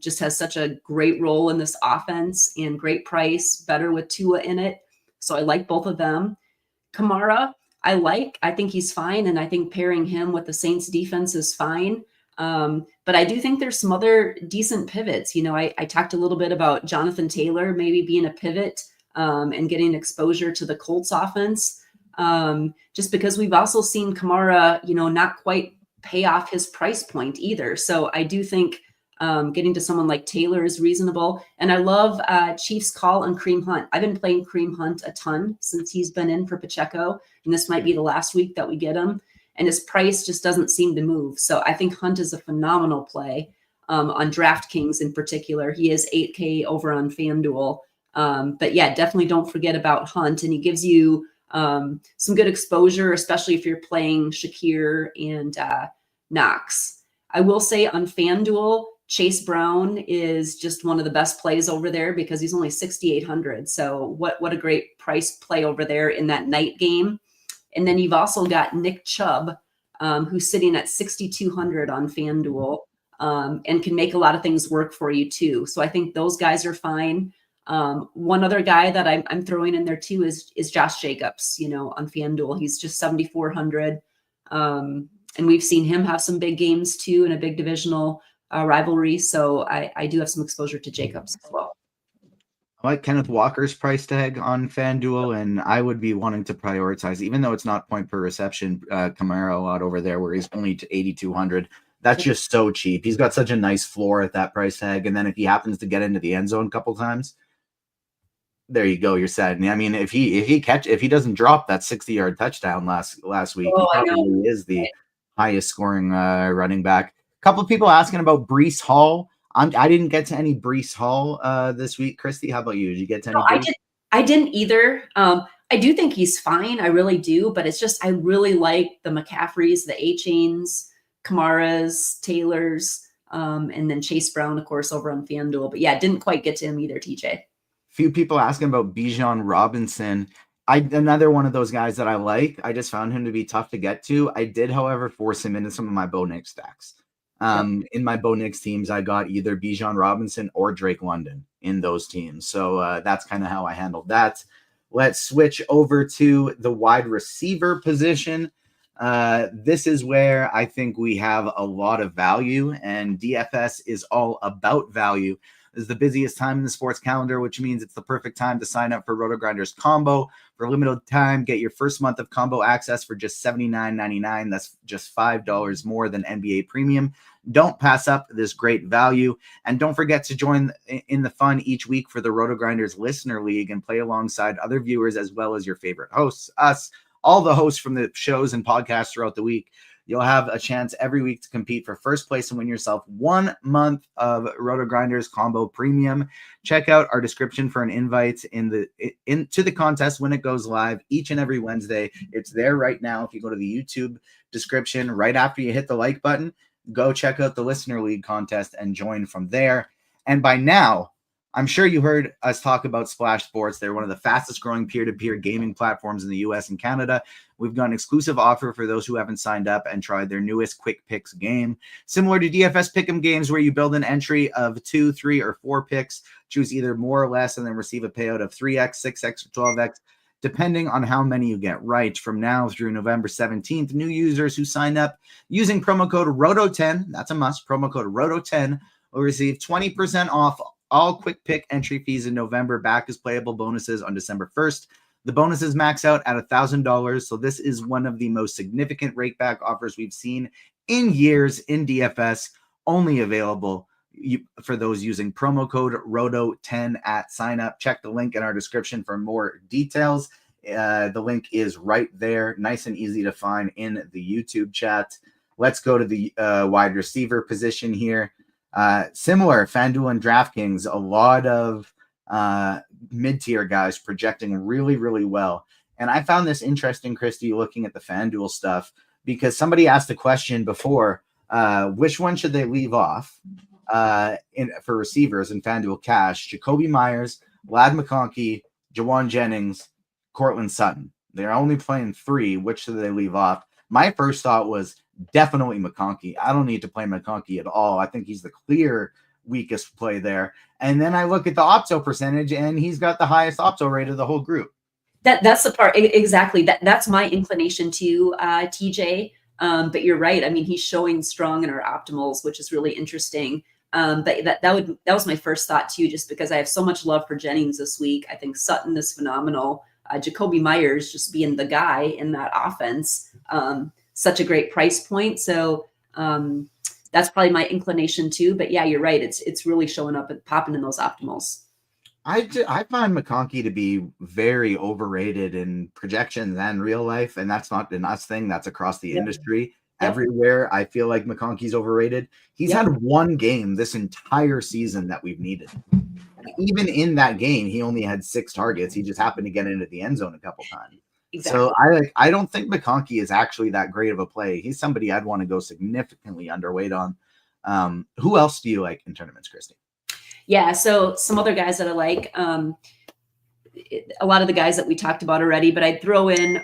Just has such a great role in this offense and great price, better with Tua in it. So I like both of them. Kamara, I think he's fine. And I think pairing him with the Saints defense is fine. But I do think there's some other decent pivots. I talked a little bit about Jonathan Taylor, maybe being a pivot and getting exposure to the Colts offense. Just because we've also seen Kamara, not quite pay off his price point either. So I do think Getting to someone like Taylor is reasonable. And I love Chiefs call on Kareem Hunt. I've been playing Kareem Hunt a ton since he's been in for Pacheco, and this might be the last week that we get him. And his price just doesn't seem to move. So I think Hunt is a phenomenal play on DraftKings in particular. He is 8K over on FanDuel. But yeah, definitely don't forget about Hunt. And he gives you some good exposure, especially if you're playing Shakir and Knox. I will say on FanDuel, Chase Brown is just one of the best plays over there because he's only 6,800. So what a great price play over there in that night game. And then you've also got Nick Chubb, who's sitting at 6,200 on FanDuel, and can make a lot of things work for you too. So I think those guys are fine. One other guy that I'm throwing in there too is Josh Jacobs, on FanDuel. He's just 7,400. And we've seen him have some big games too in a big divisional rivalry. So I do have some exposure to Jacobs as well. I like Kenneth Walker's price tag on FanDuel, and I would be wanting to prioritize, even though it's not point per reception, Kamara a lot over there where he's only to 8,200. That's just so cheap. He's got such a nice floor at that price tag. And then if he happens to get into the end zone a couple times, there you go. You're set. I mean, if he doesn't drop that 60-yard touchdown last week, he probably is the highest scoring running back. A couple of people asking about Breece Hall. I didn't get to any Breece Hall this week. Kristi, how about you? Did you get to any? I didn't either. I do think he's fine. I really do. But it's just I really like the McCaffreys, the A-Chains, Kamaras, Taylors, and then Chase Brown, of course, over on FanDuel. But yeah, didn't quite get to him either, TJ. Few people asking about Bijan Robinson. Another one of those guys that I like. I just found him to be tough to get to. I did, however, force him into some of my Bo Nix stacks. In my Bo Nix teams, I got either Bijan Robinson or Drake London in those teams. So that's kind of how I handled that. Let's switch over to the wide receiver position. This is where I think we have a lot of value, and DFS is all about value. This is the busiest time in the sports calendar, which means it's the perfect time to sign up for RotoGrinders Combo. For a limited time, get your first month of combo access for just $79.99. That's just $5 more than NBA Premium. Don't pass up this great value. And don't forget to join in the fun each week for the RotoGrinders Listener League and play alongside other viewers as well as your favorite hosts, us, all the hosts from the shows and podcasts throughout the week. You'll have a chance every week to compete for first place and win yourself 1 month of RotoGrinders Combo Premium. Check out our description for an invite into the contest when it goes live each and every Wednesday. It's there right now. If you go to the YouTube description right after you hit the like button, go check out the Listener League contest and join from there. And by now, I'm sure you heard us talk about Splash Sports. They're one of the fastest growing peer-to-peer gaming platforms in the US and Canada. We've got an exclusive offer for those who haven't signed up and tried their newest Quick Picks game. Similar to DFS Pick'em games where you build an entry of 2, 3, or 4 picks, choose either more or less, and then receive a payout of 3x, 6x, or 12x, depending on how many you get right. From now through November 17th, new users who sign up using promo code ROTO10, that's a must, promo code ROTO10, will receive 20% off all Quick Pick entry fees in November, back as playable bonuses on December 1st. The bonuses max out at $1,000, so this is one of the most significant rakeback offers we've seen in years in DFS, only available for those using promo code ROTO10 at sign up. Check the link in our description for more details. The link is right there, nice and easy to find in the YouTube chat. Let's go to the wide receiver position here. Similar, FanDuel and DraftKings, a lot of mid-tier guys projecting really, really well. And I found this interesting, Kristi, looking at the FanDuel stuff, because somebody asked a question before, which one should they leave off for receivers in FanDuel Cash? Jacoby Myers, Lad McConkey, Jawan Jennings, Cortland Sutton. They're only playing 3. Which should they leave off? My first thought was definitely McConkey. I don't need to play McConkey at all. I think he's the clear weakest play there. And then I look at the opto percentage, and he's got the highest opto rate of the whole group. That's the part. Exactly. That's my inclination too, TJ. But you're right. I mean, he's showing strong in our optimals, which is really interesting. But that was my first thought too, just because I have so much love for Jennings this week. I think Sutton is phenomenal. Jacoby Myers just being the guy in that offense. Such a great price point. So that's probably my inclination too. But yeah, you're right. It's really showing up and popping in those optimals. I find McConkey to be very overrated in projections and real life, and that's not an us thing. That's across the industry. Yep. Everywhere, I feel like McConkey's overrated. He's had one game this entire season that we've needed. Even in that game, he only had 6 targets. He just happened to get into the end zone a couple times. Exactly. So I don't think McConkey is actually that great of a play. He's somebody I'd want to go significantly underweight on. Who else do you like in tournaments, Kristi? Yeah, so some other guys that I like, a lot of the guys that we talked about already, but I'd throw in,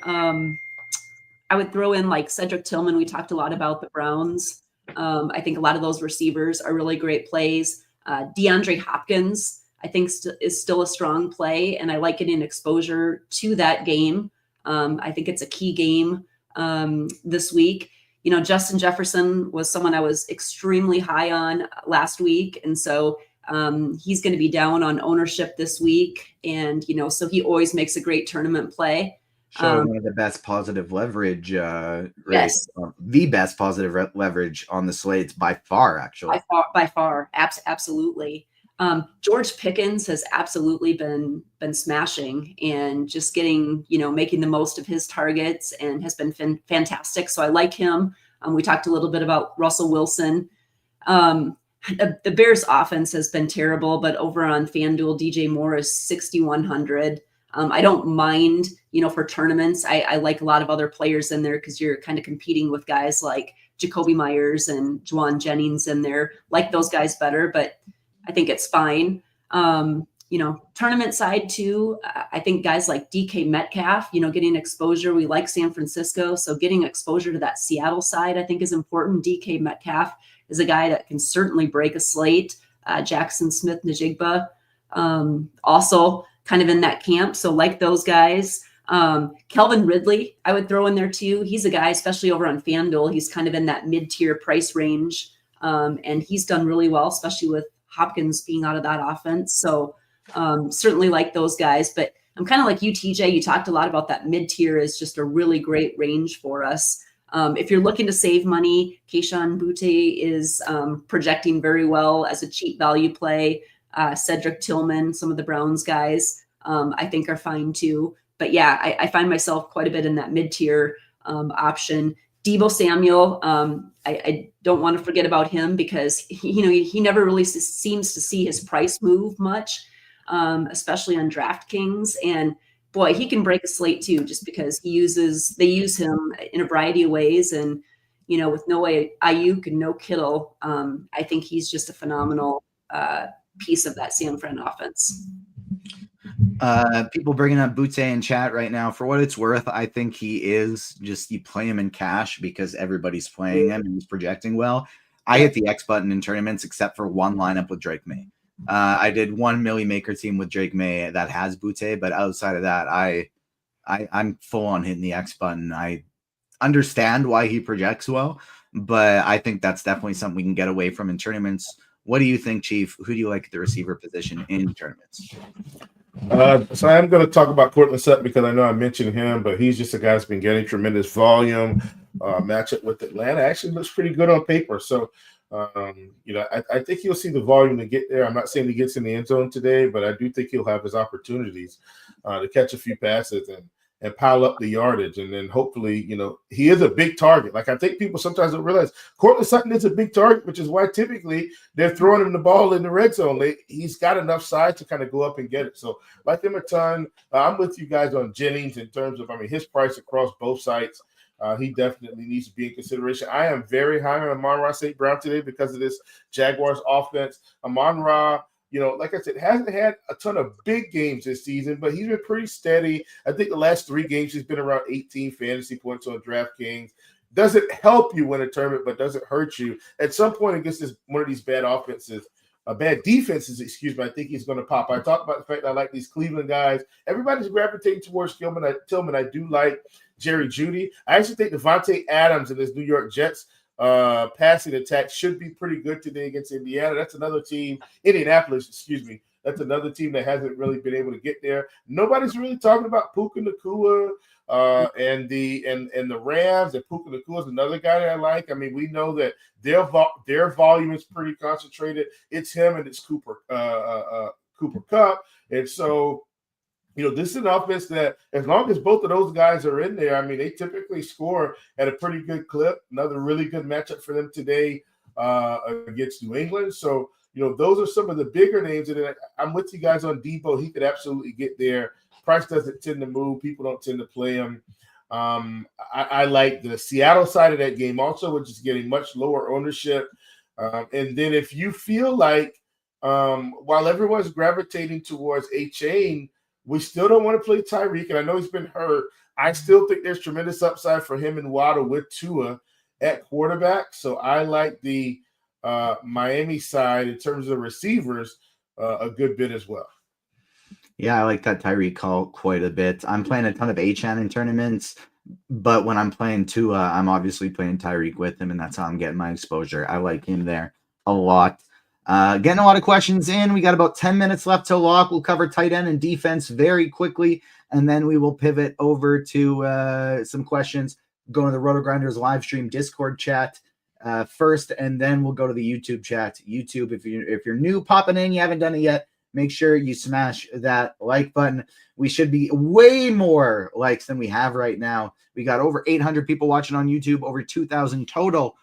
I would throw in like Cedric Tillman. We talked a lot about the Browns. I think a lot of those receivers are really great plays. DeAndre Hopkins, I think is still a strong play, and I like it in exposure to that game. I think it's a key game this week. You know, Justin Jefferson was someone I was extremely high on last week, and so he's going to be down on ownership this week, and so he always makes a great tournament play. One of the best positive leverage, yes, the best positive leverage on the slates by far, actually. By far, absolutely. George Pickens has absolutely been smashing and just getting, making the most of his targets and has been fantastic. So I like him. We talked a little bit about Russell Wilson. The Bears offense has been terrible, but over on FanDuel, DJ Moore is 6,100. I don't mind, for tournaments. I like a lot of other players in there because you're kind of competing with guys like Jacoby Myers and Juwan Jennings in there. Like those guys better, but I think it's fine. Tournament side too, I think guys like DK Metcalf, getting exposure. We like San Francisco, so getting exposure to that Seattle side I think is important. DK Metcalf is a guy that can certainly break a slate. Jackson Smith-Njigba also kind of in that camp, so like those guys. Calvin Ridley, I would throw in there too. He's a guy, especially over on FanDuel, he's kind of in that mid-tier price range, and he's done really well, especially with Hopkins being out of that offense. So certainly like those guys, but I'm kind of like you, TJ. You talked a lot about that mid-tier is just a really great range for us. If you're looking to save money, Kayshon Boutte is projecting very well as a cheap value play. Cedric Tillman, some of the Browns guys, I think are fine too. But yeah, I find myself quite a bit in that mid-tier option. Deebo Samuel, I don't want to forget about him because he never really seems to see his price move much, especially on DraftKings. And boy, he can break a slate too, just because they use him in a variety of ways. And with no Ayuk and no Kittle, I think he's just a phenomenal piece of that San Fran offense. People bringing up Boutte in chat right now. For what it's worth, I think he is just, you play him in cash because everybody's playing him and he's projecting well. I hit the X button in tournaments except for one lineup with Drake May. I did one Millie Maker team with Drake May that has Boutte, but outside of that, I'm full on hitting the X button. I understand why he projects well, but I think that's definitely something we can get away from in tournaments. What do you think, Chief? Who do you like at the receiver position in tournaments? So I am going to talk about Courtland Sutton because I know I mentioned him, but he's just a guy that's been getting tremendous volume. Matchup with Atlanta actually looks pretty good on paper. So, I think he'll see the volume to get there. I'm not saying he gets in the end zone today, but I do think he'll have his opportunities to catch a few passes and pile up the yardage. And then hopefully, he is a big target. Like I think people sometimes don't realize Courtland Sutton is a big target, which is why typically they're throwing him the ball in the red zone. He's got enough size to kind of go up and get it. So like him a ton. I'm with you guys on Jennings in terms of, his price across both sites. He definitely needs to be in consideration. I am very high on Amon-Ra St. Brown today because of this Jaguars offense. Amon-Ra, like I said, hasn't had a ton of big games this season, but he's been pretty steady. I think the last 3 games he's been around 18 fantasy points on DraftKings. Doesn't help you win a tournament, but doesn't hurt you. At some point against one of these bad defenses, I think he's going to pop. I talked about the fact that I like these Cleveland guys. Everybody's gravitating towards Tillman. I do like Jerry Jeudy. I actually think Devontae Adams and this New York Jets passing attack should be pretty good today against Indiana. That's another team, Indianapolis, That's another team that hasn't really been able to get there. Nobody's really talking about Puka Nacua and the Rams. And Puka Nacua is another guy that I like. I mean, we know that their volume is pretty concentrated. It's him and it's Cooper Kupp. And so, this is an offense that, as long as both of those guys are in there, I mean, they typically score at a pretty good clip. Another really good matchup for them today against New England. So, those are some of the bigger names. And I'm with you guys on Debo. He could absolutely get there. Price doesn't tend to move. People don't tend to play him. I like the Seattle side of that game also, which is getting much lower ownership. And then if you feel like, while everyone's gravitating towards A-Chain, we still don't want to play Tyreek, and I know he's been hurt. I still think there's tremendous upside for him and Waddle with Tua at quarterback. So I like the Miami side in terms of receivers a good bit as well. Yeah, I like that Tyreek call quite a bit. I'm playing a ton of A-Chan in tournaments, but when I'm playing Tua, I'm obviously playing Tyreek with him, and that's how I'm getting my exposure. I like him there a lot. Getting a lot of questions in. We got about 10 minutes left to lock. We'll cover tight end and defense very quickly, and then we will pivot over to some questions. Go to the RotoGrinders live stream Discord chat first, and then we'll go to the YouTube chat. YouTube, if you're new popping in, you haven't done it yet, make sure you smash that like button. We should be way more likes than we have right now. We got over 800 people watching on YouTube, over 2,000 total.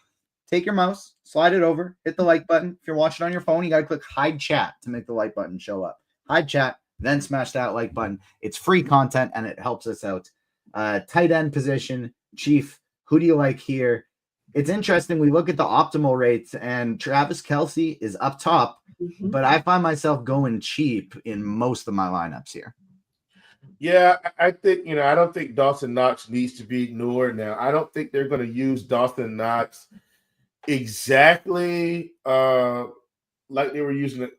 Take your mouse, slide it over, hit the like button. If you're watching on your phone, you got to click hide chat to make the like button show up. Hide chat, then smash that like button. It's free content and it helps us out. Tight end position, Chief, who do you like here? It's interesting. We look at the optimal rates and Travis Kelce is up top, but I find myself going cheap in most of my lineups here. Yeah, I think, I don't think Dawson Knox needs to be ignored now. I don't think they're going to use Dawson Knox exactly like they were using it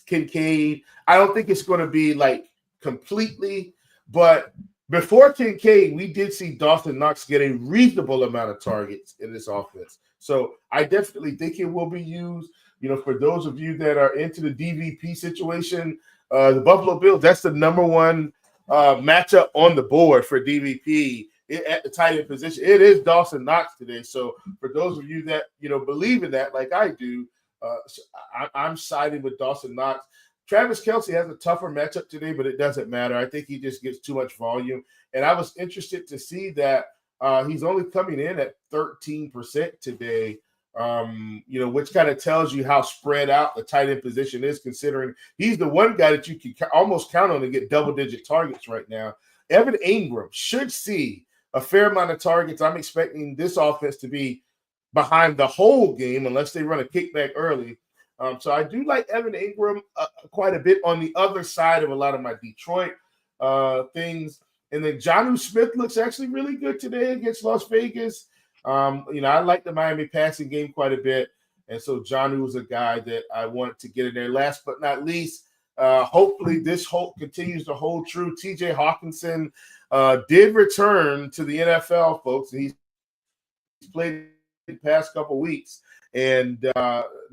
Kincaid. I don't think it's going to be like completely, but before Kincaid, we did see Dawson Knox get a reasonable amount of targets in this offense. So I definitely think it will be used. For those of you that are into the DVP situation, the Buffalo Bills, that's the number one matchup on the board for DVP. At the tight end position, it is Dawson Knox today. So for those of you that believe in that, like I do, I'm siding with Dawson Knox. Travis Kelce has a tougher matchup today, but it doesn't matter. I think he just gets too much volume, and I was interested to see that he's only coming in at 13% today. Which kind of tells you how spread out the tight end position is, considering he's the one guy that you can almost count on to get double-digit targets right now. Evan Ingram should see a fair amount of targets. I'm expecting this offense to be behind the whole game unless they run a kickback early. So I do like Evan Ingram quite a bit on the other side of a lot of my Detroit things. And then Jonnu Smith looks actually really good today against Las Vegas. I like the Miami passing game quite a bit. And so Jonnu is a guy that I want to get in there. Last but not least, hopefully this continues to hold true. TJ Hawkinson did return to the NFL, folks. And he's played the past couple weeks. And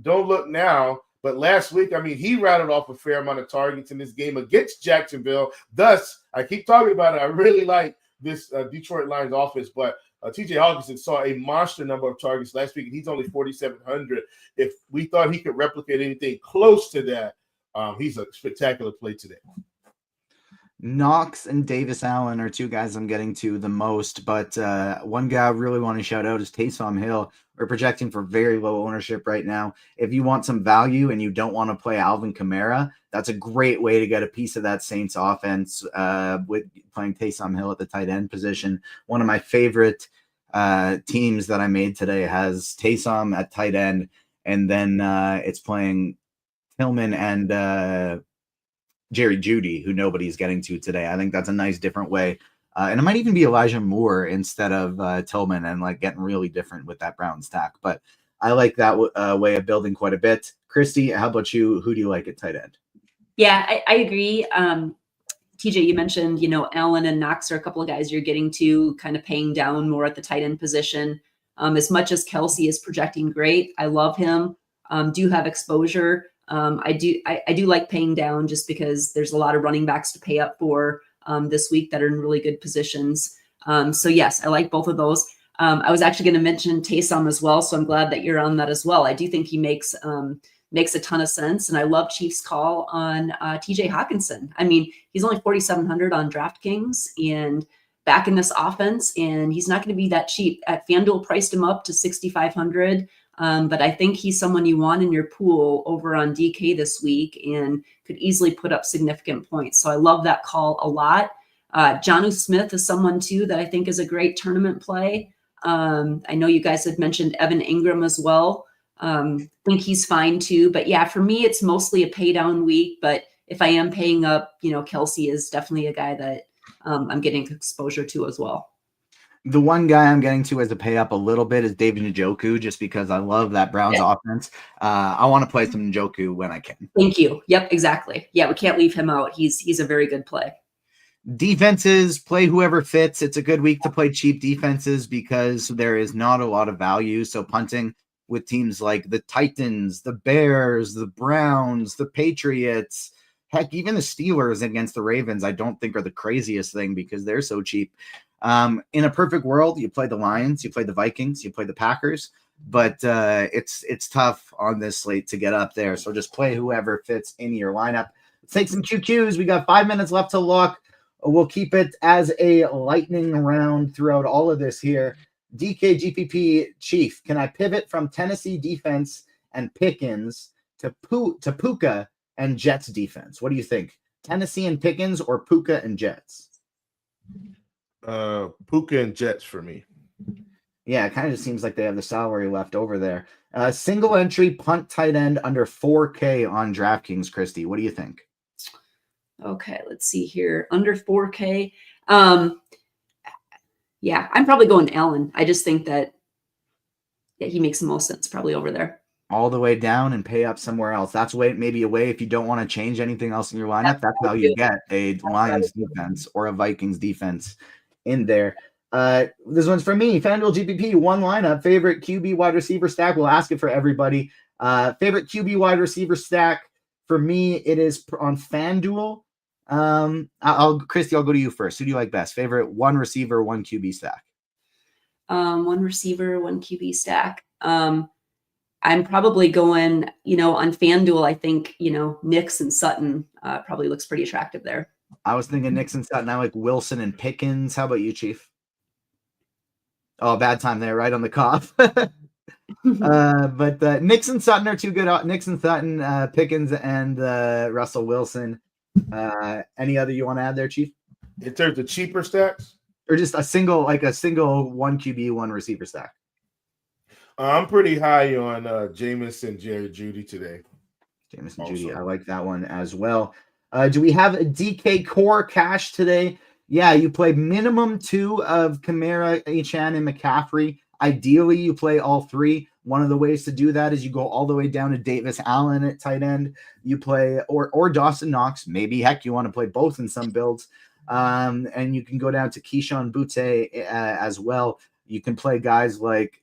don't look now, but last week, he rattled off a fair amount of targets in this game against Jacksonville. Thus, I keep talking about it. I really like this Detroit Lions offense, but TJ Hawkinson saw a monster number of targets last week, and he's only 4,700. If we thought he could replicate anything close to that, he's a spectacular play today. Knox and Davis Allen are two guys I'm getting to the most, but one guy I really want to shout out is Taysom Hill. We're projecting for very low ownership right now. If you want some value and you don't want to play Alvin Kamara, that's a great way to get a piece of that Saints offense with playing Taysom Hill at the tight end position. One of my favorite teams that I made today has Taysom at tight end, and then it's playing Tillman and Jerry Jeudy, who nobody's getting to today. I think that's a nice different way. And it might even be Elijah Moore instead of Tillman, and like getting really different with that Brown stack. But I like that way of building quite a bit. Kristi, how about you? Who do you like at tight end? Yeah, I agree. TJ, you mentioned, Allen and Knox are a couple of guys you're getting to, kind of paying down more at the tight end position. As much as Kelce is projecting great, I love him. Do have exposure. I do like paying down just because there's a lot of running backs to pay up for this week that are in really good positions. So yes, I like both of those. I was actually going to mention Taysom as well, so I'm glad that you're on that as well. I do think he makes a ton of sense, and I love Chiefs' call on TJ Hawkinson. I mean, he's only 4,700 on DraftKings and back in this offense, and he's not going to be that cheap. At FanDuel priced him up to 6,500, but I think he's someone you want in your pool over on DK this week and could easily put up significant points. So I love that call a lot. Jonnu Smith is someone too that I think is a great tournament play. I know you guys had mentioned Evan Ingram as well. Think he's fine too, but yeah, for me, it's mostly a pay down week, but if I am paying up, Kelsey is definitely a guy that I'm getting exposure to as well. The one guy I'm getting to as a pay up a little bit is David Njoku, just because I love that Browns offense. I want to play some Njoku when I can. Thank you. Yep, exactly. Yeah, we can't leave him out. He's a very good play. Defenses, play whoever fits. It's a good week to play cheap defenses because there is not a lot of value. So punting with teams like the Titans, the Bears, the Browns, the Patriots, heck, even the Steelers against the Ravens, I don't think are the craziest thing because they're so cheap. In a perfect world, you play the Lions, you play the Vikings, you play the Packers, but it's tough on this slate to get up there. So just play whoever fits in your lineup. Let's take some QQs. We got 5 minutes left to lock. We'll keep it as a lightning round throughout all of this here. DK GPP Chief, can I pivot from Tennessee defense and Pickens to Puka and Jets defense? What do you think? Tennessee and Pickens or Puka and Jets? Puka and Jets for me. Yeah, it kind of just seems like they have the salary left over there. Single entry punt tight end under 4K on DraftKings, Kristi. What do you think? Okay, let's see here. Under 4K. Yeah, I'm probably going Allen. I just think that he makes the most sense probably over there. All the way down and pay up somewhere else. That's maybe a way if you don't want to change anything else in your lineup. That's how you get a Lions defense or a Vikings defense in there. This one's for me. FanDuel GPP, one lineup. Favorite QB wide receiver stack. We'll ask it for everybody. Favorite QB wide receiver stack for me, it is on FanDuel. Kristi, I'll go to you first. Who do you like best? Favorite one receiver, one QB stack? One receiver, one QB stack. I'm probably going, on FanDuel, I think, Nix and Sutton probably looks pretty attractive there. I was thinking Nix and Sutton. I like Wilson and Pickens. How about you, Chief? Oh, bad time there, right on the cough. But Nix and Sutton are too good. Nix and Sutton, Pickens and Russell Wilson. Any other you want to add there, Chief? In terms of cheaper stacks? Or just a single one QB, one receiver stack? I'm pretty high on Jameis and Jerry Jeudy today. Jameis and Jeudy, I like that one as well. Do we have a DK core cash today? Yeah, you play minimum 2 of Kamara, Achane, and McCaffrey. Ideally, you play all 3. One of the ways to do that is you go all the way down to Davis Allen at tight end. You play or Dawson Knox. Maybe, heck, you want to play both in some builds. And you can go down to Kayshon Boutte as well. You can play guys like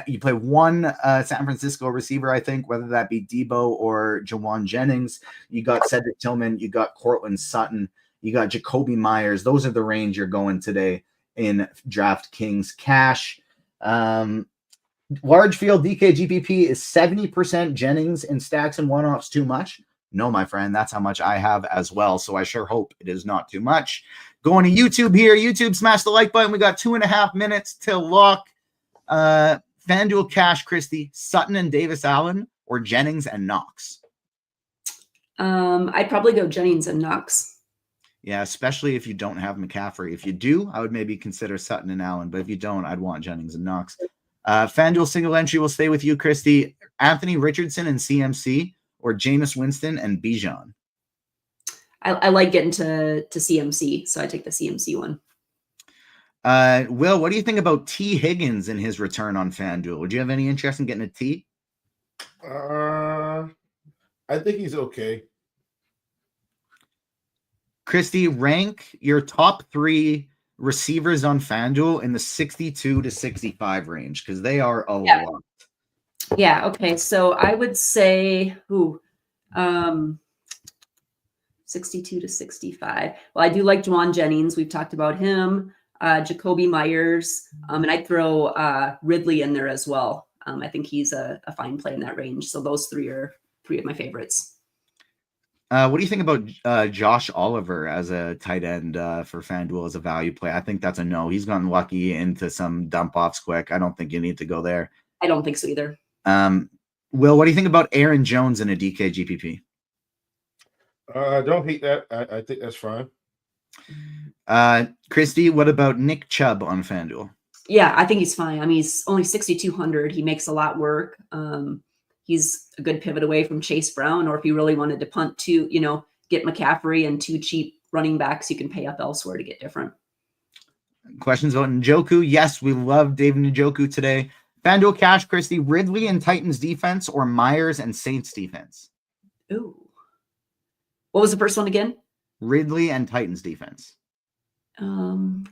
you play one San Francisco receiver, I think, whether that be Debo or Jawan Jennings. You got Cedric Tillman. You got Cortland Sutton. You got Jacoby Myers. Those are the range you're going today in DraftKings cash. Large field DK GPP is 70% Jennings and stacks and one-offs too much. No, my friend, that's how much I have as well. So I sure hope it is not too much. Going to YouTube here. YouTube, smash the like button. We got 2.5 minutes till lock. FanDuel cash, Kristi, Sutton and Davis Allen, or Jennings and Knox? I'd probably go Jennings and Knox. Yeah, especially if you don't have McCaffrey. If you do, I would maybe consider Sutton and Allen. But if you don't, I'd want Jennings and Knox. FanDuel single entry will stay with you, Kristi. Anthony Richardson and CMC, or Jameis Winston and Bijan? I like getting to CMC, so I take the CMC one. Will, what do you think about T. Higgins and his return on FanDuel? Would you have any interest in getting a T? I think he's okay. Kristi, rank your top 3 receivers on FanDuel in the 62 to 65 range, because they are a lot. Yeah, okay. So I would say, 62 to 65. Well, I do like Juwan Jennings. We've talked about him. Jacoby Myers. And I'd throw Ridley in there as well. I think he's a fine play in that range. So those three are three of my favorites. What do you think about Josh Oliver as a tight end for FanDuel as a value play? I think that's a no. He's gotten lucky into some dump offs quick. I don't think you need to go there. I don't think so either. Will, what do you think about Aaron Jones in a DK GPP? I don't hate that. I think that's fine. Kristi, what about Nick Chubb on FanDuel? Yeah, I think he's fine. I mean, he's only 6,200. He makes a lot work. He's a good pivot away from Chase Brown, or if you really wanted to punt to, get McCaffrey and two cheap running backs, you can pay up elsewhere to get different. Questions about Njoku? Yes, we love David Njoku today. FanDuel Cash, Kristi, Ridley and Titans defense or Myers and Saints defense? Ooh. What was the first one again? Ridley and Titans defense. I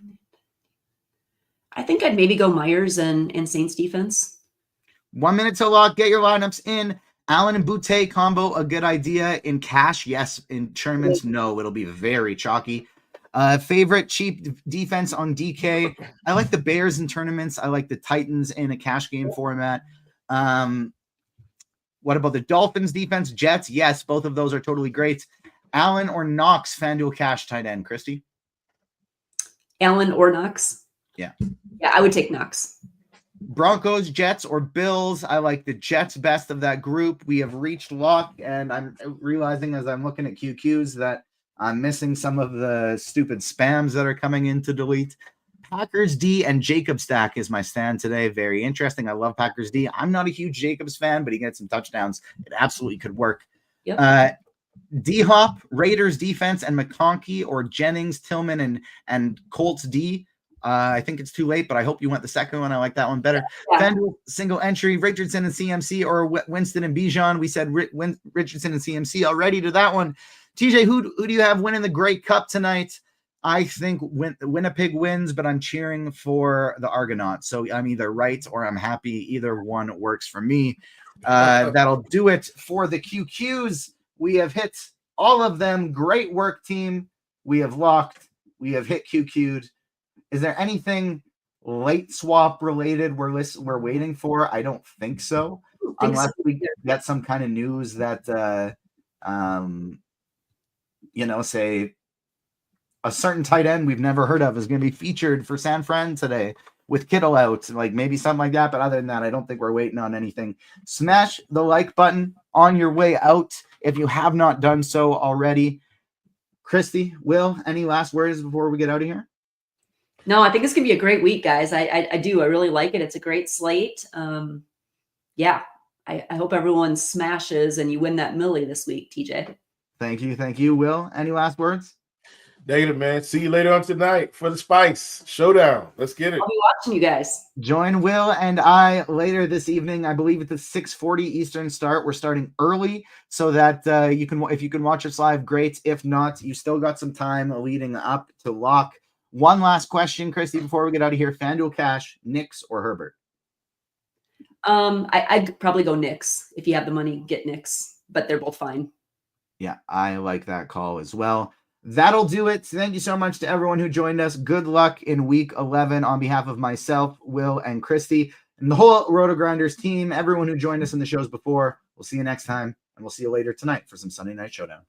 think I'd maybe go Myers and Saints defense. 1 minute to lock. Get your lineups in. Allen and Boutte combo, a good idea. In cash, yes. In tournaments, no. It'll be very chalky. Favorite cheap defense on DK. I like the Bears in tournaments. I like the Titans in a cash game format. What about the Dolphins defense? Jets, yes. Both of those are totally great. Allen or Knox, FanDuel cash tight end. Kristi? Allen or Knox? Yeah. Yeah, I would take Knox. Broncos, Jets, or Bills. I like the Jets best of that group. We have reached lock, and I'm realizing as I'm looking at QQs that I'm missing some of the stupid spams that are coming in to delete. Packers D and Jacobs stack is my stand today. Very interesting. I love Packers D. I'm not a huge Jacobs fan, but he gets some touchdowns. It absolutely could work. Yep. D-Hop, Raiders defense, and McConkey or Jennings, Tillman, and Colts D. I think it's too late, but I hope you went the second one. I like that one better. Yeah. FanDuel single entry, Richardson and CMC or Winston and Bijan. We said Richardson and CMC already to that one. TJ, who do you have winning the Grey Cup tonight? I think Winnipeg wins, but I'm cheering for the Argonauts. So I'm either right or I'm happy. Either one works for me. That'll do it for the QQs. We have hit all of them. Great work, team. We have locked. We have hit QQ'd. Is there anything late swap related we're waiting for? I don't think so. Unless we get some kind of news that say a certain tight end we've never heard of is going to be featured for San Fran today with Kittle out, like maybe something like that. But other than that, I don't think we're waiting on anything. Smash the like button on your way out if you have not done so already. Kristi, Will, any last words before we get out of here? No, I think it's going to be a great week, guys. I do. I really like it. It's a great slate. Yeah, I hope everyone smashes and you win that millie this week, TJ. Thank you. Thank you. Will, any last words? Negative, man. See you later on tonight for the Spice Showdown. Let's get it. I'll be watching you guys. Join Will and I later this evening. I believe at the 6:40 Eastern start. We're starting early so that if you can watch us live, great. If not, you still got some time leading up to lock. One last question, Kristi, before we get out of here. FanDuel Cash, Knicks or Herbert? I'd probably go Knicks. If you have the money, get Knicks, but they're both fine. Yeah, I like that call as well. That'll do it. Thank you so much to everyone who joined us. Good luck in week 11 on behalf of myself, Will, and Kristi, and the whole RotoGrinders team, everyone who joined us in the shows before. We'll see you next time, and we'll see you later tonight for some Sunday Night Showdown.